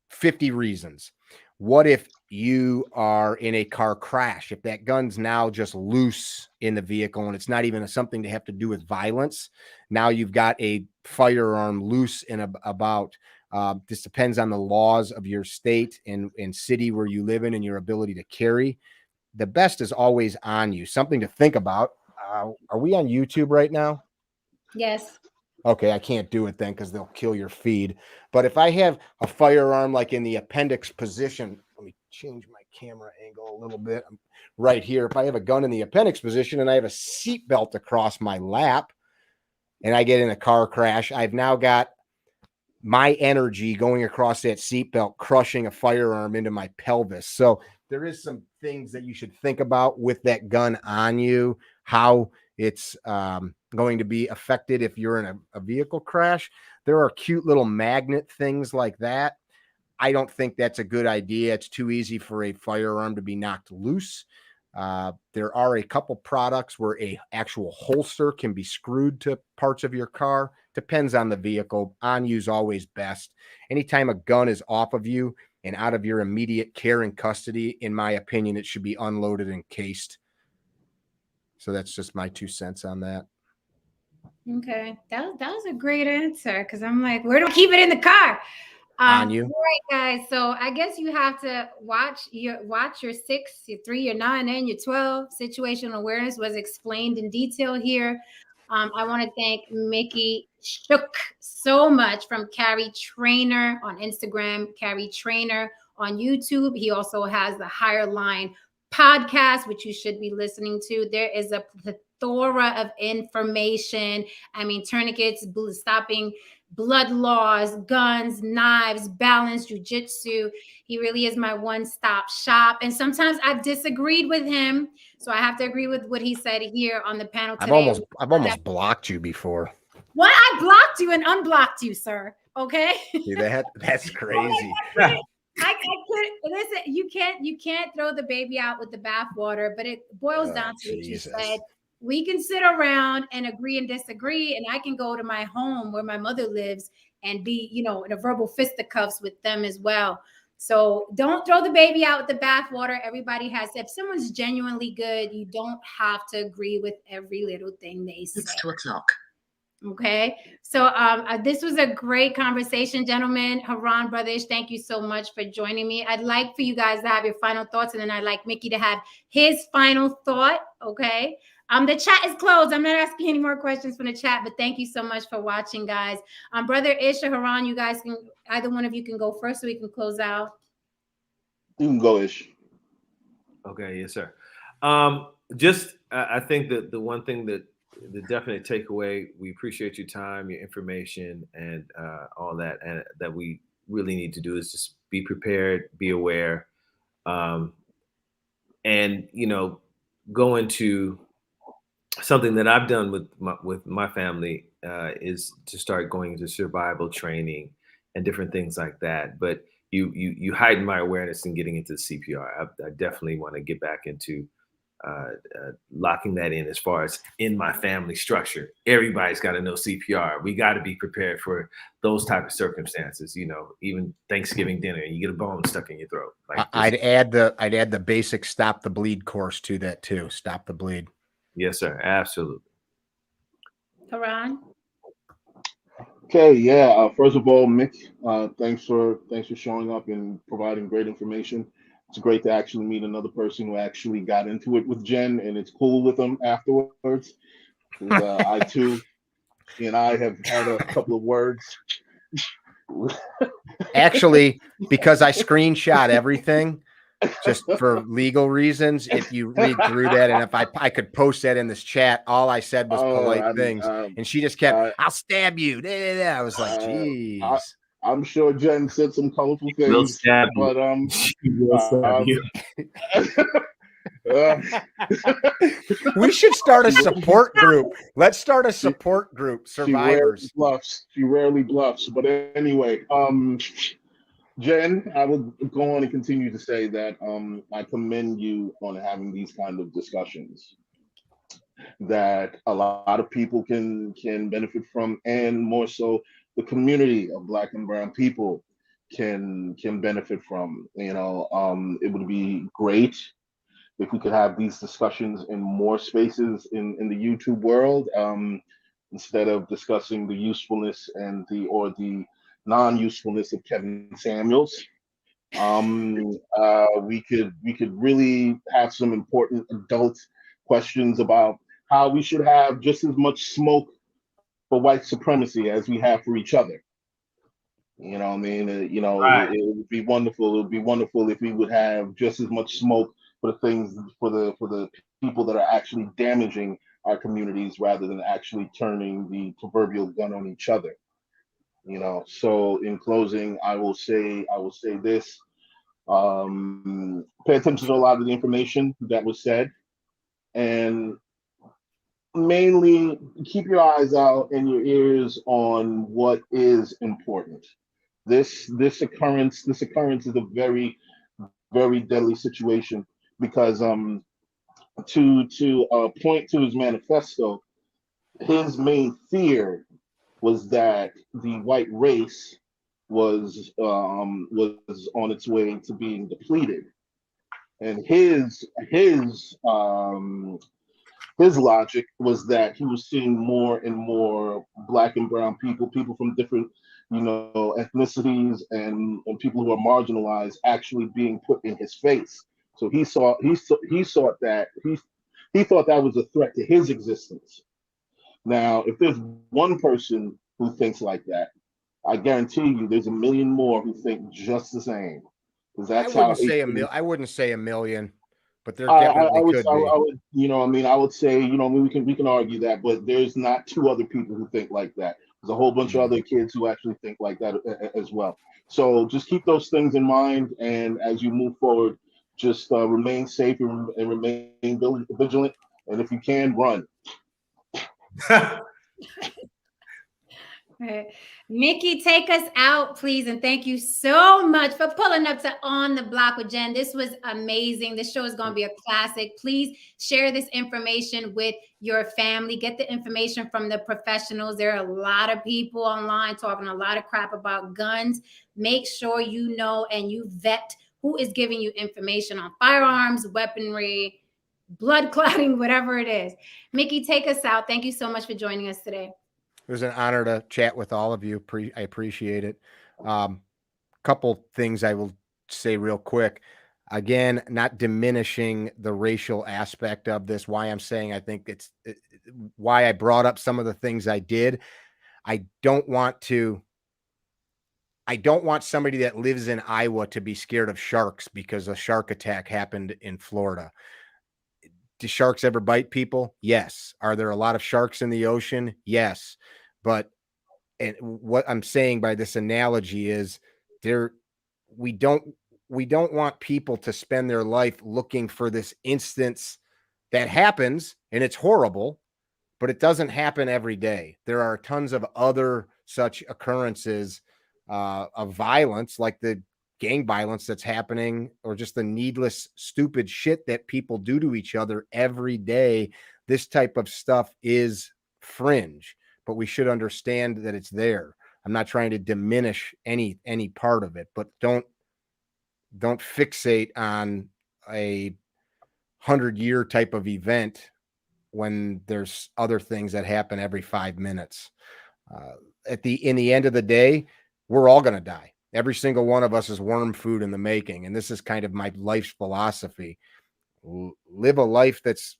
50 reasons? What if you are in a car crash? If that gun's now just loose in the vehicle and it's not even something to have to do with violence, now you've got a firearm loose in about. This depends on the laws of your state and city where you live in and your ability to carry. The best is always on you. Something to think about. Are we on YouTube right now? Yes. Okay, I can't do it then because they'll kill your feed. But if I have a firearm like in the appendix position, let me change my camera angle a little bit. I'm right here. If I have a gun in the appendix position and I have a seatbelt across my lap and I get in a car crash, I've now got my energy going across that seatbelt, crushing a firearm into my pelvis. So there is some things that you should think about with that gun on you, how it's going to be affected if you're in a vehicle crash. There are cute little magnet things like that. I don't think that's a good idea. It's too easy for a firearm to be knocked loose. There are a couple products where a actual holster can be screwed to parts of your car. Depends on the vehicle. On you is always best. Anytime a gun is off of you and out of your immediate care and custody, in my opinion, it should be unloaded and cased. So that's just my 2 cents on that. Okay, that was a great answer because I'm like, where do I keep it in the car? On you. All right, guys. So I guess you have to watch your 6, your 3, your 9, and your 12. Situational awareness was explained in detail here. I want to thank Mickey Shook so much from Carry Trainer on Instagram, Carry Trainer on YouTube. He also has the Higher Line podcast, which you should be listening to. There is a plethora of information. I mean, tourniquets, stopping blood laws, guns, knives, balance, jujitsu. He really is my one-stop shop. And sometimes I've disagreed with him, so I have to agree with what he said here on the panel today. I've almost blocked you before. What? I blocked you and unblocked you, sir. Okay. See that? That's crazy. I could listen. You can't throw the baby out with the bathwater, but it boils down to what you said. We can sit around and agree and disagree, and I can go to my home where my mother lives and be, you know, in a verbal fisticuffs with them as well. So don't throw the baby out with the bathwater. Everybody has, if someone's genuinely good, you don't have to agree with every little thing they say. It's talk. Okay, so this was a great conversation, gentlemen. Haran Brothers, thank you so much for joining me. I'd like for you guys to have your final thoughts, and then I'd like Mickey to have his final thought. Okay, the chat is closed. I'm not asking any more questions from the chat, but thank you so much for watching, guys. Brother Ish or Haran, you guys can, either one of you can go first, so we can close out. You can go, Ish. Okay, yes, sir. I think that the one thing that the definite takeaway, we appreciate your time, your information, and all that, and that we really need to do is just be prepared, be aware, and you know, go into something that I've done with my family is to start going into survival training and different things like that. But you heighten my awareness in getting into the CPR. I definitely want to get back into locking that in as far as in my family structure. Everybody's got to know CPR. We got to be prepared for those type of circumstances. You know, even Thanksgiving dinner, you get a bone stuck in your throat. Like I'd add the basic stop the bleed course to that too. Stop the bleed. Yes, sir. Absolutely. Haran. Okay, yeah. First of all, Mick, thanks for showing up and providing great information. It's great to actually meet another person who actually got into it with Jen, and it's cool with them afterwards. I too, she and I have had a couple of words. Actually, because I screenshot everything just for legal reasons, if you read through that, and if I could post that in this chat, all I said was polite things, and she just kept, "I'll stab you." I was like, "Geez." I'm sure Jen said some colorful things, We'll stab you. but We'll stab you. We should start a support group. Let's start a support group. Survivors. She rarely bluffs. But anyway, Jen, I will go on and continue to say that I commend you on having these kind of discussions that a lot of people can benefit from, and more so the community of Black and Brown people can benefit from. You know, it would be great if we could have these discussions in more spaces in the YouTube world, instead of discussing the usefulness and the non-usefulness of Kevin Samuels. We could really have some important adult questions about how we should have just as much smoke for white supremacy as we have for each other. You know what I mean? Right. It would be wonderful. It would be wonderful if we would have just as much smoke for the things for the people that are actually damaging our communities rather than actually turning the proverbial gun on each other. You know, so in closing, I will say this. Pay attention to a lot of the information that was said, and mainly keep your eyes out and your ears on what is important. This occurrence is a very, very deadly situation because to point to his manifesto, his main fear was that the white race was on its way to being depleted, and his logic was that he was seeing more and more Black and brown people from different, ethnicities and people who are marginalized actually being put in his face. So he thought that was a threat to his existence. Now, if there's one person who thinks like that, I guarantee you there's a million more who think just the same. Because that's I wouldn't say a million, but there I definitely could be. I would, I would say, we can argue that, but there's not two other people who think like that. There's a whole bunch of other kids who actually think like that as well. So just keep those things in mind, and as you move forward, just remain safe and remain vigilant. And if you can, run. Right. Mickey, take us out, please. And thank you so much for pulling up to On the Block with Jen. This was amazing. This show is going to be a classic. Please share this information with your family. Get the information from the professionals. There are a lot of people online talking a lot of crap about guns. Make sure you know and you vet who is giving you information on firearms, weaponry, blood clotting, whatever it is. Mickey, take us out. Thank you so much for joining us today. It was an honor to chat with all of you. I appreciate it. Couple things I will say real quick. Again, not diminishing the racial aspect of this. Why I'm saying I think why I brought up some of the things I did. I don't want somebody that lives in Iowa to be scared of sharks because a shark attack happened in Florida. Do sharks ever bite people? Yes. Are there a lot of sharks in the ocean? Yes. But and what I'm saying by this analogy is we don't want people to spend their life looking for this instance that happens, and it's horrible, but it doesn't happen every day. There are tons of other such occurrences of violence, like the gang violence that's happening, or just the needless, stupid shit that people do to each other every day. This type of stuff is fringe, but we should understand that it's there. I'm not trying to diminish any part of it, but don't fixate on a 100-year type of event when there's other things that happen every 5 minutes. In the end of the day, we're all going to die. Every single one of us is worm food in the making. And this is kind of my life's philosophy. Live a life that's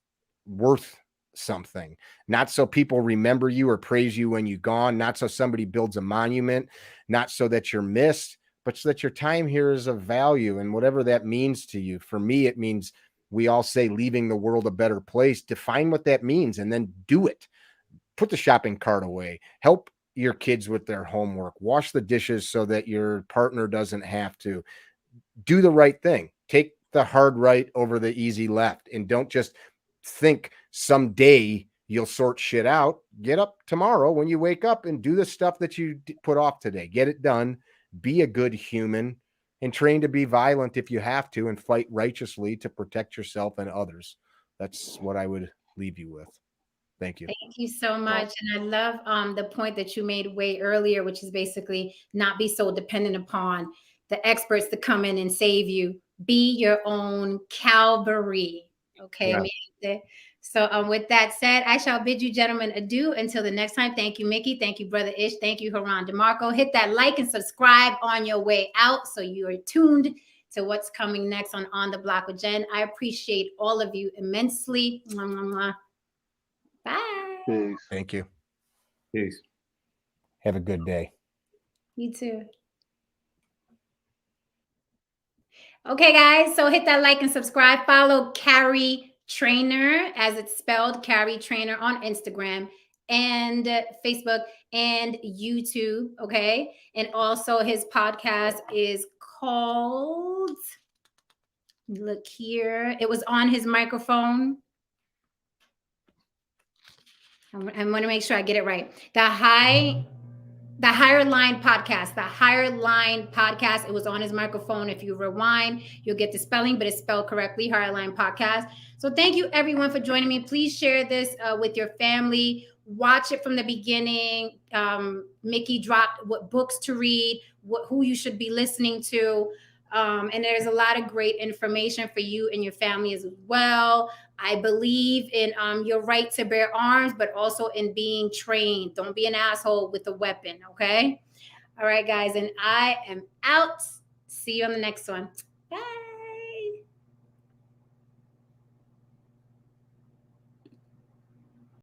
worth something, not so people remember you or praise you when you're gone, not so somebody builds a monument, not so that you're missed, but so that your time here is of value, and whatever that means to you. For me, it means, we all say, leaving the world a better place. Define what that means and then do it. Put the shopping cart away. Help your kids with their homework. Wash the dishes so that your partner doesn't have to. Do the right thing. Take the hard right over the easy left, and don't just think someday you'll sort shit out. Get up tomorrow when you wake up and do the stuff that you put off today. Get it done. Be a good human, and train to be violent if you have to, and fight righteously to protect yourself and others. That's what I would leave you with. Thank you. Thank you so much. And I love the point that you made way earlier, which is basically not be so dependent upon the experts to come in and save you. Be your own Calvary. Okay. Yeah. So with that said, I shall bid you gentlemen adieu until the next time. Thank you, Mickey. Thank you, Brother Ish. Thank you, Haran DeMarco. Hit that like and subscribe on your way out so you are tuned to what's coming next on the Block with Jen. I appreciate all of you immensely. Mwah, mwah, mwah. Bye. Peace. Thank you. Peace. Have a good day. You too. Okay, guys. So hit that like and subscribe. Follow Carrie Trainer, as it's spelled, Carrie Trainer, on Instagram and Facebook and YouTube. Okay. And also his podcast is called, look here, it was on his microphone. I want to make sure I get it right. The Higher Line Podcast. The Higher Line Podcast. It was on his microphone. If you rewind, you'll get the spelling, but it's spelled correctly. Higher Line Podcast. So thank you, everyone, for joining me. Please share this with your family. Watch it from the beginning. Mickey dropped what books to read, who you should be listening to. And there's a lot of great information for you and your family as well. I believe in your right to bear arms, but also in being trained. Don't be an asshole with a weapon, okay? All right, guys, and I am out. See you on the next one.